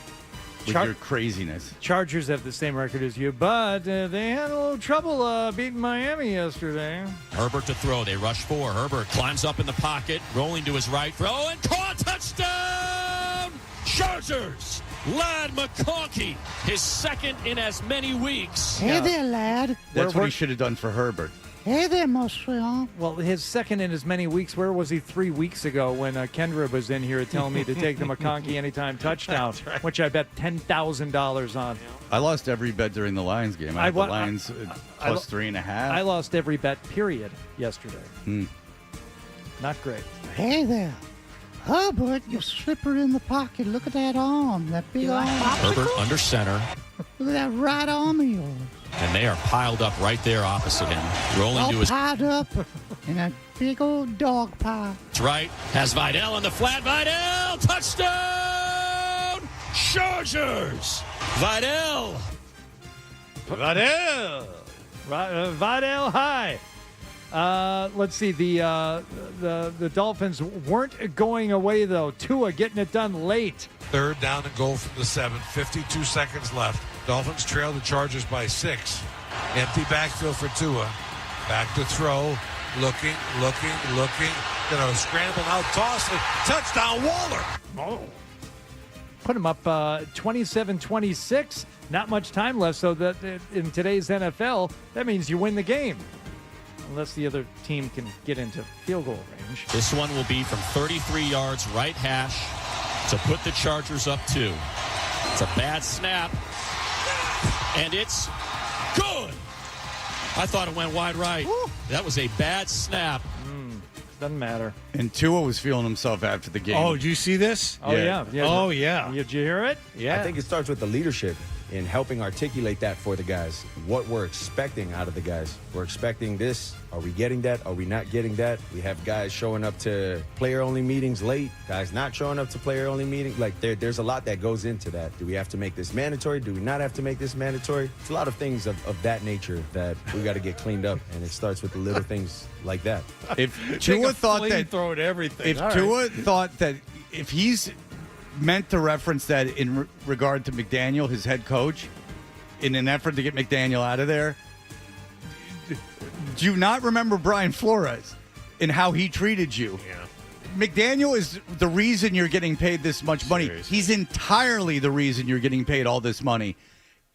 with your craziness. Chargers have the same record as you, but they had a little trouble beating Miami yesterday. Herbert to throw. They rush 4. Herbert climbs up in the pocket, rolling to his right, throw, and caught. Touchdown! Chargers! Lad McConkey, his second in as many weeks. Hey there, lad. That's what he should have done for Herbert. Hey there, monsieur. Well, his second in as many weeks. Where was he 3 weeks ago when Kendra was in here telling me to take the McConkey anytime touchdown, which I bet $10,000 on. I lost every bet during the Lions game. I had the Lions plus 3.5. I lost every bet, period, yesterday. Not great. Hey there. Herbert, your slipper in the pocket. Look at that arm, that big arm. Herbert under center. Look at that right arm of yours. And they are piled up right there opposite him. Rolling to his... piled up in a big old dog pile. That's right. Has Vidal on the flat. Vidal! Touchdown! Chargers! Vidal! Vidal high. Let's see. The Dolphins weren't going away, though. Tua getting it done late. 3rd down and goal from the 7. 52 seconds left. Dolphins trail the Chargers by 6. Empty backfield for Tua. Back to throw. Looking. Gonna scramble out, toss it. Touchdown, Waller. Oh. Put him up 27-26. Not much time left, so that in today's NFL, that means you win the game. Unless the other team can get into field goal range. This one will be from 33 yards, right hash, to put the Chargers up 2. It's a bad snap, and it's good. I thought it went wide right. Woo. That was a bad snap. Doesn't matter. And Tua was feeling himself after the game. Oh, did you see this? Oh, yeah. Oh, yeah. Did you hear it? Yeah. I think it starts with the leadership in helping articulate that for the guys, what we're expecting out of the guys. We're expecting this. Are we getting that? Are we not getting that? We have guys showing up to player-only meetings late, guys not showing up to player-only meetings. Like, there's a lot that goes into that. Do we have to make this mandatory? Do we not have to make this mandatory? It's a lot of things of that nature that we got to get cleaned up, and it starts with the little things like that. If Tua thought that... throw at everything. If Tua thought that if he's meant to reference that in regard to McDaniel, his head coach, in an effort to get McDaniel out of there, do you not remember Brian Flores and how he treated you? Yeah. McDaniel is the reason you're getting paid this much money. Seriously. He's entirely the reason you're getting paid all this money.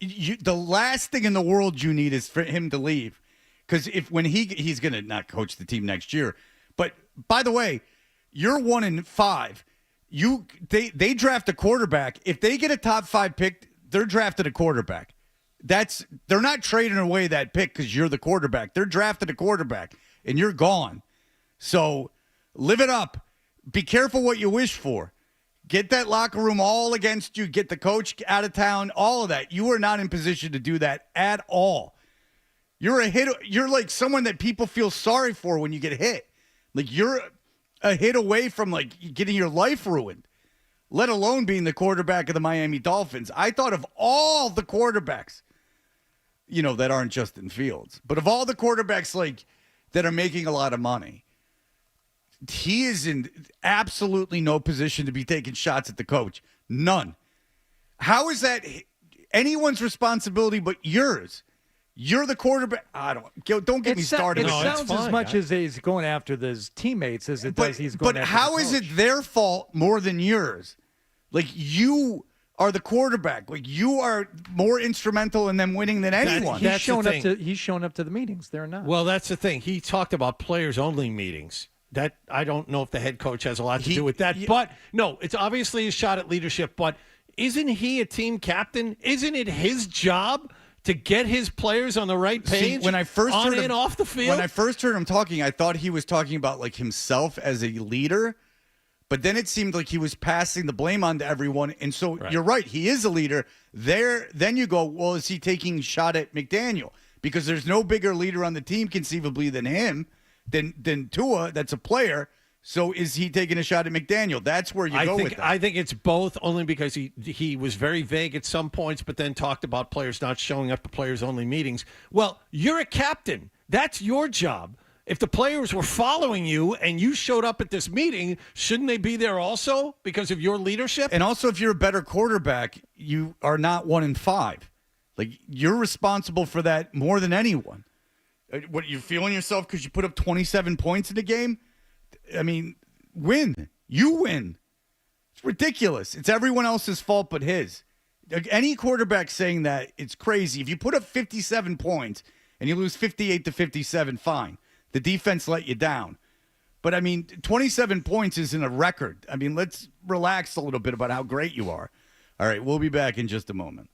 The last thing in the world you need is for him to leave. Because when he's going to not coach the team next year. But, by the way, you're 1-5. They draft a quarterback. If they get a top 5 pick, they're drafted a quarterback. They're not trading away that pick because you're the quarterback. They're drafted a quarterback, and you're gone. So live it up. Be careful what you wish for. Get that locker room all against you. Get the coach out of town. All of that. You are not in position to do that at all. You're a hit. You're like someone that people feel sorry for when you get hit. Like you're a hit away from like getting your life ruined, let alone being the quarterback of the Miami Dolphins. I thought of all the quarterbacks, that aren't Justin Fields, but of all the quarterbacks like that are making a lot of money, he is in absolutely no position to be taking shots at the coach. None. How is that anyone's responsibility but yours? You're the quarterback. Don't get me started. It sounds as much as he's going after his teammates as it does he's going after But how is it their fault more than yours? Like, you are the quarterback. Like, you are more instrumental in them winning than anyone. He's shown up to the meetings. They're not. Well, that's the thing. He talked about players-only meetings. That I don't know if the head coach has a lot to do with that. But, no, it's obviously a shot at leadership. But isn't he a team captain? Isn't it his job to get his players on the right page? When I first on heard and off the field? When I first heard him talking, I thought he was talking about like himself as a leader. But then it seemed like he was passing the blame on to everyone. And so you're right. He is a leader. Then you go, well, is he taking a shot at McDaniel? Because there's no bigger leader on the team conceivably than him, than Tua, that's a player. So is he taking a shot at McDaniel? That's where you go with that. I think it's both, only because he was very vague at some points, but then talked about players not showing up to players-only meetings. Well, you're a captain. That's your job. If the players were following you and you showed up at this meeting, shouldn't they be there also because of your leadership? And also, if you're a better quarterback, you are not 1-5. Like, you're responsible for that more than anyone. What, you're feeling yourself because you put up 27 points in a game? I mean, win. You win. It's ridiculous. It's everyone else's fault but his. Any quarterback saying that, it's crazy. If you put up 57 points and you lose 58-57, fine. The defense let you down. But, I mean, 27 points isn't a record. I mean, let's relax a little bit about how great you are. All right, we'll be back in just a moment.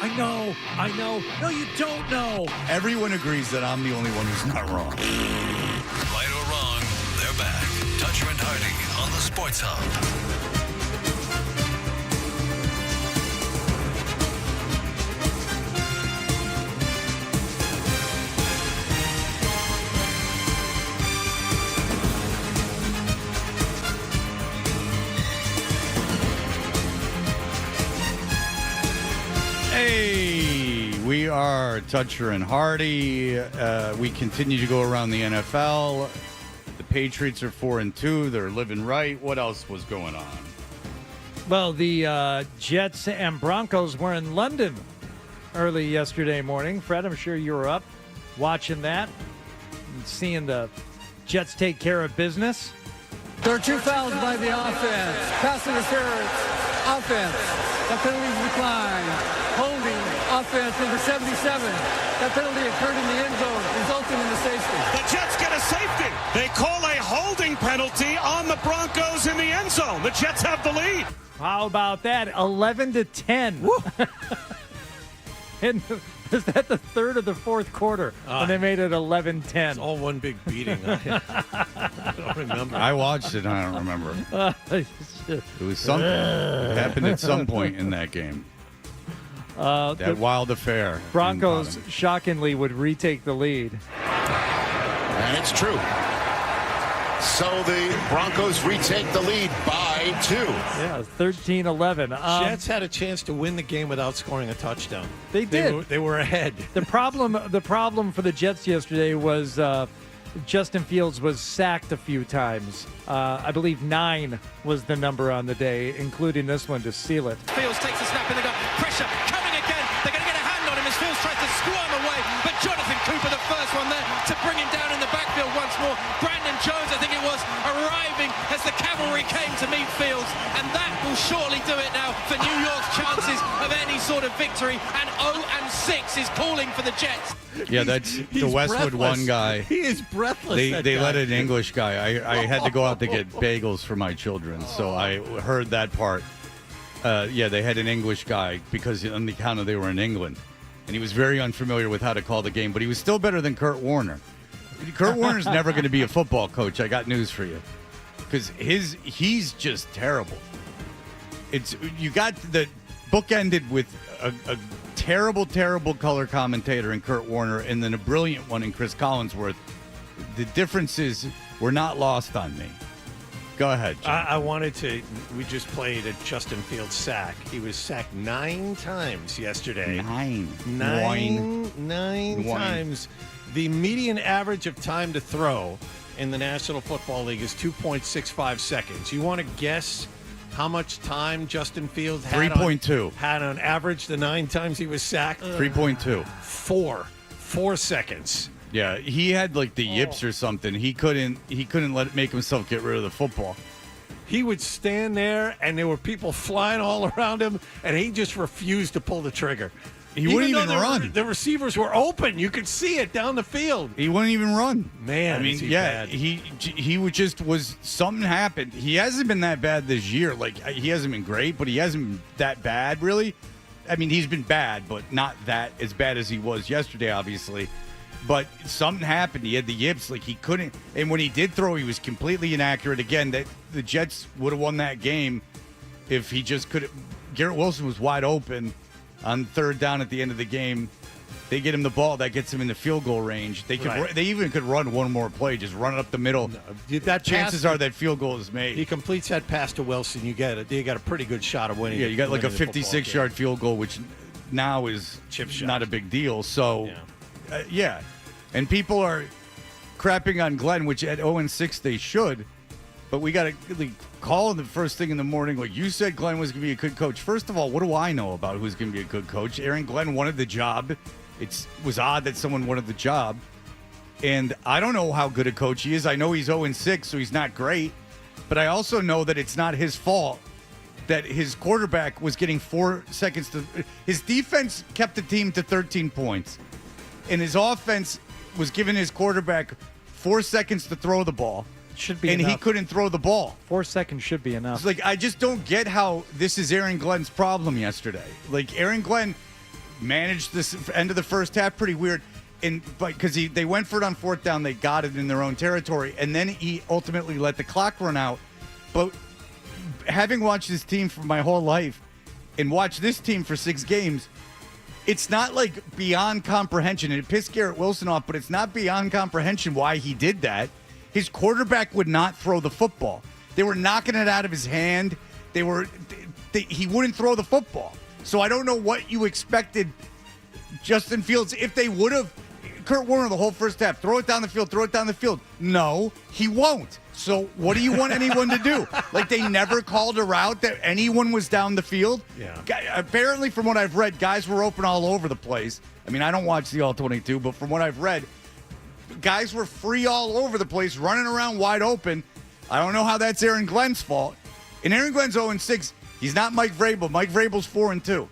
I know. No, you don't know. Everyone agrees that I'm the only one who's not wrong. Right or wrong, they're back. Toucher and Hardy on the Sports Hub. Hey, we are Toucher and Hardy. We continue to go around the NFL. The Patriots are 4-2. They're living right. What else was going on? Well, the Jets and Broncos were in London early yesterday morning. Fred, I'm sure you were up watching that and seeing the Jets take care of business. There are 2 fouls by the offense. Pass interference, offense. That penalty is declined. Holding, offense, number 77. That penalty occurred in the end zone, resulting in the safety. The Jets get a safety. They call a holding penalty on the Broncos in the end zone. The Jets have the lead. How about that? 11-10. And was that the third or the fourth quarter when they made it 11-10? It's all one big beating. I don't remember. I watched it. I don't remember. It was something. It happened at some point in that game. That wild affair. Broncos shockingly would retake the lead. And it's true. So the Broncos retake the lead by 2. Yeah, 13-11. Jets had a chance to win the game without scoring a touchdown. They did. They were ahead. The problem for the Jets yesterday was Justin Fields was sacked a few times. I believe 9 was the number on the day, including this one to seal it. Fields takes a snap and they got pressure coming again. They're going to get a hand on him as Fields tries to squirm away. But Jonathan Cooper, the first one there, to bring him down in the backfield once more. Brandon Jones, I think it was, arriving as the cavalry came to meet Fields. And that will surely do it now for New York's chances of any sort of victory. And 0-6 is calling for the Jets. Yeah, that's the Westwood breathless. One guy. He is breathless. They let an English guy. I had to go out to get bagels for my children, so I heard that part. Yeah, they had an English guy because on the account of they were in England, and he was very unfamiliar with how to call the game, but he was still better than Kurt Warner. Kurt Warner's never going to be a football coach. I got news for you, because he's just terrible. You got the book ended with a terrible color commentator in Kurt Warner, and then a brilliant one in Chris Collinsworth. The differences were not lost on me. Go ahead, Jim. I wanted to. We just played a Justin Fields sack. He was sacked 9 times yesterday. 9 times. The median average of time to throw in the National Football League is 2.65 seconds. You want to guess how much time Justin Fields had 3.2. Had on average the 9 times he was sacked? 3.2. 4 seconds. Yeah, he had like the yips or something. He couldn't make himself get rid of the football. He would stand there, and there were people flying all around him, and he just refused to pull the trigger. He wouldn't even run. The receivers were open. You could see it down the field. He wouldn't even run. Man, I mean, bad. he would just was something happened. He hasn't been that bad this year. Like, he hasn't been great, but he hasn't been that bad, really. I mean, he's been bad, but not that as bad as he was yesterday, obviously. But something happened. He had the yips. Like, he couldn't. And when he did throw, he was completely inaccurate. Again, that the Jets would have won that game if he just could. Garrett Wilson was wide open on 3rd down at the end of the game. They get him the ball. That gets him in the field goal range. They even could run one more play. Just run it up the middle. That chances are that field goal is made. He completes that pass to Wilson. You got a pretty good shot of winning. Yeah, you got like a 56-yard field goal, which now is not a big deal. So, yeah. And people are crapping on Glenn, which at 0-6 they should. But we got to call the first thing in the morning. Like you said, Glenn was going to be a good coach. First of all, what do I know about who's going to be a good coach? Aaron Glenn wanted the job. It was odd that someone wanted the job. And I don't know how good a coach he is. I know he's 0-6, so he's not great. But I also know that it's not his fault that his quarterback was getting 4 seconds to. His defense kept the team to 13 points. And his offense was giving his quarterback 4 seconds to throw the ball. Should be and enough. He couldn't throw the ball. 4 seconds should be enough. It's like, I just don't get how this is Aaron Glenn's problem yesterday. Like, Aaron Glenn managed this end of the first half pretty weird. Because they went for it on fourth down, they got it in their own territory, and then he ultimately let the clock run out. But having watched this team for my whole life and watched this team for 6 games, it's not like beyond comprehension. And it pissed Garrett Wilson off, but it's not beyond comprehension why he did that. His quarterback would not throw the football. They were knocking it out of his hand. He wouldn't throw the football. So I don't know what you expected Justin Fields, if they would have, Kurt Warner the whole first half, throw it down the field. No, he won't. So what do you want anyone to do? Like, they never called a route that anyone was down the field? Yeah. Apparently, from what I've read, guys were open all over the place. I mean, I don't watch the All-22, but from what I've read, guys were free all over the place, running around wide open. I don't know how that's Aaron Glenn's fault. And Aaron Glenn's 0-6. He's not Mike Vrabel. Mike Vrabel's 4-2.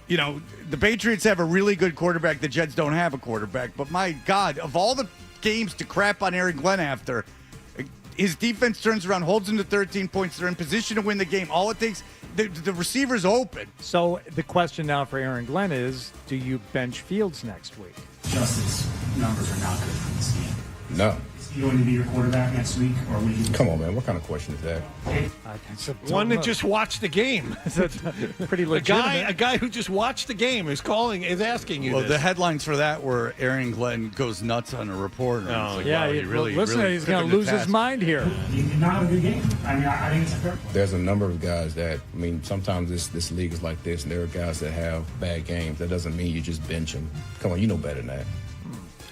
You know, the Patriots have a really good quarterback. The Jets don't have a quarterback. But my God, of all the games to crap on Aaron Glenn after, his defense turns around, holds them to 13 points. They're in position to win the game. All it takes, the receiver's open. So the question now for Aaron Glenn is, do you bench Fields next week? Justice numbers are not good for this team. No. Is he going to be your quarterback next week, or will you? Come on, man. What kind of question is that? One that just watched the game. Pretty legitimate. A guy who just watched the game is asking you Well, this. the headlines for that were Aaron Glenn goes nuts on a reporter. Oh, like, yeah, wow, he listen, really he's going to lose his mind here. He did not have a good game. I mean, I think it's a fair point. There's a number of guys that, I mean, sometimes this league is like this, and there are guys that have bad games. That doesn't mean you just bench them. Come on, you know better than that.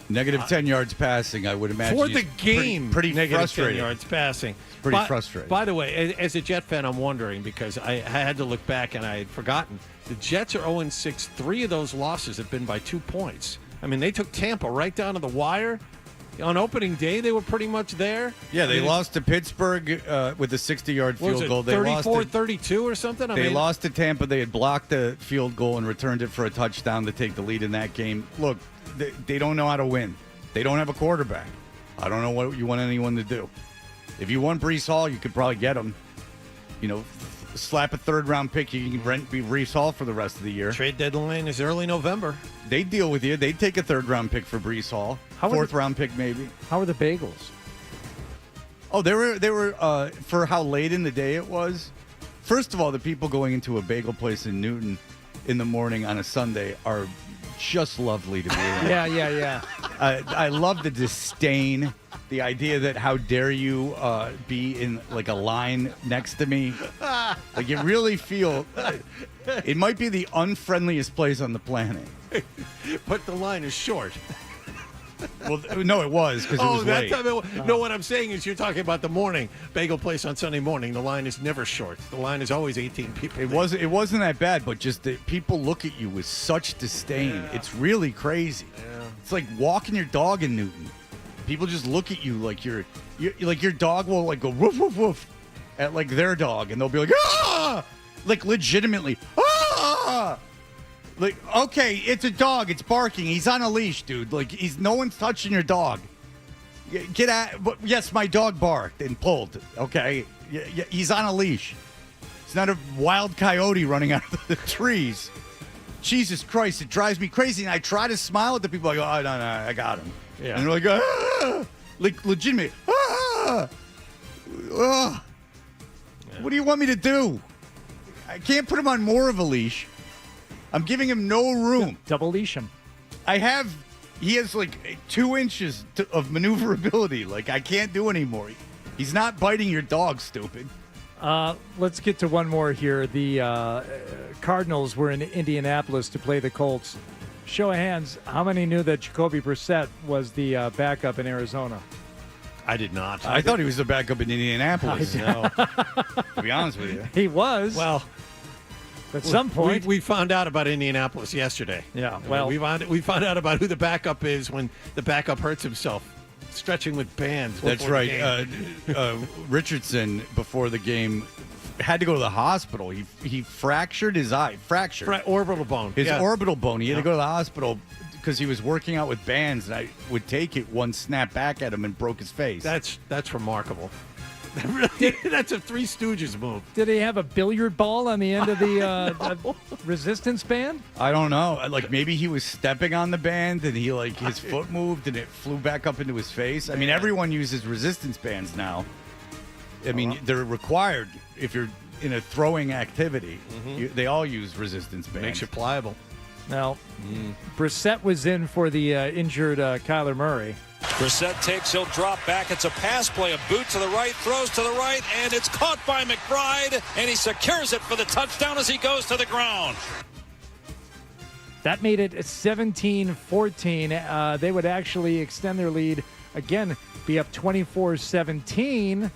Negative 10 yards passing, I would imagine. For the game, pretty negative frustrated. 10 yards passing. Pretty frustrated. By the way, as a Jet fan, I'm wondering, because I had to look back and I had forgotten. The Jets are 0-6. 3 of those losses have been by 2 points. I mean, they took Tampa right down to the wire. On opening day, they were pretty much there. Yeah, they lost to Pittsburgh with a 60-yard field goal. They 34-32 or something? They lost to Tampa. They had blocked the field goal and returned it for a touchdown to take the lead in that game. Look, they don't know how to win. They don't have a quarterback. I don't know what you want anyone to do. If you want Breece Hall, you could probably get him. You know, slap a third-round pick. You can rent Breece Hall for the rest of the year. Trade deadline is early November. They'd deal with you. They'd take a third-round pick for Breece Hall. Fourth-round pick, maybe. How are the bagels? Oh, they were for how late in the day it was. First of all, the people going into a bagel place in Newton in the morning on a Sunday are just lovely to be around. Yeah. I love the disdain, the idea that how dare you be in like a line next to me. Like, you really feel it might be the unfriendliest place on the planet. But the line is short. Well, no, it was because it was late. No, what I'm saying is you're talking about the morning bagel place on Sunday morning. The line is never short. The line is always 18 people. It wasn't that bad, but just that people look at you with such disdain. Yeah. It's really crazy. Yeah. It's like walking your dog in Newton. People just look at you like you're like your dog will like go woof woof woof at like their dog, and they'll be like ah, like legitimately ah. Like, okay, it's a dog. It's barking. He's on a leash, dude. Like, no one's touching your dog. Get out. But yes, my dog barked and pulled. Okay, he's on a leash. It's not a wild coyote running out of the trees. Jesus Christ, it drives me crazy. And I try to smile at the people. I go, oh, no, I got him. Yeah. And they're like, ah! Like, legitimate. Ah! Ah! What do you want me to do? I can't put him on more of a leash. I'm giving him no room. Double leash him. He has like 2 inches of maneuverability. Like, I can't do anymore. He's not biting your dog, stupid. Let's get to one more here. The Cardinals were in Indianapolis to play the Colts. Show of hands, how many knew that Jacoby Brissett was the backup in Arizona? I did not. I thought he was the backup in Indianapolis. No. To be honest with you. He was. Well, at some point, we found out about Indianapolis yesterday. Yeah, well, we found out about who the backup is when the backup hurts himself, stretching with bands. That's right. Richardson before the game had to go to the hospital. He fractured his eye. Orbital bone. His orbital bone. He had to go to the hospital because he was working out with bands, and I would take it, one snap back at him and broke his face. That's remarkable. That's a Three Stooges move. Did he have a billiard ball on the end of the resistance band? I don't know. Like maybe he was stepping on the band and his foot moved and it flew back up into his face. I mean, everyone uses resistance bands now. I mean, they're required if you're in a throwing activity. They all use resistance bands. Makes you pliable. Now, Brissett was in for the injured Kyler Murray. Brissett takes, he'll drop back. It's a pass play, a boot to the right, throws to the right, and it's caught by McBride, and he secures it for the touchdown as he goes to the ground. That made it 17-14. They would actually extend their lead, again, be up 24-17.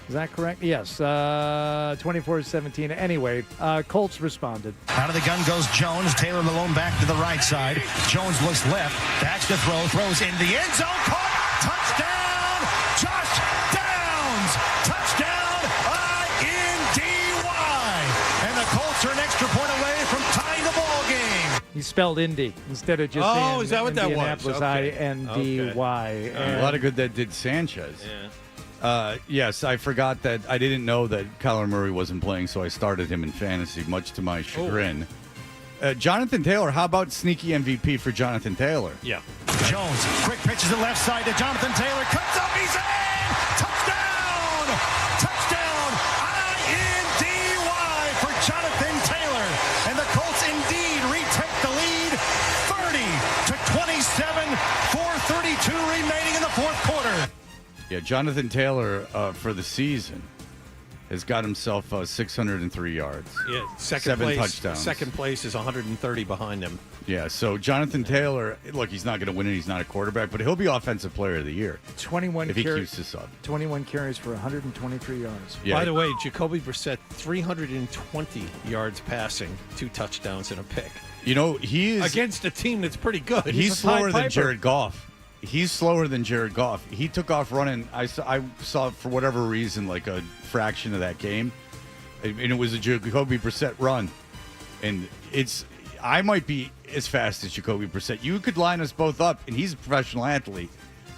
Is that correct? Yes, 24-17. Anyway, Colts responded. Out of the gun goes Jones. Taylor Malone back to the right side. Jones looks left. Backs to throw. Throws in the end zone. Caught. Touchdown. Josh Downs. Touchdown. I-N-D-Y. And the Colts are an extra point away from tying the ball game. He spelled Indy instead of just saying is that what that was? Indianapolis, I-N-D-Y. A lot of good that did Sanchez. Yeah. Yes, I forgot that I didn't know that Kyler Murray wasn't playing, so I started him in fantasy, much to my chagrin. Jonathan Taylor, how about sneaky MVP for Jonathan Taylor? Yeah. Jones, quick pitch to the left side to Jonathan Taylor. Cuts up, he's in! Touchdown! Touchdown! I-N-D-Y for Jonathan Taylor. And the Colts indeed retake the lead 30-27, 4:32 remaining in the fourth quarter. Yeah, Jonathan Taylor for the season has got himself 603 yards. Yeah, seven touchdowns. Second place is 130 behind him. Yeah, so Jonathan Taylor, look, he's not going to win it. He's not a quarterback, but he'll be Offensive Player of the Year. 21 if he keeps this up. 21 carries for 123 yards. Yeah. By the way, Jacoby Brissett, 320 yards passing, 2 touchdowns and a pick. You know, he is against a team that's pretty good. He's slower than Jared Goff. He's slower than Jared Goff. He took off running. I saw for whatever reason, like a fraction of that game, and it was a Jacoby Brissett run. And I might be as fast as Jacoby Brissett. You could line us both up, and he's a professional athlete.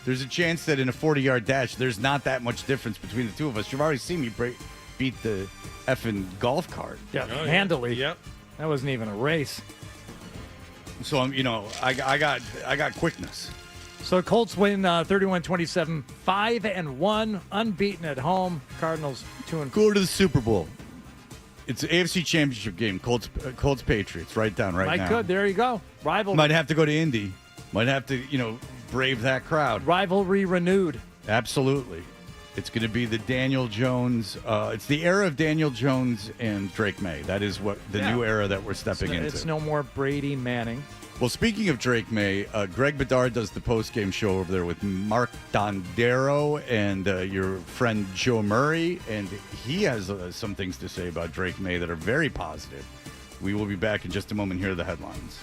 There's a chance that in a 40-yard dash, there's not that much difference between the two of us. You've already seen me beat the effing golf cart. Yeah, handily. Yep. That wasn't even a race. So I got quickness. So Colts win 31-27, 5-1, unbeaten at home. Cardinals 2-4. Go to the Super Bowl. It's an AFC Championship game. Colts Patriots. Right down right now. Good. There you go. Rivalry. Might have to go to Indy. Might have to brave that crowd. Rivalry renewed. Absolutely. It's going to be the Daniel Jones. It's the era of Daniel Jones and Drake May. That is what the new era that we're stepping into. It's no more Brady Manning. Well, speaking of Drake May, Greg Bedard does the post-game show over there with Mark Dondero and your friend Joe Murray, and he has some things to say about Drake May that are very positive. We will be back in just a moment. Here are the headlines.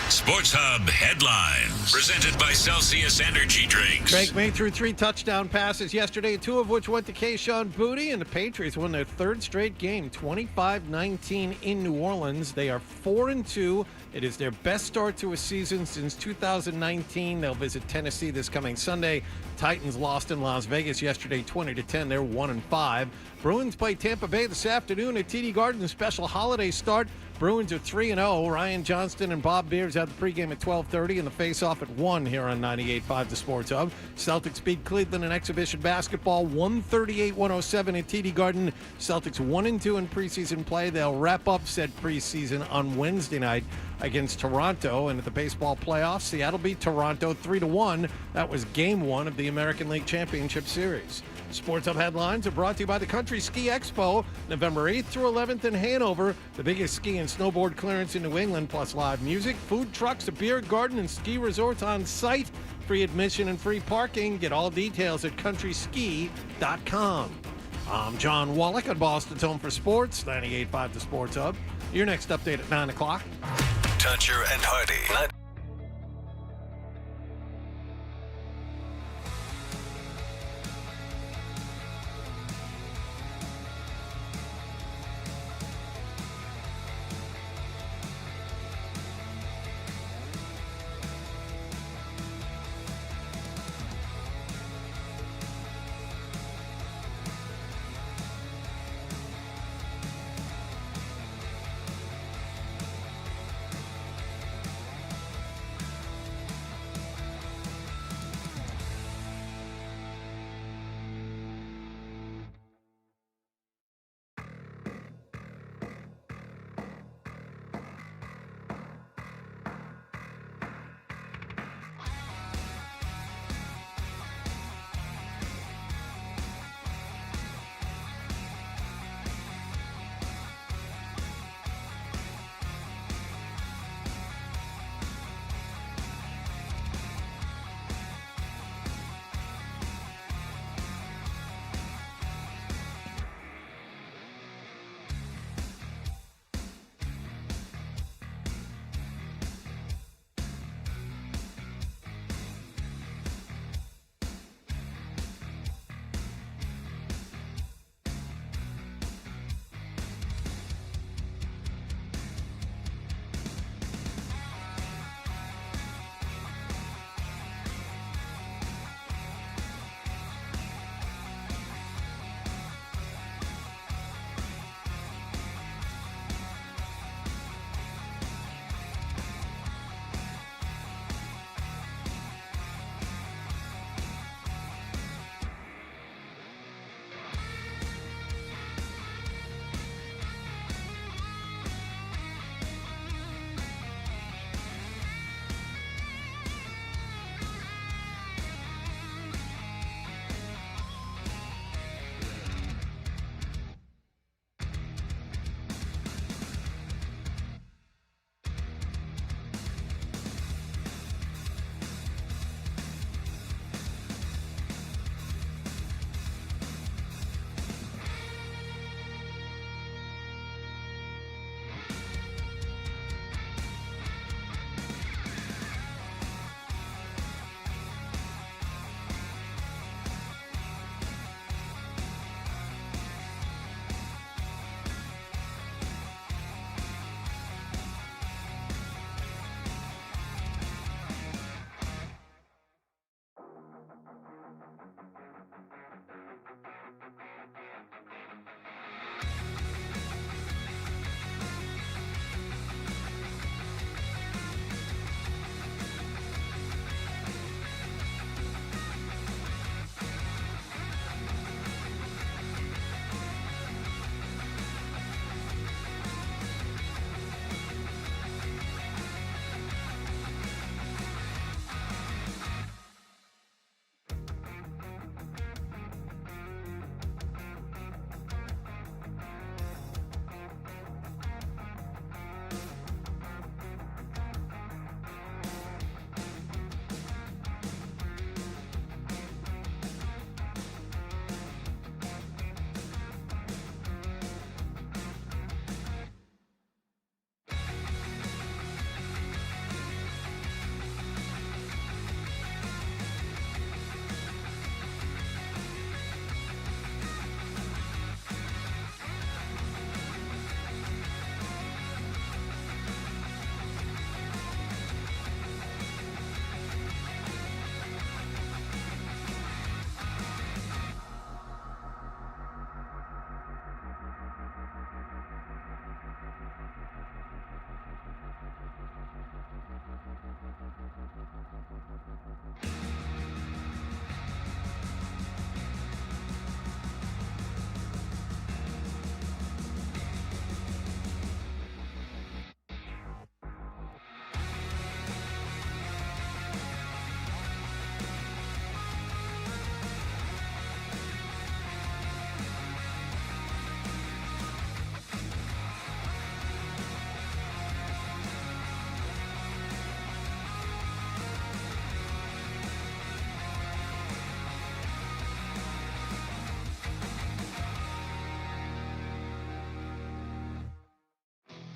Sports Hub headlines, presented by Celsius Energy Drinks. Drake May threw 3 touchdown passes yesterday, 2 of which went to Kayshon Boutte, and the Patriots won their 3rd straight game, 25-19 in New Orleans. They are 4-2. It is their best start to a season since 2019. They'll visit Tennessee this coming Sunday. Titans lost in Las Vegas yesterday, 20-10. They're 1-5. Bruins play Tampa Bay this afternoon at TD Garden. Special holiday start. Bruins are 3-0. Ryan Johnston and Bob Beers have the pregame at 12:30 and the face-off at 1 here on 98.5 The Sports Hub. Celtics beat Cleveland in exhibition basketball, 138-107 at TD Garden. Celtics 1-2 in preseason play. They'll wrap up said preseason on Wednesday night against Toronto. And at the baseball playoffs, Seattle beat Toronto 3-1. That was Game 1 of the American League Championship Series. Sports Hub headlines are brought to you by the Country Ski Expo, November 8th through 11th in Hanover, the biggest ski and snowboard clearance in New England, plus live music, food trucks, a beer garden, and ski resorts on site. Free admission and free parking. Get all details at countryski.com. I'm John Wallach on Boston's Home for Sports, 98.5 The Sports Hub. Your next update at 9 o'clock. Toucher and Hardy.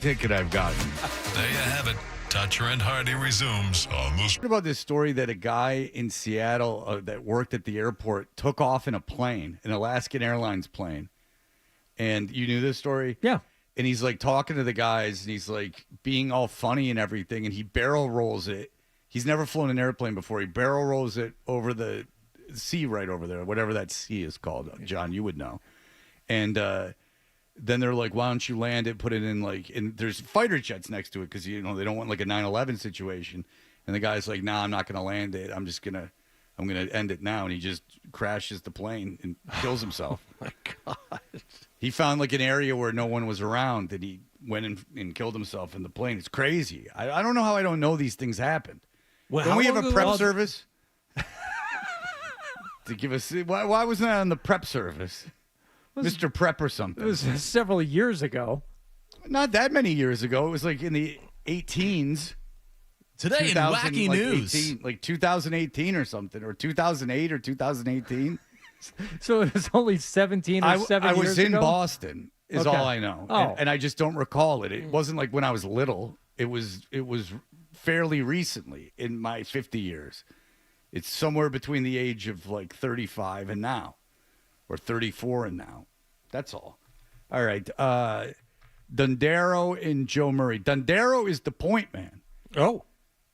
ticket I've gotten. There you have it. Toucher and Hardy resumes on the... What about this story that a guy in Seattle that worked at the airport took off in a plane, an Alaskan Airlines plane? And you knew this story? Yeah. And he's like talking to the guys, and he's like being all funny and everything, and he barrel rolls it. He's never flown an airplane before. He barrel rolls it over the sea right over there, whatever that sea is called. John, you would know. And then they're like, why don't you land it, put it in like, and there's fighter jets next to it because, you know, they don't want like a 9/11 situation. And the guy's like, nah, I'm not going to land it. I'm going to end it now. And he just crashes the plane and kills himself. Oh, my God. He found like an area where no one was around, and he went and killed himself in the plane. It's crazy. I don't know how I don't know these things happened. Well, don't we have long a ago- prep service? To give us, why wasn't that on the prep service? Mr. Prep or something. It was several years ago. Not that many years ago. It was like in the 18s. Today in 2000, wacky like news. 18, like 2018 or something, or 2008 or 2018. So it was only 17 or I 7 years was in ago? Boston, is Okay. all I know. Oh. And I just don't recall it. It wasn't like when I was little. It was fairly recently in my 50 years. It's somewhere between the age of like 35 and now, or 34 and now. That's all. All right. Dundaro and Joe Murray. Dundaro is the point man. Oh.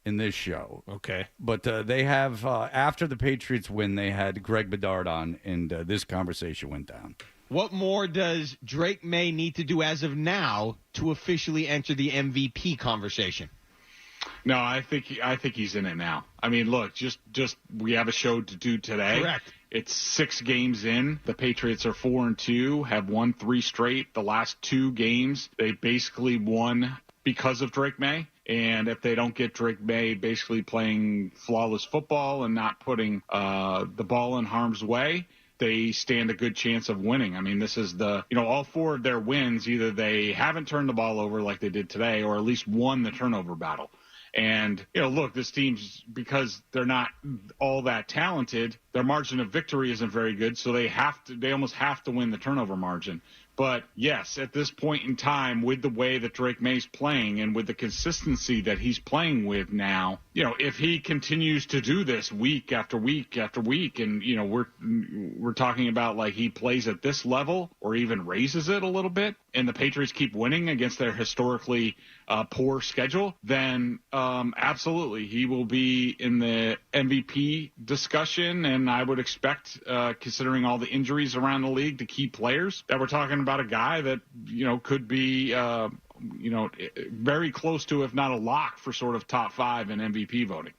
In this show. Okay. But they have, after the Patriots win, they had Greg Bedard on, and this conversation went down. What more does Drake May need to do as of now to officially enter the MVP conversation? No, I think he's in it now. I mean, look, just we have a show to do today. Correct. It's 6 games in. The Patriots are 4-2, have won 3 straight. The last 2 games, they basically won because of Drake May. And if they don't get Drake May basically playing flawless football and not putting the ball in harm's way, they stand a good chance of winning. I mean, this is all 4 of their wins, either they haven't turned the ball over like they did today, or at least won the turnover battle. And, look, this team's, because they're not all that talented, their margin of victory isn't very good, so they almost have to win the turnover margin. But, yes, at this point in time, with the way that Drake May's playing and with the consistency that he's playing with now, if he continues to do this week after week after week, and, we're talking about like he plays at this level or even raises it a little bit, and the Patriots keep winning against their historically poor schedule, then absolutely he will be in the MVP discussion. And I would expect, considering all the injuries around the league to key players, that we're talking about a guy that, could be, very close to, if not a lock for sort of top 5 in MVP voting.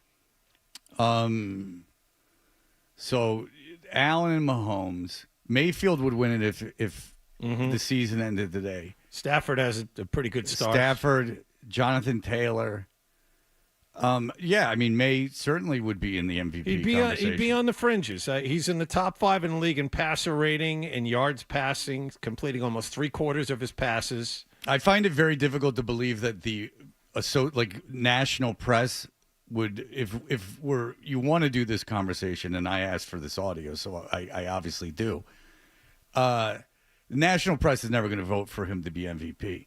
So Allen and Mahomes, Mayfield would win it if the season ended today. Stafford has a pretty good start. Stafford, Jonathan Taylor. Yeah, I mean, May certainly would be in the MVP conversation. He'd be on the fringes. He's in the top 5 in the league in passer rating and yards passing, completing almost 3/4 of his passes. I find it very difficult to believe that the national press would, if you want to do this conversation, and I asked for this audio, so I obviously do. The national press is never going to vote for him to be MVP.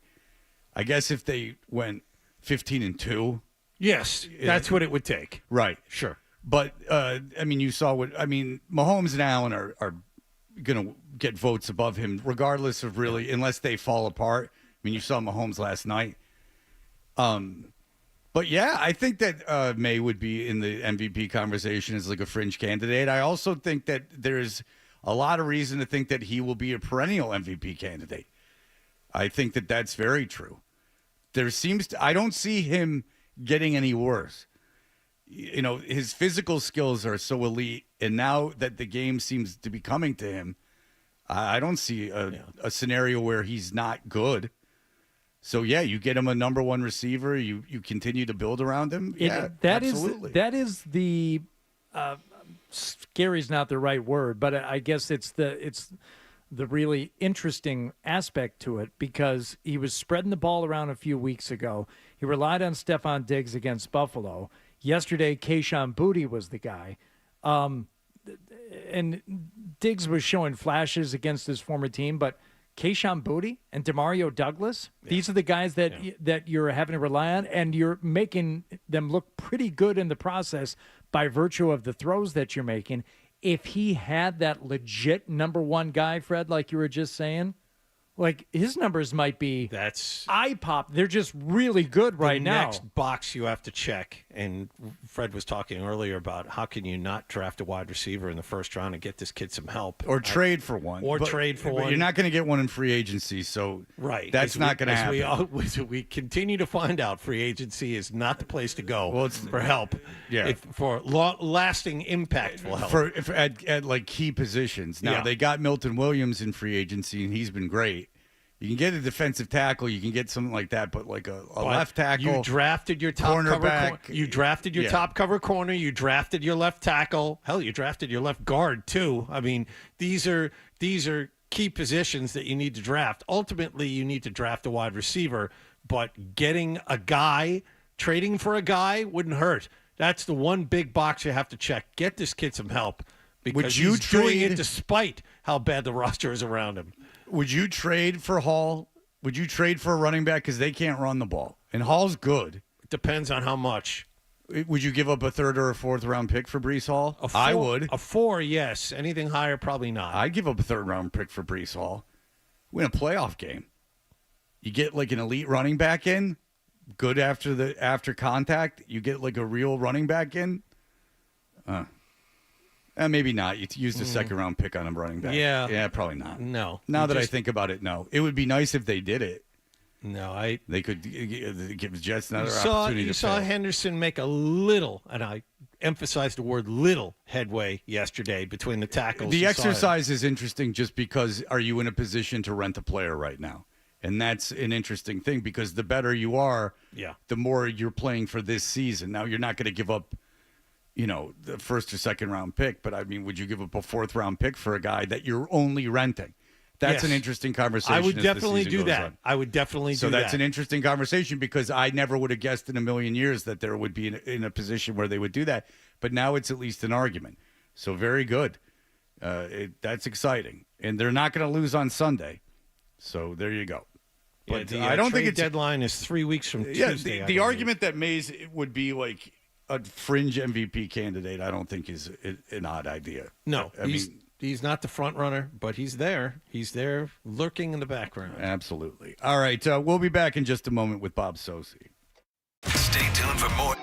I guess if they went 15-2. Yes, that's what it would take. Right. Sure. But, you saw Mahomes and Allen are going to get votes above him, regardless of really, unless they fall apart. I mean, you saw Mahomes last night. But, yeah, I think that May would be in the MVP conversation as like a fringe candidate. I also think that there's a lot of reason to think that he will be a perennial MVP candidate. I think that that's very true. I don't see him getting any worse. His physical skills are so elite, and now that the game seems to be coming to him, I don't see a scenario where he's not good. So, yeah, you get him a number 1 receiver, you continue to build around him. Absolutely. That is the scary is not the right word, but I guess it's the really interesting aspect to it, because he was spreading the ball around a few weeks ago. He relied on Stephon Diggs against Buffalo. Yesterday, Kayshon Boutte was the guy. And Diggs was showing flashes against his former team, but Kayshon Boutte and Demario Douglas. These are the guys that you're having to rely on, and you're making them look pretty good in the process by virtue of the throws that you're making. If he had that legit number one guy, Fred, like you were just saying, like his numbers might be eye pop. They're just really good right now. The next box you have to check, and Fred was talking earlier about how can you not draft a wide receiver in the first round and get this kid some help. Or trade for one. But you're not going to get one in free agency, so that's not going to happen. We continue to find out free agency is not the place to go for help. Yeah. For lasting, impactful help. At like key positions. Now, they got Milton Williams in free agency, and he's been great. You can get a defensive tackle, you can get something like that, but like a left tackle. You drafted your top cover. You drafted your top cover corner. You drafted your left tackle. Hell, you drafted your left guard too. I mean, these are key positions that you need to draft. Ultimately, you need to draft a wide receiver, but getting a guy, trading for a guy wouldn't hurt. That's the one big box you have to check. Get this kid some help because he's doing it despite how bad the roster is around him. Would you trade for Hall? Would you trade for a running back because they can't run the ball? And Hall's good. It depends on how much. Would you give up a third or a fourth round pick for Breece Hall? I would. A 4, yes. Anything higher, probably not. I'd give up a third round pick for Breece Hall. Win a playoff game. You get like an elite running back in, good after contact. You get like a real running back in. Maybe not. You use the second round pick on a running back. Yeah, probably not. No. Now that I think about it, no. It would be nice if they did it. No, they could give the Jets another opportunity. You saw Henderson make a little, and I emphasize the word little, headway yesterday between the tackles. The exercise is interesting just because are you in a position to rent a player right now? And that's an interesting thing because the better you are, the more you're playing for this season. Now, you're not going to give up the first or second round pick, but I mean, would you give up a fourth round pick for a guy that you're only renting? That's an interesting conversation. I would definitely do that. I would definitely do that. So that's an interesting conversation because I never would have guessed in a million years that there would be in a position where they would do that. But now it's at least an argument. So very good. That's exciting. And they're not going to lose on Sunday. So there you go. But I don't think the deadline is 3 weeks from Tuesday. The argument that Mays would be like a fringe MVP candidate, I don't think is an odd idea. No, he's not the front runner, but he's there. He's there lurking in the background. Absolutely. All right, we'll be back in just a moment with Bob Socci. Stay tuned for more.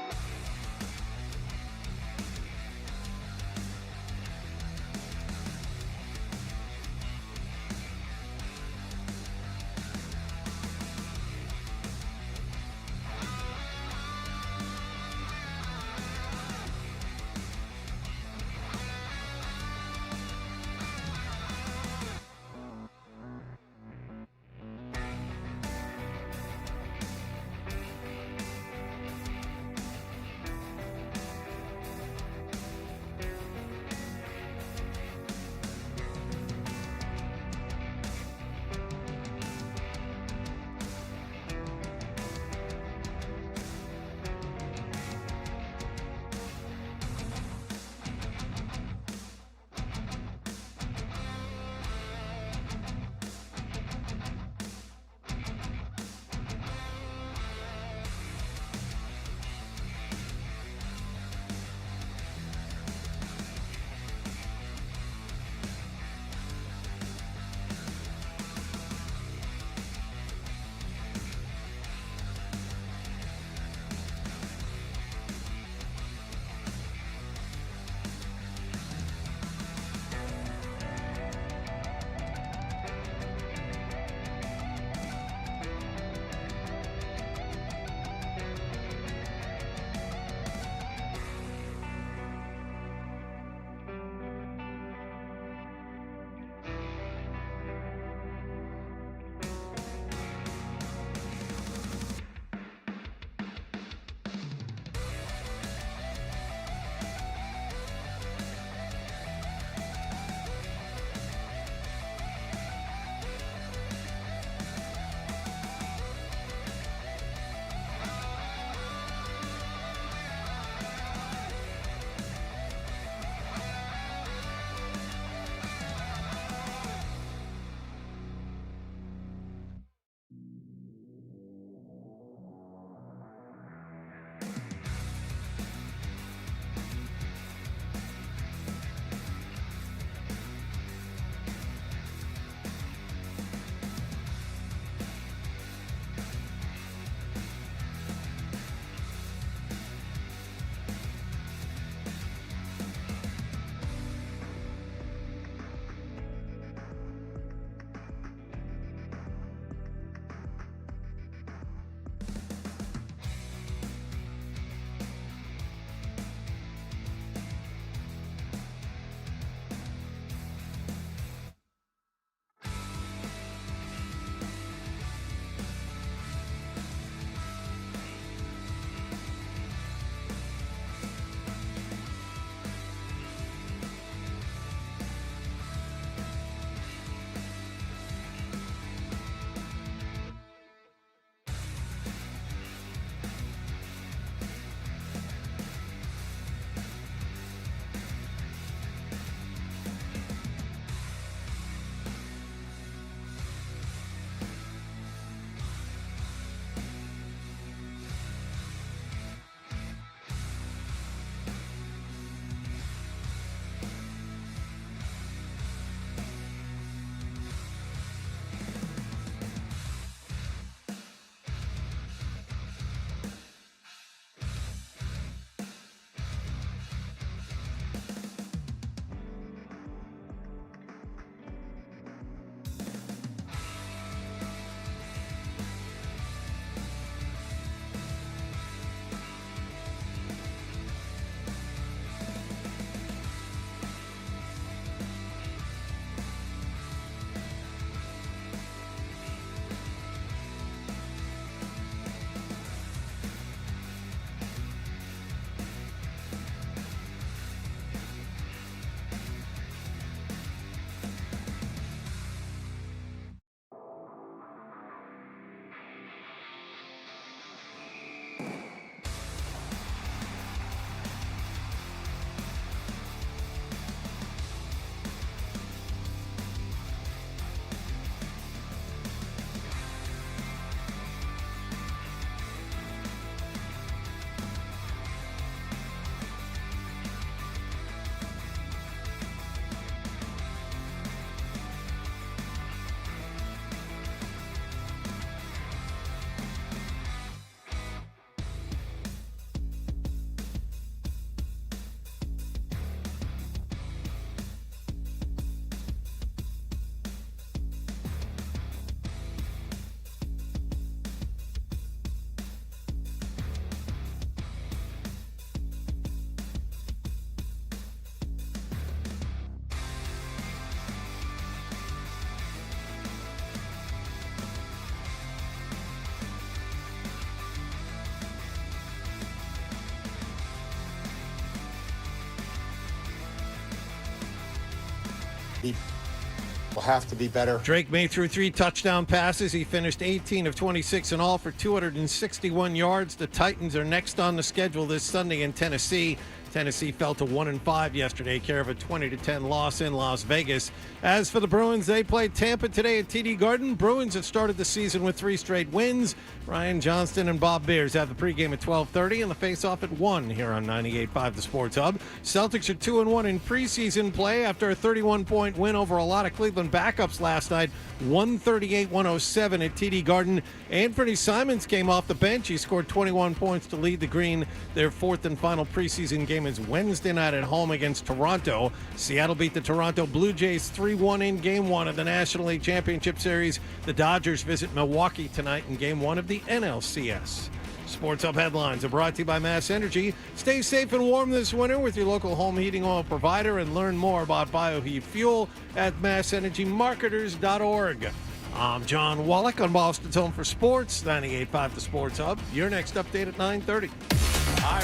will have to be better. Drake May threw 3 touchdown passes. He finished 18 of 26 in all for 261 yards. The Titans are next on the schedule this Sunday in Tennessee. Tennessee fell to 1-5 yesterday, care of a 20-10 loss in Las Vegas. As for the Bruins, they played Tampa today at TD Garden. Bruins have started the season with 3 straight wins. Ryan Johnston and Bob Beers have the pregame at 12:30 and the face-off at 1 here on 98.5 The Sports Hub. Celtics are 2-1 in preseason play after a 31-point win over a lot of Cleveland backups last night, 138-107 at TD Garden. Anthony Simons came off the bench. He scored 21 points to lead the Green. Their 4th and final preseason game is Wednesday night at home against Toronto. Seattle beat the Toronto Blue Jays 3-1 in Game 1 of the National League Championship Series. The Dodgers visit Milwaukee tonight in Game 1 of the NLCS. Sports Hub headlines are brought to you by Mass Energy. Stay safe and warm this winter with your local home heating oil provider and learn more about bioheat fuel at massenergymarketers.org. I'm John Wallach on Boston's Home for Sports, 98.5 The Sports Hub. Your next update at 9:30.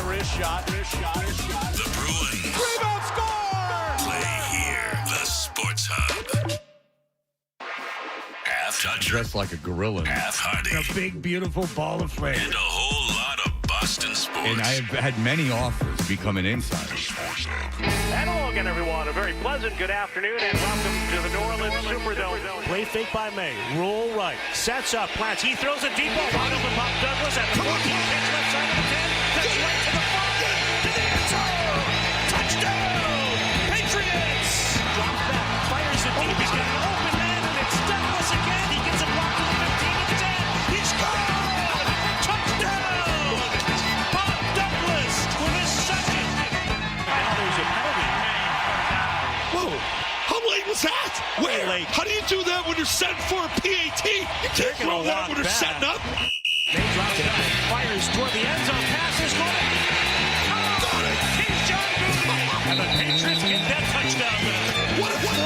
Wrist shot. The Bruins. Rebound score! Play here. The Sports Hub. Half toucher. Dressed like a gorilla. Half Hardy. A big, beautiful ball of flame. And a whole lot of Boston sports. And I have had many offers to become an insider. And hello again, everyone. A very pleasant good afternoon and welcome to the New Orleans Superdome. Play fake by May. Roll right. Sets up. Plants. He throws a deep ball. Wide open Bob Douglas at the 14. Pitch left side of the 10. Cuts right to the 5. To the end zone. Touchdown. Patriots. Drops back. Fires it deep. He's got an open man and it's Douglas again. He gets a block to the 15 to the 10. He's gone. Touchdown. Bob Douglas with his second. Now there's a penalty. Whoa! How late was that? Where? Late. How do you do that when you're setting for a PAT? You can't throw that when you're setting up. They drop it up. Fires toward the end zone. Pass is going. Got it. He's John Goody. And the Patriots get that touchdown. What a throw!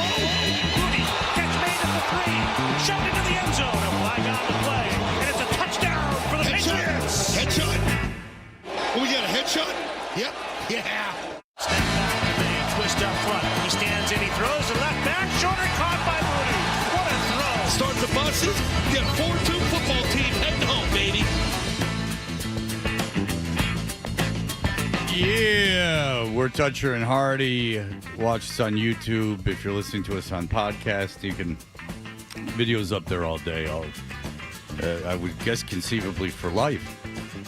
Goody catch made at the 3. Shoved into the end zone. A flag on the play. And it's a touchdown for the Patriots. Headshot. Oh, we got a headshot? Yep. Yeah. Step back and they twist up front. He stands in. He throws the left back. Shoulder caught by Moody. What a throw. Start the buses. Get a 4-2 football team heading home, baby. Yeah, we're Toucher and Hardy. Watch us on YouTube. If you're listening to us on podcast, you can videos up there all day. I would guess conceivably for life.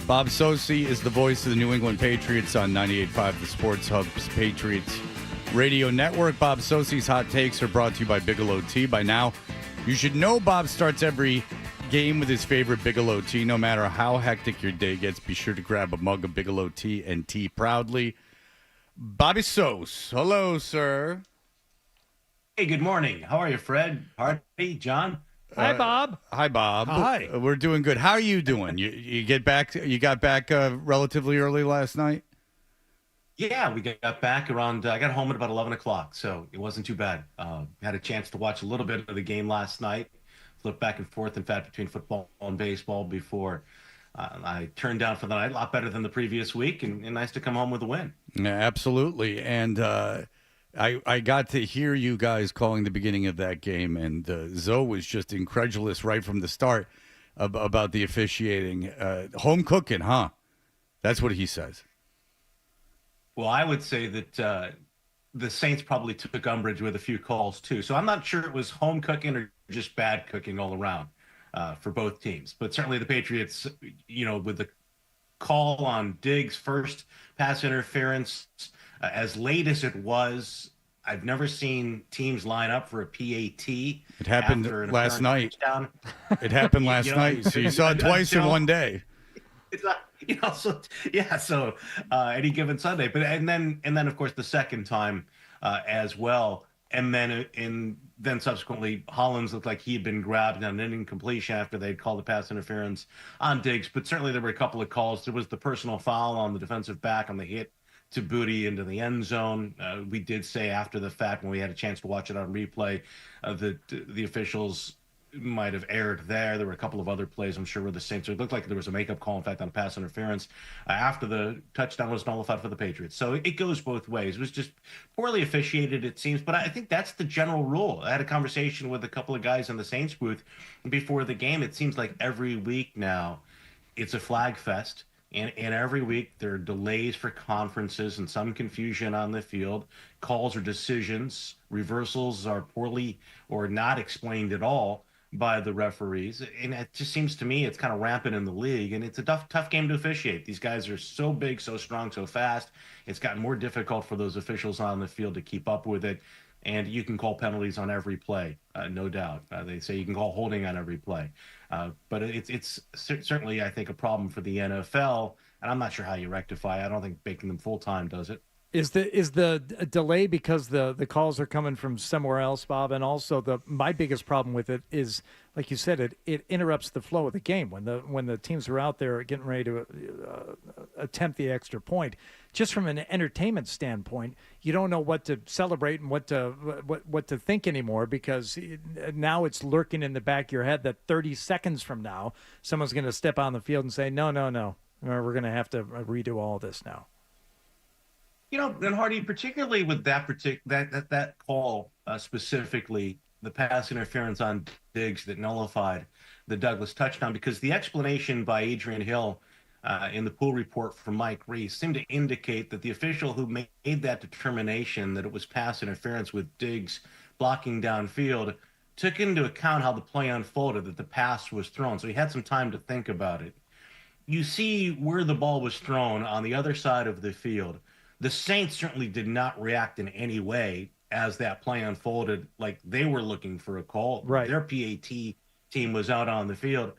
Bob Socci is the voice of the New England Patriots on 98.5 The Sports Hub's Patriots Radio Network. Bob Soci's hot takes are brought to you by Bigelow Tea. By now, you should know Bob starts every game with his favorite Bigelow tea. No matter how hectic your day gets, be sure to grab a mug of Bigelow tea and tea proudly. Bobby Sos. Hello, sir. Hey, good morning. How are you, Fred? Hardy, John? Hi, Bob. Hi, Bob. Hi. We're doing good. How are you doing? You got back relatively early last night? Yeah, we got back around, I got home at about 11 o'clock, so it wasn't too bad. Had a chance to watch a little bit of the game last night. Flipped back and forth, in fact, between football and baseball before I turned down for the night. A lot better than the previous week, and nice to come home with a win. Yeah, absolutely. And I got to hear you guys calling the beginning of that game, and Zoe was just incredulous right from the start about the officiating. Home cooking, huh? That's what he says. Well, I would say that the Saints probably took umbrage with a few calls, too. So I'm not sure it was home cooking or just bad cooking all around for both teams. But certainly the Patriots, with the call on Diggs' first pass interference, as late as it was, I've never seen teams line up for a PAT. It happened last night. It happened last night. So you saw it twice in one day. It's not, so any given Sunday, but and then of course the second time as well, and then subsequently Hollins looked like he had been grabbed on an incompletion after they'd called the pass interference on Diggs. But certainly there were a couple of calls. There was the personal foul on the defensive back on the hit to Booty into the end zone. We did say after the fact when we had a chance to watch it on replay that the officials might have erred there. There were a couple of other plays, I'm sure, where the Saints, it looked like there was a makeup call, in fact, on pass interference after the touchdown was nullified for the Patriots. So it goes both ways. It was just poorly officiated, it seems. But I think that's the general rule. I had a conversation with a couple of guys in the Saints booth before the game. It seems like every week now it's a flag fest. And every week there are delays for conferences and some confusion on the field. Calls or decisions, reversals are poorly or not explained at all by the referees. And it just seems to me it's kind of rampant in the league. And it's a tough game to officiate. These guys are so big, so strong, so fast. It's gotten more difficult for those officials on the field to keep up with it. And you can call penalties on every play, no doubt. They say you can call holding on every play. But it's certainly, I think, a problem for the NFL, and I'm not sure how you rectify it. I don't think making them full-time does it. Is the delay because the calls are coming from somewhere else, Bob? And also my biggest problem with it is, like you said, it interrupts the flow of the game when the teams are out there getting ready to attempt the extra point. Just from an entertainment standpoint, you don't know what to celebrate and what to think anymore, because now it's lurking in the back of your head that 30 seconds from now someone's going to step on the field and say no, we're going to have to redo all this now. You know, and Hardy, particularly with that call specifically, the pass interference on Diggs that nullified the Douglas touchdown, because the explanation by Adrian Hill in the pool report from Mike Reese seemed to indicate that the official who made that determination that it was pass interference with Diggs blocking downfield took into account how the play unfolded, that the pass was thrown. So he had some time to think about it. You see where the ball was thrown on the other side of the field. The Saints certainly did not react in any way as that play unfolded, like they were looking for a call. Right. Their PAT team was out on the field.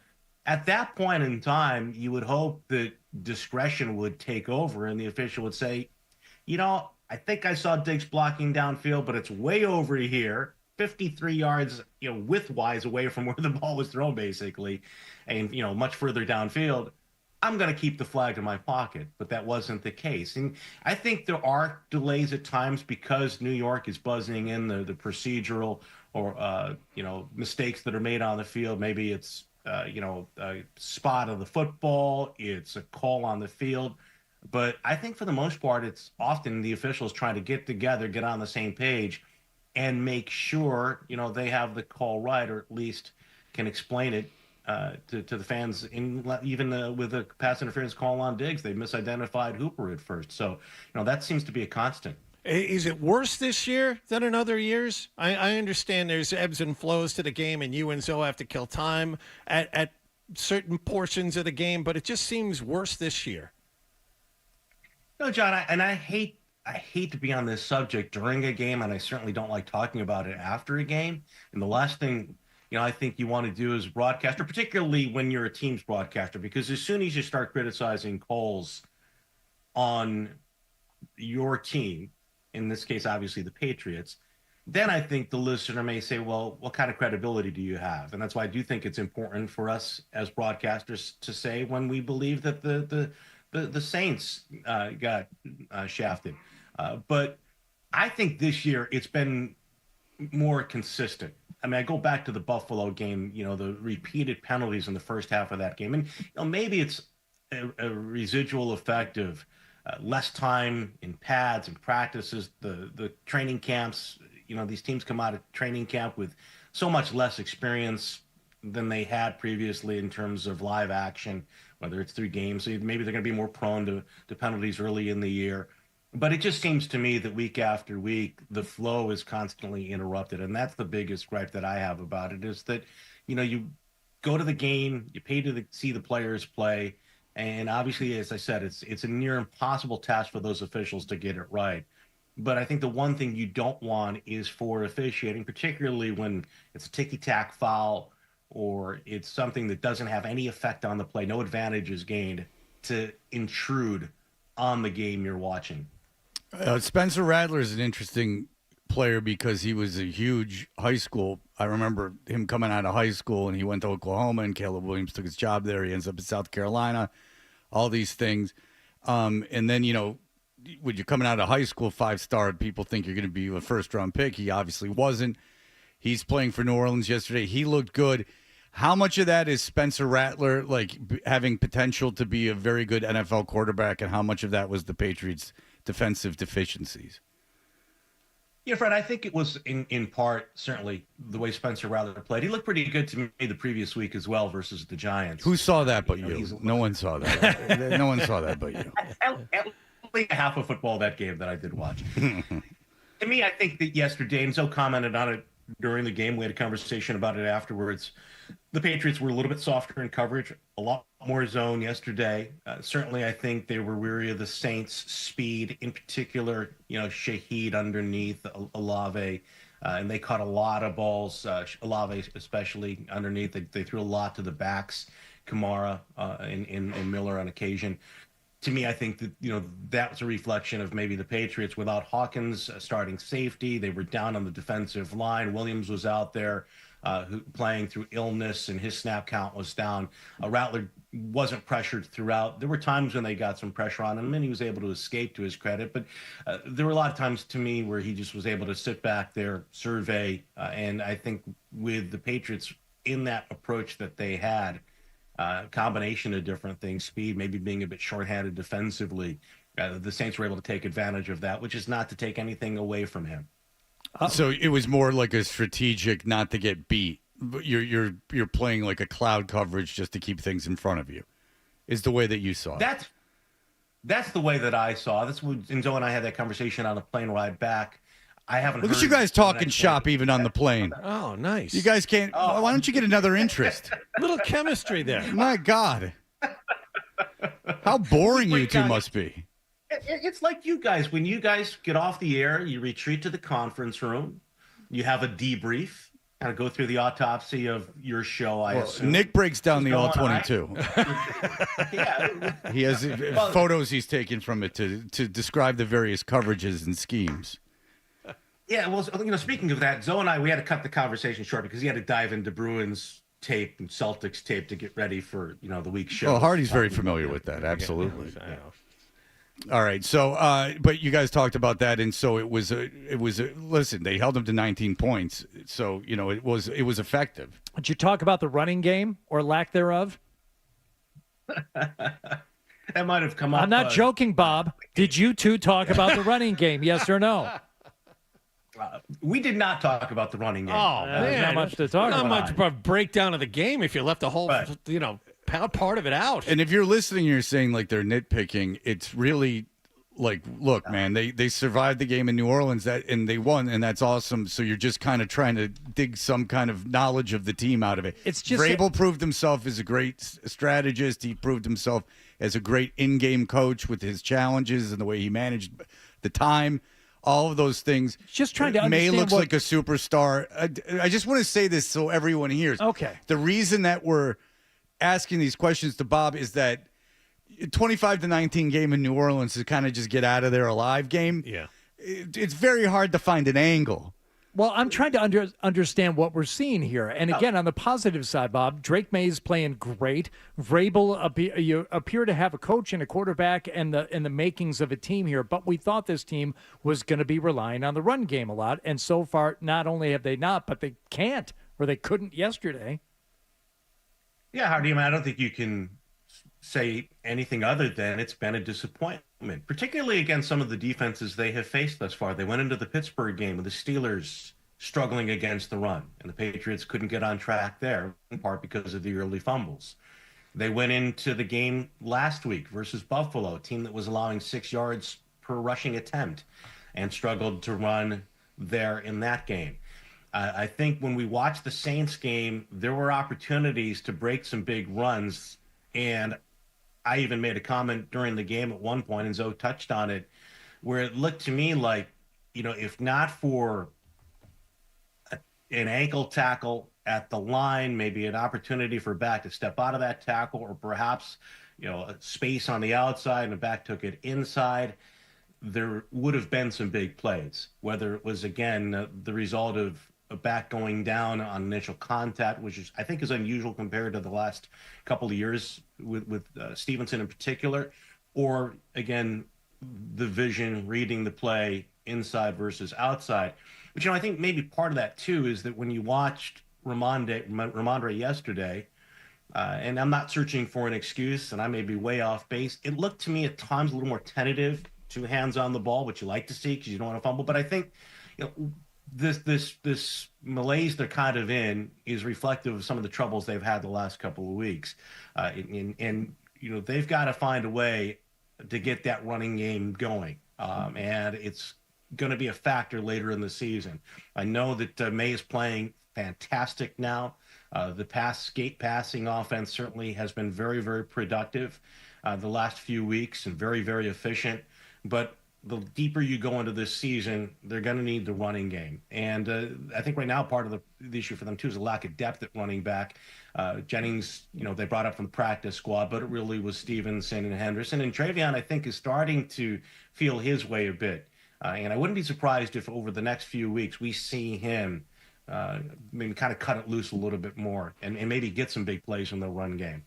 At that point in time, you would hope that discretion would take over and the official would say, you know, I think I saw Diggs blocking downfield, but it's way over here, 53 yards, width-wise away from where the ball was thrown, basically, and, much further downfield. I'm going to keep the flag in my pocket, but that wasn't the case. And I think there are delays at times because New York is buzzing in the procedural or, mistakes that are made on the field. Maybe it's, a spot of the football, it's a call on the field. But I think for the most part, it's often the officials trying to get together, get on the same page, and make sure, they have the call right, or at least can explain it to the fans. Even with a pass interference call on Diggs, they misidentified Hooper at first. So, that seems to be a constant. Is it worse this year than in other years? I understand there's ebbs and flows to the game, and you and Zoe have to kill time at certain portions of the game, but it just seems worse this year. No, John, I hate to be on this subject during a game, and I certainly don't like talking about it after a game. And the last thing I think you want to do as a broadcaster, particularly when you're a team's broadcaster, because as soon as you start criticizing calls on your team, in this case, obviously the Patriots, then I think the listener may say, well, what kind of credibility do you have? And that's why I do think it's important for us as broadcasters to say when we believe that the Saints got shafted. But I think this year it's been more consistent. I mean, I go back to the Buffalo game, the repeated penalties in the first half of that game. And maybe it's a residual effect of less time in pads and practices, the training camps. These teams come out of training camp with so much less experience than they had previously in terms of live action, whether it's through games. So maybe they're going to be more prone to penalties early in the year. But it just seems to me that week after week, the flow is constantly interrupted. And that's the biggest gripe that I have about it, is that, you go to the game, you pay to see the players play. And obviously, as I said, it's a near impossible task for those officials to get it right. But I think the one thing you don't want is for officiating, particularly when it's a ticky-tack foul or it's something that doesn't have any effect on the play, no advantage is gained, to intrude on the game you're watching. Spencer Rattler is an interesting player because he was a huge high school. I remember him coming out of high school, and he went to Oklahoma, and Caleb Williams took his job there. He ends up in South Carolina, all these things. And then, when you're coming out of high school 5-star, people think you're going to be a first-round pick. He obviously wasn't. He's playing for New Orleans yesterday. He looked good. How much of that is Spencer Rattler having potential to be a very good NFL quarterback, and how much of that was the Patriots' defensive deficiencies? Yeah, Fred, I think it was in part certainly the way Spencer Rattler played. He looked pretty good to me the previous week as well versus the Giants. Who saw that but you? No one saw that. No one saw that but you. At least half of football that game that I did watch. To me, I think that yesterday, and Zoe commented on it during the game. We had a conversation about it afterwards. The Patriots were a little bit softer in coverage, a lot more zone yesterday. Certainly, I think they were weary of the Saints' speed, in particular, Shaheed underneath Olave, and they caught a lot of balls, Olave especially underneath. They threw a lot to the backs, Kamara and Miller on occasion. To me, I think that, that was a reflection of maybe the Patriots without Hawkins starting safety. They were down on the defensive line. Williams was out there playing through illness, and his snap count was down. Rattler wasn't pressured throughout. There were times when they got some pressure on him, and he was able to escape, to his credit. But there were a lot of times, to me, where he just was able to sit back there, survey. And I think with the Patriots in that approach that they had, combination of different things, speed, maybe being a bit shorthanded defensively, the Saints were able to take advantage of that, which is not to take anything away from him. So it was more like a strategic not to get beat. You're playing like a cloud coverage just to keep things in front of you, is the way that you saw it. That's the way that I saw it. That's when Enzo and I had that conversation on a plane ride back. I haven't Look heard at you guys talking shop even on the plane. Oh, nice. You guys can't. Why don't you get another interest? Little chemistry there. My God. How boring you two must be. It's like you guys. When you guys get off the air, you retreat to the conference room. You have a debrief. Kind of go through the autopsy of your show, I assume. Nick breaks down the All-22. Yeah. He has photos he's taken from it to describe the various coverages and schemes. Yeah, well, speaking of that, Zoe and I, we had to cut the conversation short because he had to dive into Bruins tape and Celtics tape to get ready for, the week's show. Well, Hardy's very familiar with that, absolutely. All right, so, but you guys talked about that, and so it was listen, they held him to 19 points, so, it was effective. Did you talk about the running game or lack thereof? That might have come up. I'm not joking, Bob. Did you two talk about the running game, yes or no? We did not talk about the running game. Oh, man. There's not much to talk about. Not much of a breakdown of the game if you left the whole, part of it out. And if you're listening, you're saying like they're nitpicking. It's really like, look, man, they survived the game in New Orleans and they won, and that's awesome. So you're just kind of trying to dig some kind of knowledge of the team out of it. It's just Vrabel proved himself as a great strategist. He proved himself as a great in-game coach with his challenges and the way he managed the time. All of those things. Just trying to May understand looks like a superstar. I just want to say this so everyone hears. Okay. The reason that we're asking these questions to Bob is that 25-19 game in New Orleans is kind of just get out of there alive game. Yeah. It's very hard to find an angle. Well, I'm trying to understand what we're seeing here. And again, on the positive side, Bob, Drake May is playing great. Vrabel you appear to have a coach and a quarterback and the makings of a team here. But we thought this team was going to be relying on the run game a lot. And so far, not only have they not, but they can't, or they couldn't yesterday. Yeah, Hardy, I don't think you can say anything other than it's been a disappointment, particularly against some of the defenses they have faced thus far. They went into the Pittsburgh game with the Steelers struggling against the run, and the Patriots couldn't get on track there, in part because of the early fumbles. They went into the game last week versus Buffalo, a team that was allowing 6 yards per rushing attempt, and struggled to run there in that game. I think when we watched the Saints game, there were opportunities to break some big runs, and I even made a comment during the game at one point, and Zoe touched on it, where it looked to me like, if not for an ankle tackle at the line, maybe an opportunity for a back to step out of that tackle, or perhaps, a space on the outside and the back took it inside, there would have been some big plays, whether it was, again, the result of a back going down on initial contact, which I think is unusual compared to the last couple of years with Stevenson in particular, or again, the vision, reading the play inside versus outside. But, I think maybe part of that, too, is that when you watched Ramondre yesterday, and I'm not searching for an excuse, and I may be way off base, it looked to me at times a little more tentative, 2 hands on the ball, which you like to see because you don't want to fumble. But I think this malaise they're kind of in is reflective of some of the troubles they've had the last couple of weeks. And they've got to find a way to get that running game going. And it's going to be a factor later in the season. I know that May is playing fantastic now. The skate passing offense certainly has been very, very productive the last few weeks and very, very efficient. But the deeper you go into this season, they're going to need the running game. And I think right now part of the issue for them, too, is a lack of depth at running back. Jennings, they brought up from the practice squad, but it really was Stevenson and Henderson. And Travion, I think, is starting to feel his way a bit. And I wouldn't be surprised if over the next few weeks we see him maybe kind of cut it loose a little bit more and maybe get some big plays in the run game.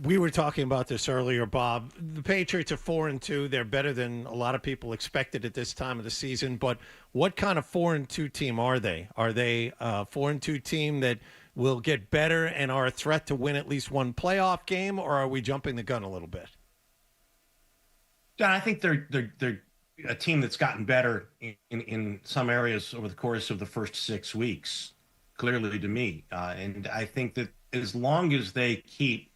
We were talking about this earlier, Bob. The Patriots are 4-2. They're better than a lot of people expected at this time of the season. But what kind of 4-2 team are they? Are they a 4-2 team that will get better and are a threat to win at least one playoff game, or are we jumping the gun a little bit? John, I think they're a team that's gotten better in some areas over the course of the first 6 weeks, clearly to me. And I think that as long as they keep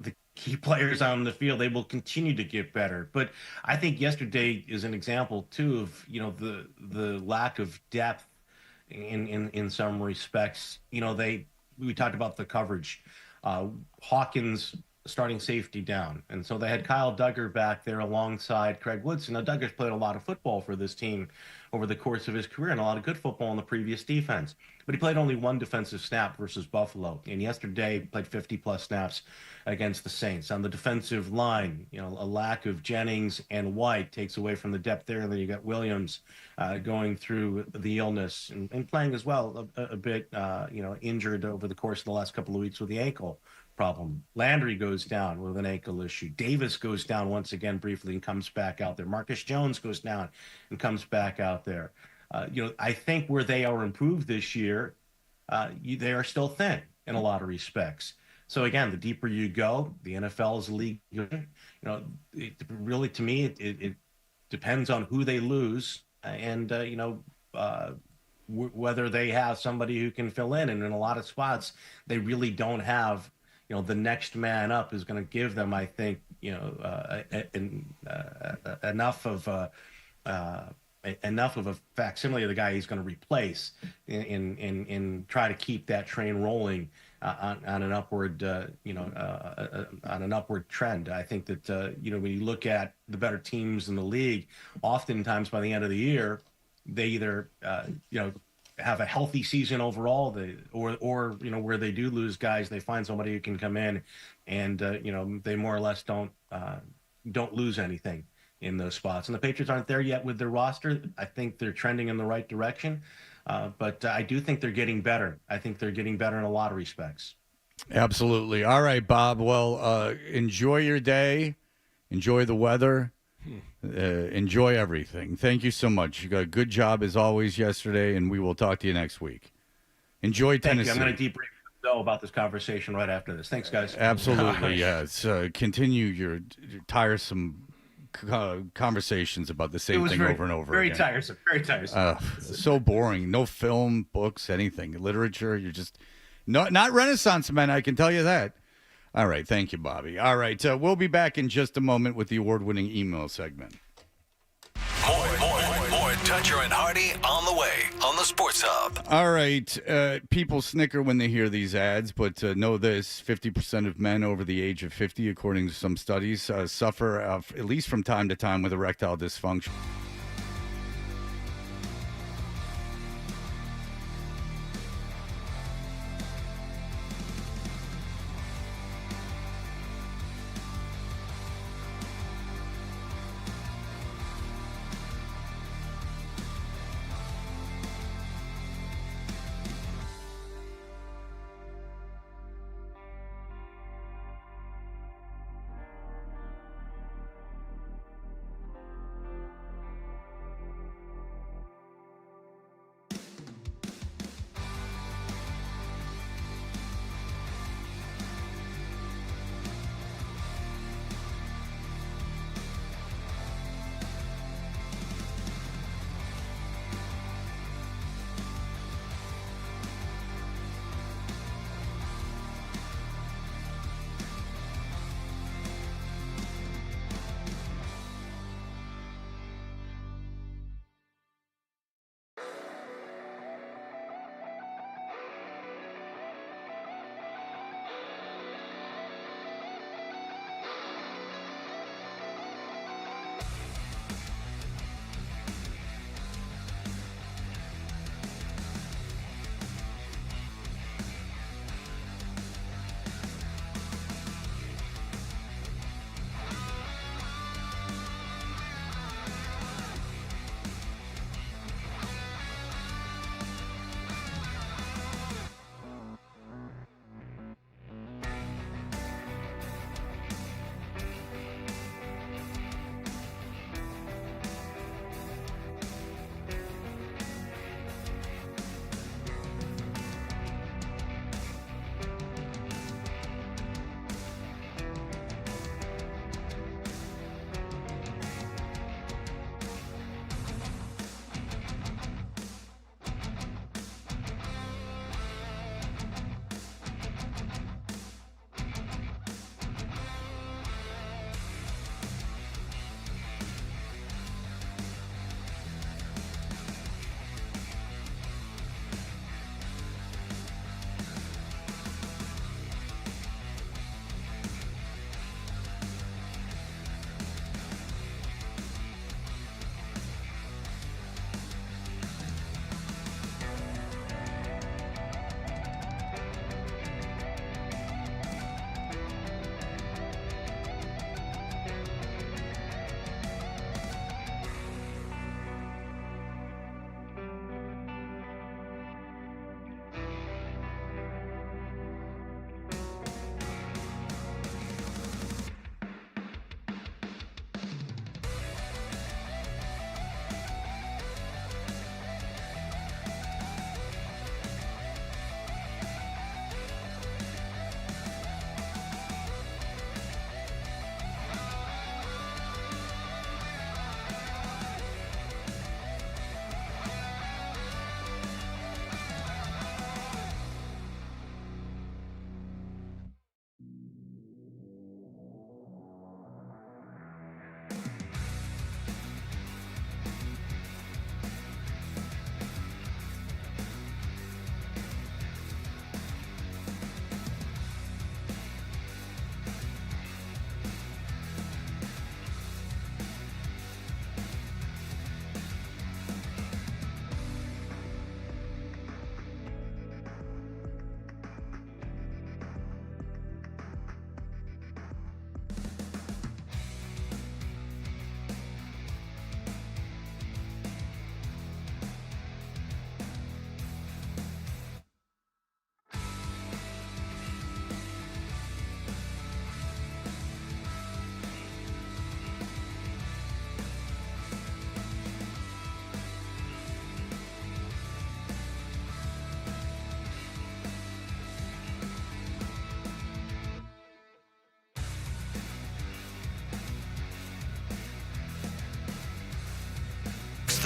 the key players on the field, they will continue to get better. But I think yesterday is an example, too, of, the lack of depth in some respects. We talked about the coverage. Hawkins starting safety down. And so they had Kyle Duggar back there alongside Craig Woodson. Now, Duggar's played a lot of football for this team over the course of his career and a lot of good football in the previous defense. But he played only one defensive snap versus Buffalo. And yesterday, he played 50-plus snaps against the Saints. On the defensive line, a lack of Jennings and White takes away from the depth there. And then you got Williams going through the illness and playing as well a bit, injured over the course of the last couple of weeks with the ankle problem. Landry goes down with an ankle issue. Davis goes down once again briefly and comes back out there. Marcus Jones goes down and comes back out there. I think where they are improved this year, they are still thin in a lot of respects. So again, the deeper you go, the NFL is a league. Really, to me, it depends on who they lose and whether they have somebody who can fill in. And in a lot of spots, they really don't have. The next man up is going to give them, I think, enough of a facsimile of the guy he's going to replace and try to keep that train rolling on an upward, on an upward trend. I think that when you look at the better teams in the league, oftentimes by the end of the year, they either have a healthy season overall, or where they do lose guys, they find somebody who can come in and they more or less don't lose anything in those spots. And the Patriots aren't there yet with their roster. I think they're trending in the right direction, but I do think they're getting better. I think they're getting better in a lot of respects. Absolutely. All right, Bob. Well, enjoy your day. Enjoy the weather. Enjoy everything. Thank you so much. You got a good job as always yesterday, and we will talk to you next week. Enjoy Tennessee. I'm going to debrief about this conversation right after this. Thanks, guys. Absolutely, yes. Continue your tiresome conversations about the same thing over and over very again. Very tiresome. So boring. No film, books, anything. Literature. You're just not Renaissance men, I can tell you that. All right. Thank you, Bobby. All right. We'll be back in just a moment with the award-winning email segment. More Dutcher and Hardy on the way on the Sports Hub. All right. People snicker when they hear these ads, but know this. 50% of men over the age of 50, according to some studies, suffer at least from time to time with erectile dysfunction.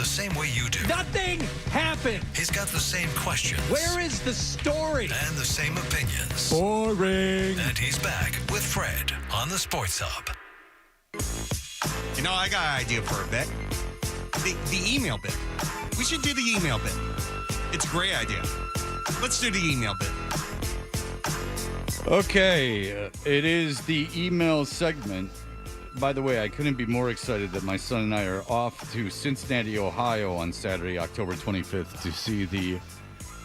the same way you do. Nothing happened. He's got the same questions. Where is the story? And the same opinions. Boring. And he's back with Fred on the Sports Hub. You know, I got an idea for a bit. The email bit. We should do the email bit. It's a great idea. Let's do the email bit. Okay, it is the email segment. By the way, I couldn't be more excited that my son and I are off to Cincinnati, Ohio on Saturday, October 25th to see the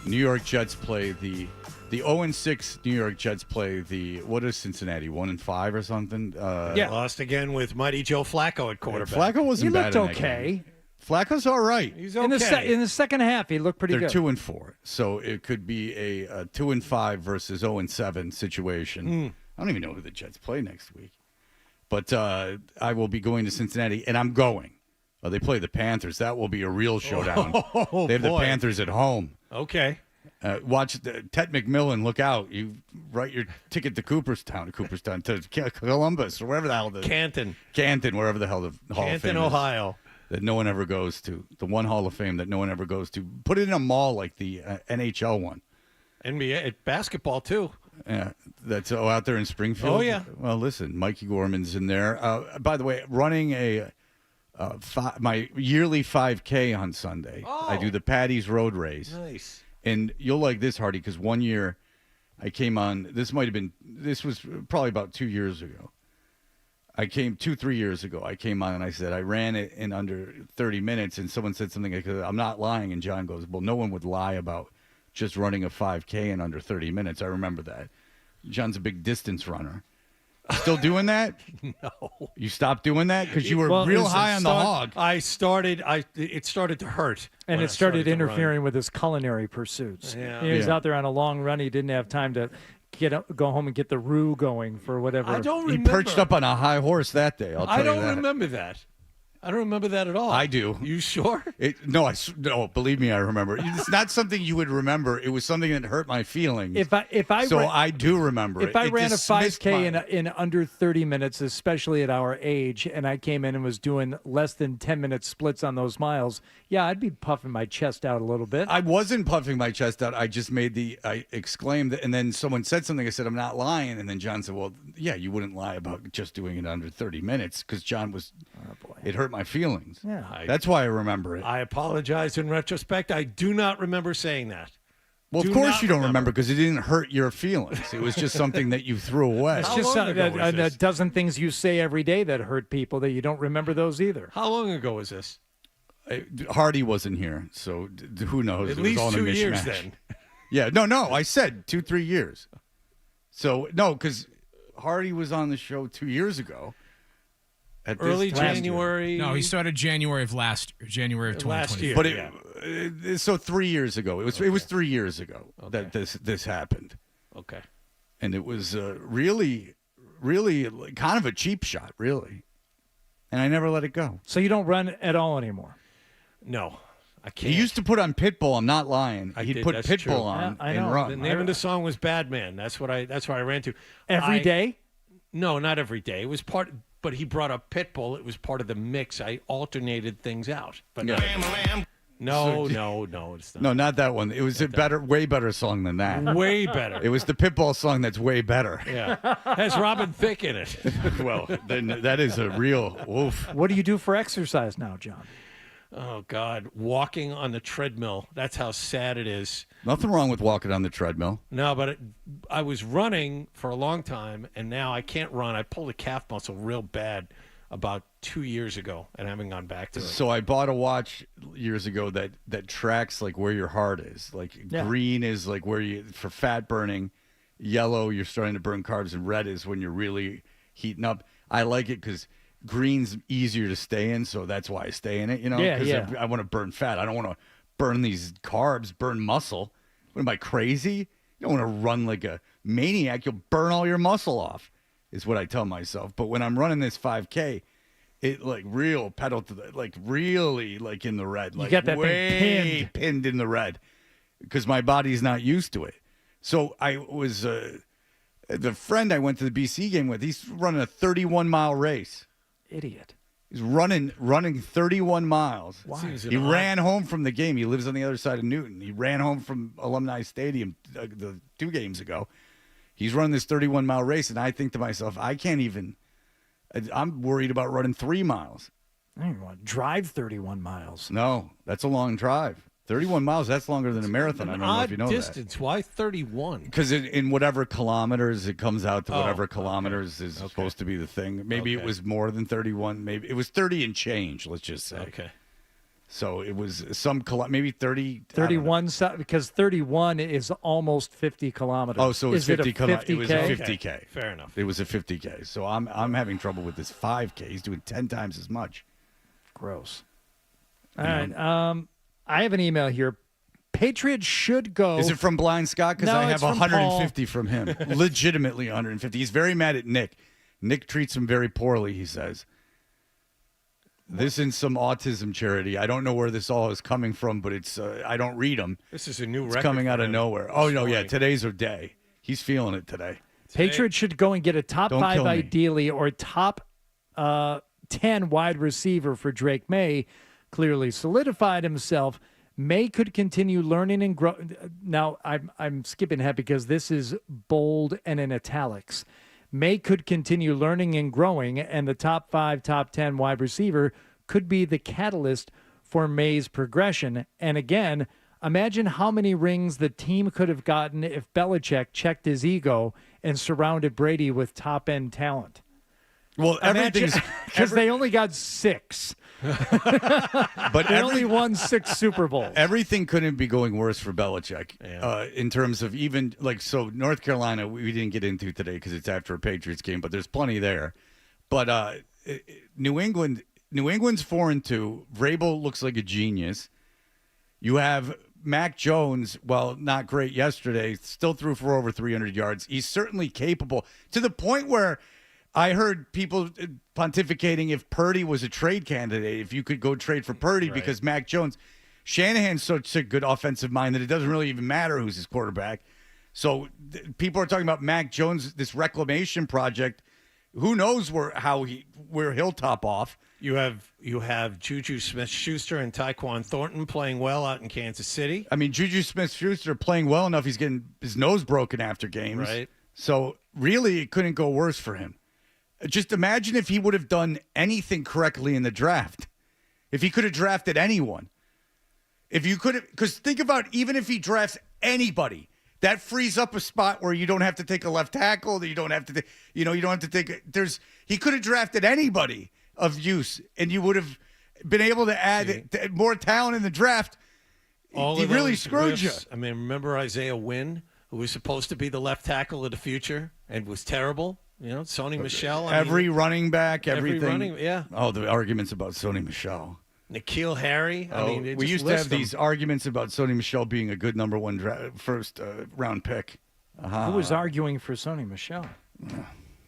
New York Jets play the 0-6 New York Jets play the, what is Cincinnati, 1-5 or something? Lost again with mighty Joe Flacco at quarterback. Flacco wasn't bad. He looked okay. Flacco's all right. He's okay. In the second half, he looked pretty They're good. 2-4, so it could be a 2-5 versus 0-7 situation. I don't even know who the Jets play next week, but I will be going to Cincinnati, and I'm going. They play the Panthers. That will be a real showdown. They have the Panthers at home. Okay. Watch Ted McMillan. Look out! You write your ticket to Cooperstown, to Columbus, or wherever the hell. Canton, wherever the hell the Hall of Fame Canton, Ohio. That no one ever goes to. The one Hall of Fame that no one ever goes to. Put it in a mall like the NHL one. NBA basketball too. Yeah, that's out there in Springfield. Oh yeah. Well, listen, Mikey Gorman's in there. By the way, running my yearly 5K on Sunday. Oh. I do the Patty's Road Race. Nice. And you'll like this, Hardy, because one year I came on. This was probably about 2 years ago. 2-3 years ago, I came on and I said, I ran it in under 30 minutes, and someone said something like, I'm not lying, and John goes, well, no one would lie about just running a 5K in under 30 minutes. I remember that. John's a big distance runner. Still doing that? No. You stopped doing that because you were real high on the hog. It started to hurt. And it started interfering with his culinary pursuits. Yeah. He was out there on a long run. He didn't have time to go home and get the roux going for whatever. I don't He remember. perched up on a high horse that day. I don't remember that. I don't remember that at all. I do. You sure? No, believe me, I remember. It's not something you would remember. It was something that hurt my feelings. I do remember it. If I ran a dismissed 5K in under 30 minutes, especially at our age, and I came in and was doing less than 10-minute splits on those miles, yeah, I'd be puffing my chest out a little bit. I wasn't puffing my chest out. I just I exclaimed, and then someone said something. I said, I'm not lying. And then John said, well, yeah, you wouldn't lie about just doing it under 30 minutes because John was, it hurt my feelings. Yeah. That's why I remember it. I apologize in retrospect. I do not remember saying that. Well, of course you don't remember because it didn't hurt your feelings. It was just something that you threw away. It's just a dozen things you say every day that hurt people that you don't remember those either. How long ago was this? Hardy wasn't here, so who knows? At It was least all in a 2 years mishmash. then. Yeah, no, I said 2-3 years. So, no, because Hardy was on the show 2 years ago. Early January. No, he started January of 2020. Last year. But so 3 years ago. It was 3 years ago that this happened. Okay. And it was really, really kind of a cheap shot, really. And I never let it go. So you don't run at all anymore? No, I can't. He used to put on Pitbull. I'm not lying. He'd put that's Pitbull true. on I and know. run. The name of the song was Bad Man. That's what I ran to. Every day? No, not every day. It was part, but he brought up Pitbull. It was part of the mix. I alternated things out. But no, it's not. No, not that one. It was a way better song than that. Way better. It was the Pitbull song that's way better. Yeah, has Robin Thicke in it. Well, then that is a real oof. What do you do for exercise now, John? Oh, God. Walking on the treadmill. That's how sad it is. Nothing wrong with walking on the treadmill. No, but I was running for a long time, and now I can't run. I pulled a calf muscle real bad about 2 years ago, and I haven't gone back to it. So I bought a watch years ago that tracks like where your heart is. Like green is like where you for fat burning, yellow you're starting to burn carbs, and red is when you're really heating up. I like it because green's easier to stay in, so that's why I stay in it. You know, because I want to burn fat. I don't want to burn these carbs, burn muscle. What am I, crazy? You don't want to run like a maniac. You'll burn all your muscle off, is what I tell myself. But when I'm running this 5K, it like real pedal to the, like really like in the red. Like you got that way thing pinned in the red because my body's not used to it. So I was, the friend I went to the BC game with, he's running a 31-mile race. Idiot. He's running 31 miles. Seems He an ran home from the game. He lives on the other side of Newton. He ran home from Alumni Stadium the 2 games ago. He's running this 31-mile race, and I think to myself, I'm worried about running 3 miles. I don't even want to drive 31 miles. No, that's a long drive. 31 miles, that's longer than a marathon. I don't know if you know distance. Why 31? Because in whatever kilometers, it comes out to whatever kilometers is supposed to be the thing. Maybe it was more than 31. Maybe it was 30 and change, let's just say. Okay. So it was maybe 30. 31, because 31 is almost 50 kilometers. Oh, so it's 50 kilometers. It was a 50K. Okay, fair enough. It was a 50K. So I'm having trouble with this 5K. He's doing 10 times as much. Gross. All right. I have an email here. Patriots should go. Is it from Blind Scott? Because No, I have it's from 150 Paul. from him. Legitimately 150. He's very mad at Nick. Nick treats him very poorly, he says. This in some autism charity. I don't know where this all is coming from, but it's I don't read them. This is a new It's record coming for out of him nowhere. Oh, no, yeah. Today's her day. He's feeling it today. Patriots should go and get a top Don't 5 kill me. ideally or top 10 wide receiver for Drake May. Clearly solidified himself. May could continue learning and grow. Now, I'm skipping ahead because this is bold and in italics. May could continue learning and growing, and the top 5, top 10 wide receiver could be the catalyst for May's progression. And again, imagine how many rings the team could have gotten if Belichick checked his ego and surrounded Brady with top-end talent. Well, everything's because they only got 6. But they only won 6 Super Bowls. Everything couldn't be going worse for Belichick in terms of even so North Carolina we didn't get into today because it's after a Patriots game, but there's plenty there. But New England's 4-2. Vrabel looks like a genius. You have Mac Jones, well, not great yesterday, still threw for over 300 yards. He's certainly capable to the point where I heard people pontificating if Purdy was a trade candidate, if you could go trade for Purdy because Mac Jones, Shanahan's such a good offensive mind that it doesn't really even matter who's his quarterback. So people are talking about Mac Jones, this reclamation project. Who knows where he'll top off? You have Juju Smith-Schuster and Tyquan Thornton playing well out in Kansas City. I mean, Juju Smith-Schuster playing well enough. He's getting his nose broken after games. Right. So really, it couldn't go worse for him. Just imagine if he would have done anything correctly in the draft. If he could have drafted anyone. If you could have, because think about even if he drafts anybody, that frees up a spot where you don't have to take a left tackle. That you don't have to, you don't have to take. He could have drafted anybody of use, and you would have been able to add more talent in the draft. He really screwed you. I mean, remember Isaiah Wynn, who was supposed to be the left tackle of the future and was terrible. You know, Sony Michel. Every running back, everything. Yeah. Oh, the arguments about Sony Michel. N'Keal Harry. I mean, we used to have these arguments about Sony Michel being a good number 1 first round pick. Who was arguing for Sony Michel?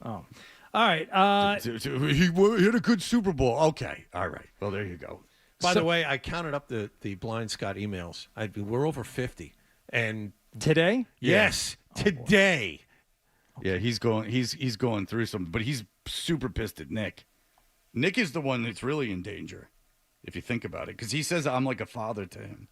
Oh. All right. He had a good Super Bowl. Okay. All right. Well, there you go. By the way, I counted up the Blind Scott emails. We're over 50. And today? Yes. Today. Yeah, he's going through something, but he's super pissed at Nick. Nick is the one that's really in danger, if you think about it, because he says I'm like a father to him.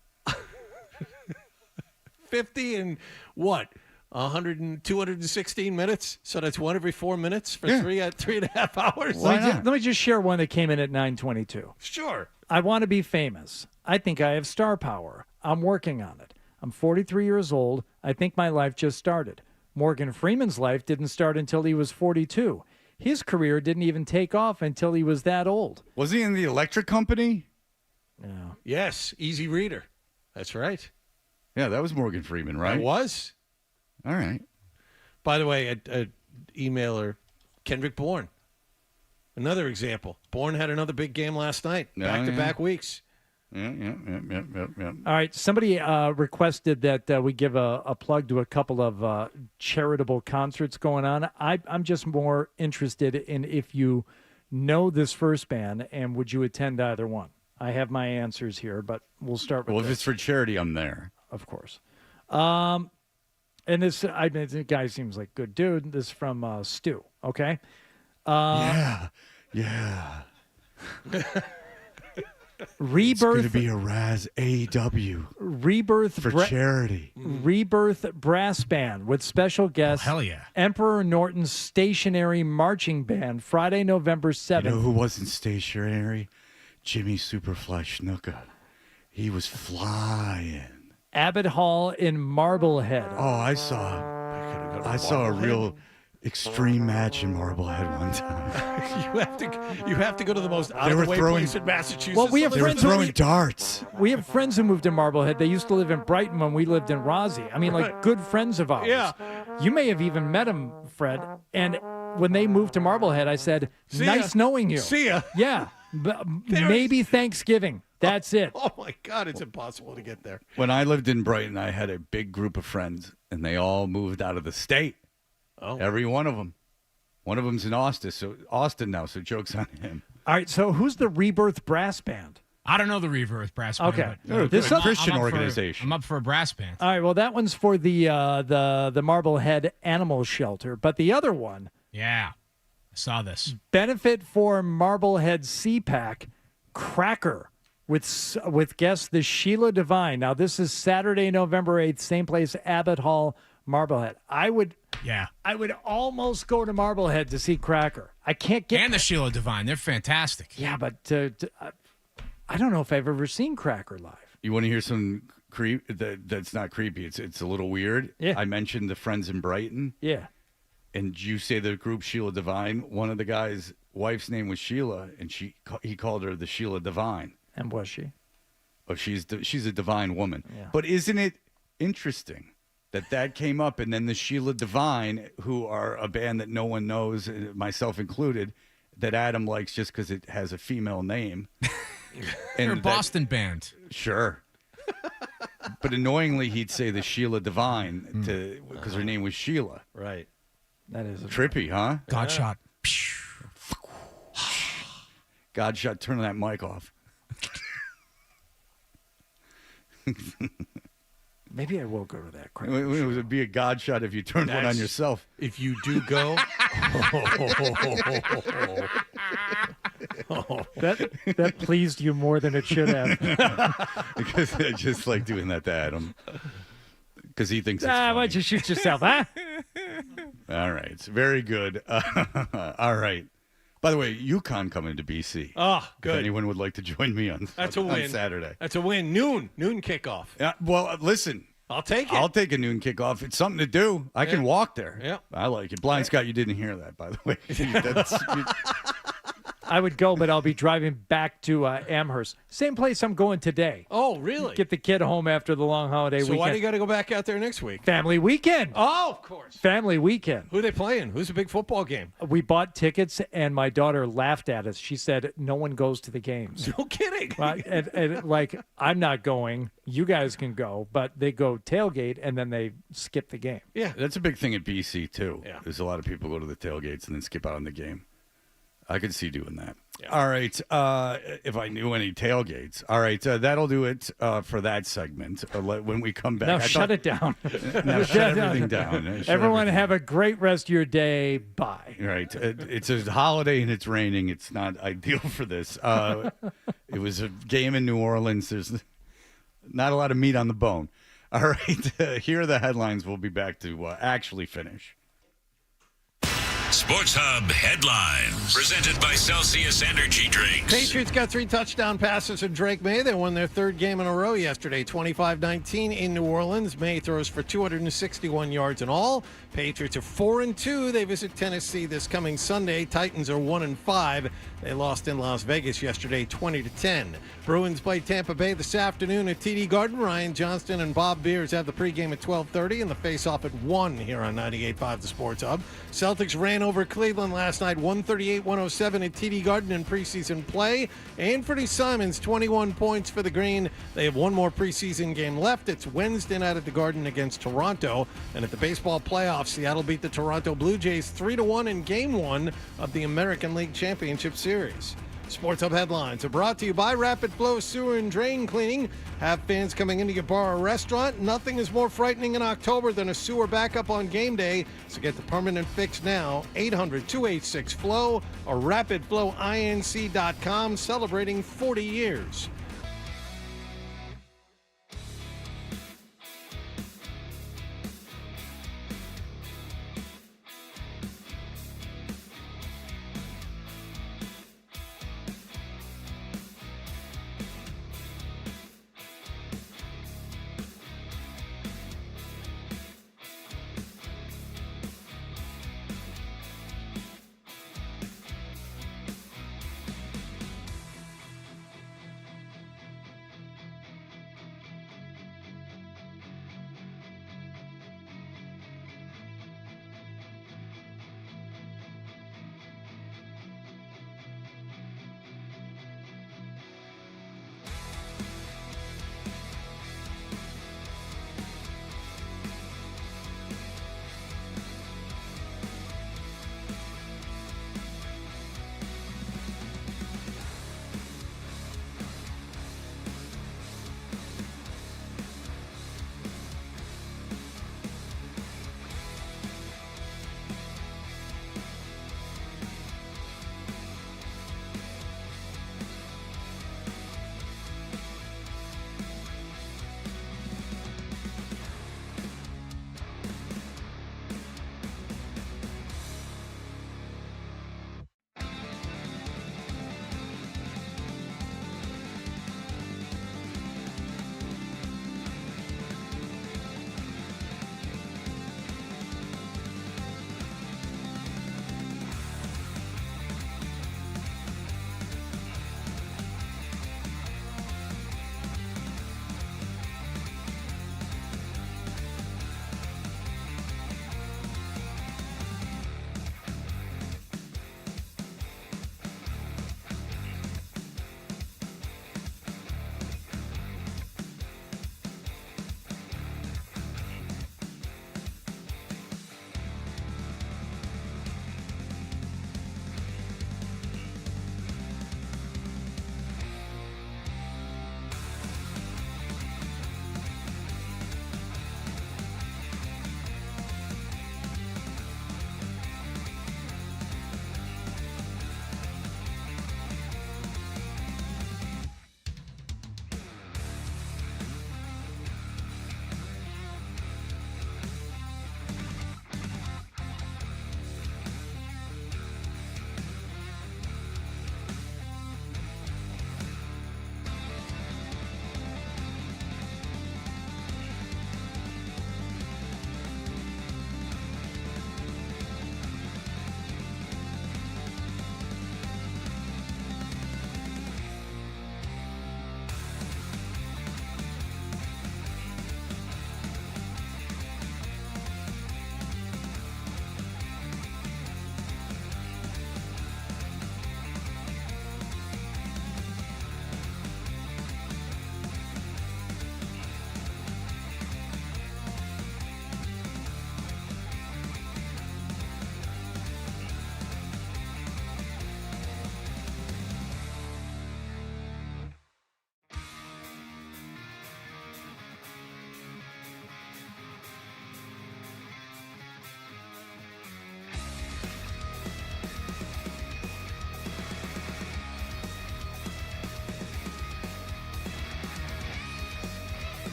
50 and what? 216 minutes? So that's 1 every 4 minutes for 3.5 hours? Let me just share one that came in at 9:22. Sure. I want to be famous. I think I have star power. I'm working on it. I'm 43 years old. I think my life just started. Morgan Freeman's life didn't start until he was 42. His career didn't even take off until he was that old. Was he in the electric company? No. Yes, Easy Reader. That's right. Yeah, that was Morgan Freeman, right? It was. All right. By the way, a emailer, Kendrick Bourne. Another example. Bourne had another big game last night. Back-to-back weeks. Yeah. All right. Somebody requested that we give a plug to a couple of charitable concerts going on. I'm just more interested in if you know this first band and would you attend either one. I have my answers here, but we'll start with if it's for charity, I'm there. Of course. And this guy seems like a good dude. This is from Stu, okay? Yeah. It's Rebirth. going to be a Raz AW. Rebirth for charity. Rebirth Brass Band with special guest. hell yeah. Emperor Norton's Stationary Marching Band, Friday, November 7th. You know who wasn't stationary? Jimmy Superfly Snuka. He was flying. Abbott Hall in Marblehead. Oh, I saw a real extreme match in Marblehead one time. you have to go to the most out of the way place in Massachusetts. Well, we have They were friends throwing darts. We have friends who moved to Marblehead. They used to live in Brighton when we lived in Rossie. I mean, like good friends of ours. Yeah. You may have even met them, Fred. And when they moved to Marblehead, I said, See nice ya. knowing you. See ya. Yeah. Maybe Thanksgiving. That's it. Oh, my God. It's impossible to get there. When I lived in Brighton, I had a big group of friends, and they all moved out of the state. Oh. Every one of them. One of them's in Austin now, so joke's on him. All right, so who's the Rebirth Brass Band? I don't know the Rebirth Brass Band. Okay. But, This is a I'm Christian up organization. I'm up for a brass band. All right, well, that one's for the Marblehead Animal Shelter. But the other one, Yeah. I saw this. benefit for Marblehead CPAC, Cracker, with guest the Sheila Devine. Now, this is Saturday, November 8th, same place, Abbott Hall, Marblehead. I would almost go to Marblehead to see Cracker. I can't get... And the Sheila Devine. They're fantastic. Yeah, but I don't know if I've ever seen Cracker live. You want to hear some that's not creepy. It's a little weird. Yeah. I mentioned the friends in Brighton. Yeah. And you say the group Sheila Devine. One of the guys' wife's name was Sheila, and he called her the Sheila Devine. And was she? Oh, she's a divine woman. Yeah. But isn't it interesting that came up, and then the Sheila Devine, who are a band that no one knows, myself included, that Adam likes just because it has a female name. They're a Boston band. Sure. But annoyingly, he'd say the Sheila Devine because her name was Sheila. Right. That is Trippy, huh? Godshot. Godshot, turn that mic off. Maybe I will go to that. It would be a God shot if you turned one on yourself. If you do go. That pleased you more than it should have. Because I just like doing that to Adam. Because he thinks it's why funny. don't you shoot yourself, huh? All right. It's very good. All right. By the way, UConn coming to BC. Oh, good. If anyone would like to join me on Saturday. That's a win. Noon kickoff. Yeah, well, listen. I'll take it. I'll take a noon kickoff. It's something to do. I can walk there. Yeah. I like it. Blind Scott, you didn't hear that, by the way. I would go, but I'll be driving back to Amherst. Same place I'm going today. Oh, really? Get the kid home after the long holiday So weekend. why do you got to go back out there next week? Family weekend. Oh, of course. Family weekend. Who are they playing? Who's a big football game? We bought tickets, and my daughter laughed at us. She said, no one goes to the games. No kidding. and like, I'm not going. You guys can go. But they go tailgate, and then they skip the game. Yeah. That's a big thing at BC, too. Yeah. There's a lot of people go to the tailgates and then skip out on the game. I could see doing that. Yeah. All right. If I knew any tailgates. All right. That'll do it for that segment. When we come back. Now shut it down. Now shut everything down. Everyone have a great rest of your day. Bye. Right. It's a holiday and it's raining. It's not ideal for this. It was a game in New Orleans. There's not a lot of meat on the bone. All right. Here are the headlines. We'll be back to actually finish. Sports Hub headlines. Presented by Celsius Energy Drinks. Patriots got 3 touchdown passes from Drake May. They won their third game in a row yesterday, 25-19 in New Orleans. May throws for 261 yards in all. Patriots are 4-2. They visit Tennessee this coming Sunday. Titans are 1-5. They lost in Las Vegas yesterday, 20-10. Bruins play Tampa Bay this afternoon at TD Garden. Ryan Johnston and Bob Beers have the pregame at 12:30 and the face-off at 1 here on 98.5 The Sports Hub. Celtics ran over Cleveland last night, 138-107 at TD Garden in preseason play. Anthony Simons, 21 points for the Green. They have one more preseason game left. It's Wednesday night at the Garden against Toronto. And at the baseball playoffs, Seattle beat the Toronto Blue Jays 3-1 in Game 1 of the American League Championship Series. Sports Hub headlines are brought to you by Rapid Flow Sewer and Drain Cleaning. Have fans coming into your bar or restaurant? Nothing is more frightening in October than a sewer backup on game day. So get the permanent fix now. 800-286-FLOW or rapidflowinc.com, celebrating 40 years.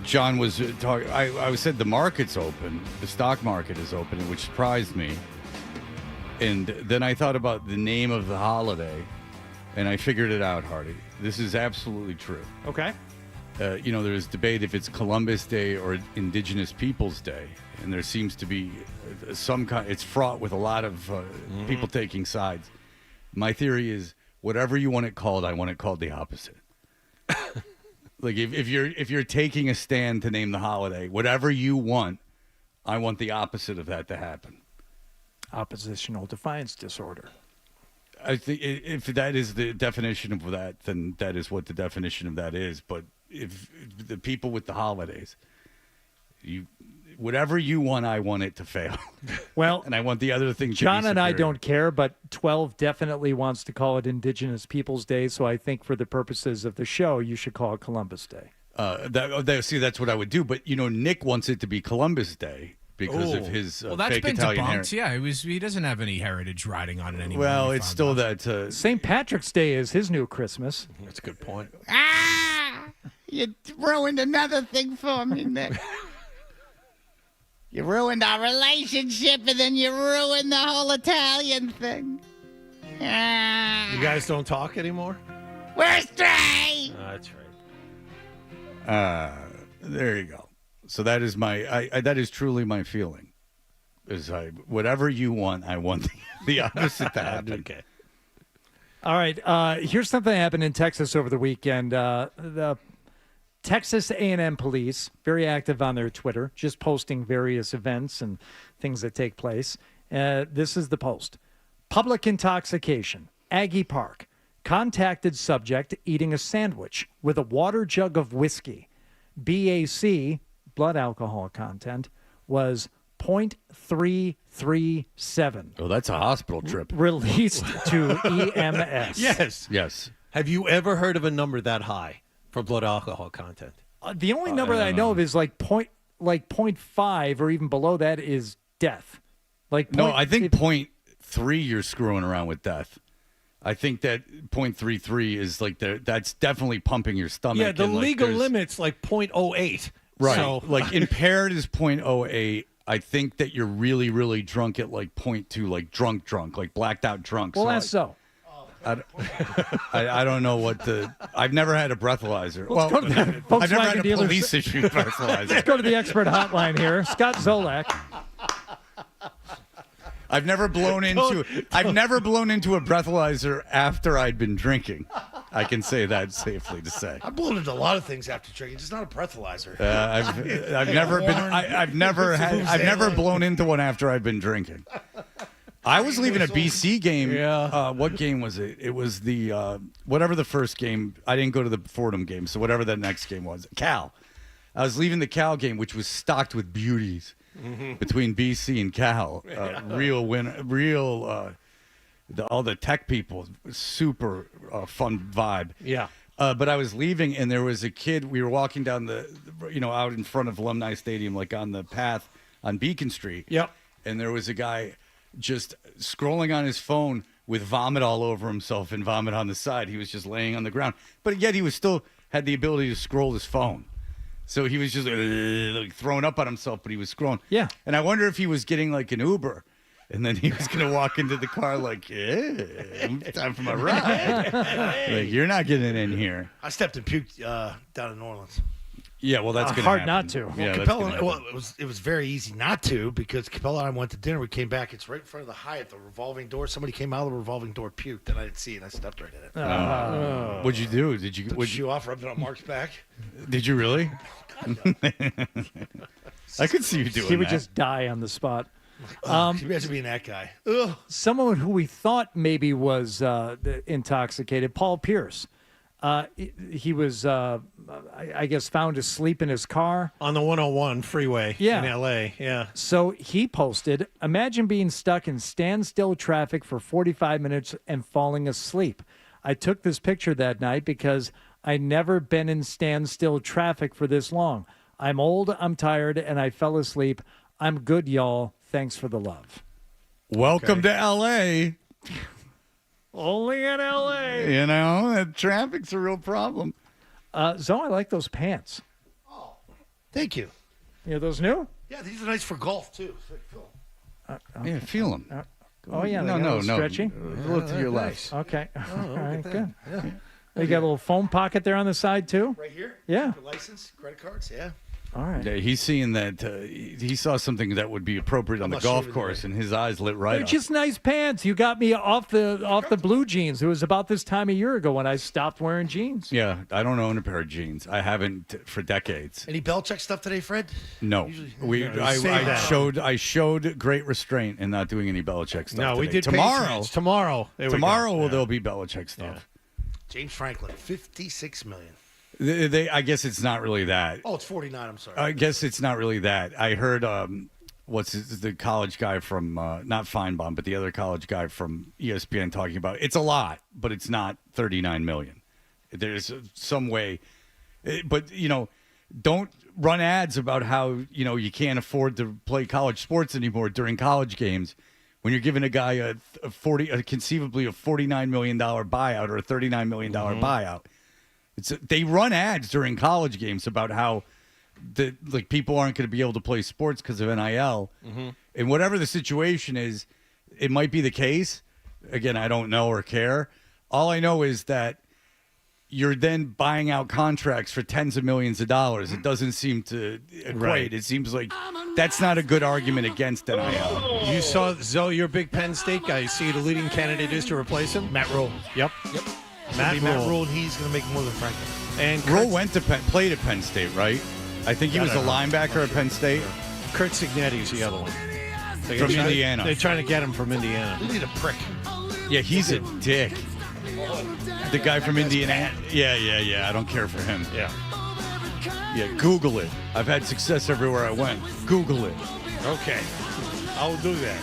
John was talking. I said the market's open. The stock market is open, which surprised me. And then I thought about the name of the holiday, and I figured it out, Hardy. This is absolutely true. Okay. There's debate if it's Columbus Day or Indigenous Peoples Day, and there seems to be some kind. It's fraught with a lot of people taking sides. My theory is, whatever you want it called, I want it called the opposite. Like if you're taking a stand to name the holiday, whatever you want, I want the opposite of that to happen. Oppositional defiance disorder. I think if that is the definition of that, then that is what the definition of that is. But if the people with the holidays, whatever you want, I want it to fail. Well, and I want the other thing. John to be and I superior. don't care, but 12 definitely wants to call it Indigenous Peoples Day. So I think for the purposes of the show, you should call it Columbus Day. See, that's what I would do. But Nick wants it to be Columbus Day. Because of his well, that's fake been Italian debunked. He doesn't have any heritage riding on it anymore. Well, it's still that St. Patrick's Day is his new Christmas. That's a good point. You ruined another thing for me, Nick. You ruined our relationship, and then you ruined the whole Italian thing. You guys don't talk anymore? We're straight. That's right. There you go. So that is that is truly my feeling. Is whatever you want, I want the opposite to happen. Okay. All right. Here's something that happened in Texas over the weekend. The Texas A&M police, very active on their Twitter, just posting various events and things that take place. This is the post. Public intoxication. Aggie Park. Contacted subject eating a sandwich with a water jug of whiskey. BAC, blood alcohol content, was 0.337. Oh, that's a hospital trip. Released to EMS. Yes. Have you ever heard of a number that high for blood alcohol content? The only number that I know of is like 0.5 or even below that is death. No, I think 0.3 you're screwing around with death. I think that 0.33 is that's definitely pumping your stomach. Yeah, the and legal limit's like 0.08. Right. So, impaired is 0.08. I think that you're really, really drunk at 0.2, drunk, blacked out drunk. Well, that's so. I don't know what I've never had a breathalyzer. Let's go to the I've never had a dealer's- police issue breathalyzer. Let's go to the expert hotline here. Scott Zolak. I've never blown into a breathalyzer after I'd been drinking. I can say that safely to say. I've blown into a lot of things after drinking. It's not a breathalyzer. I've never blown into one after I've been drinking. I was leaving a BC game. Yeah. What game was it? It was the whatever the first game. I didn't go to the Fordham game, so whatever that next game was. Cal. I was leaving the Cal game, which was stocked with beauties. Between BC and Cal, real all the tech people, super fun vibe. Yeah. But I was leaving, and there was a kid. We were walking down out in front of Alumni Stadium, on the path on Beacon Street. Yep. And there was a guy just scrolling on his phone with vomit all over himself and vomit on the side. He was just laying on the ground, but yet he was still had the ability to scroll his phone. So he was just throwing up on himself, but he was scrolling. Yeah. And I wonder if he was getting an Uber, and then he was going to walk into the car time for my ride. You're not getting in here. I stepped and puked down in New Orleans. Yeah, well, that's going to hard happen. not to. Yeah, It was very easy not to because Capella and I went to dinner. We came back. It's right in front of the Hyatt, the revolving door. Somebody came out of the revolving door, puked, and I didn't see it. And I stepped right in it. What'd you do? Did you? Took the shoe off, rubbed it on Mark's back. Did you really? I could see you doing that. He would just die on the spot. Can you imagine being that guy? Ugh. Someone who we thought maybe was intoxicated, Paul Pierce. He was, I guess, found asleep in his car. On the 101 freeway in L.A., yeah. So he posted, imagine being stuck in standstill traffic for 45 minutes and falling asleep. I took this picture that night because I'd never been in standstill traffic for this long. I'm old, I'm tired, and I fell asleep. I'm good, y'all. Thanks for the love. Welcome to L.A. Only in L.A. You know, traffic's a real problem. Zoe, I like those pants. Thank you. Yeah, those new? Yeah, these are nice for golf, too. Yeah, feel them. Oh, yeah. No. Stretchy. Look to your left. Okay. Oh, All right, good. Yeah. You got a little foam pocket there on the side, too? Right here? Yeah. Your license, credit cards, yeah. All right. Yeah, he's seeing that he saw something that would be appropriate on the golf course, and his eyes lit right They're up. just nice pants. You got me off the blue jeans. It was about this time a year ago when I stopped wearing jeans. Yeah, I don't own a pair of jeans. I haven't for decades. Any Belichick stuff today, Fred? No, I showed great restraint in not doing any Belichick stuff. No, we today. did Tomorrow. Tomorrow there'll be Belichick stuff. James Franklin, $56 million. I guess it's not really that. Oh, it's 49. I'm sorry. I guess it's not really that. I heard the college guy from not Feinbaum, but the other college guy from ESPN talking about it's a lot, but it's not 39 million. There's some way, but don't run ads about how you can't afford to play college sports anymore during college games when you're giving a guy conceivably a $49 million buyout or a $39 million buyout. They run ads during college games about how people aren't going to be able to play sports because of NIL. And whatever the situation is, it might be the case. Again, I don't know or care. All I know is that you're then buying out contracts for tens of millions of dollars. It doesn't seem to equate. Right. It seems like that's not a good argument against NIL. You saw, Zoe, you're a big Penn State guy. You see who the leading candidate is to replace him? Matt Rule. Yep. Matt Rule, and he's going to make more than Franklin. And Rule played at Penn State, right? I think he was a linebacker at Penn State. Kurt Signetti the other one. From Indiana. They're trying to get him from Indiana. You need a prick. Yeah, he's a dick. The guy from Indiana. Yeah. I don't care for him. Yeah, Google it. I've had success everywhere I went. Google it. Okay. I will do that.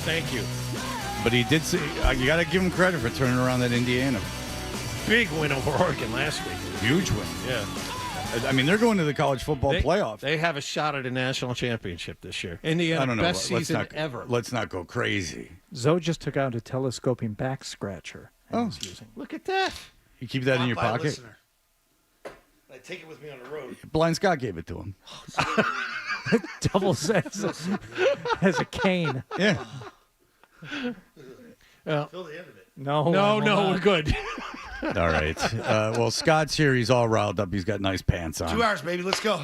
Thank you. But he did say, you got to give him credit for turning around that Indiana. Big win over Oregon last week. Huge win. Yeah. I mean, they're going to the college football playoff. They have a shot at a national championship this year. Indiana, I don't know. best season ever. Let's not go crazy. Zoe just took out a telescoping back scratcher. Look at that. You keep that in your pocket? Listener. I take it with me on the road. Blind Scott gave it to him. Doubles as a cane. Yeah. Fill the end of it. No, we're good. All right. Well, Scott's here. He's all riled up. He's got nice pants on. 2 hours, baby. Let's go.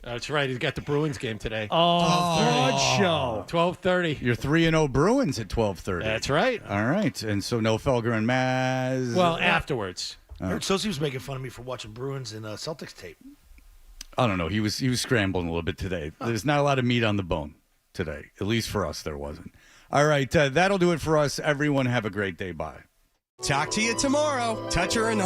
That's right. He's got the Bruins game today. Fraud show. 12:30. You're 3-0 Bruins at 12:30. That's right. All right. And so no Felger and Maz. Well, afterwards. I heard Socci was making fun of me for watching Bruins and Celtics tape. I don't know. He was scrambling a little bit today. There's not a lot of meat on the bone today. At least for us, there wasn't. All right. That'll do it for us. Everyone have a great day. Bye. Talk to you tomorrow. Toucher and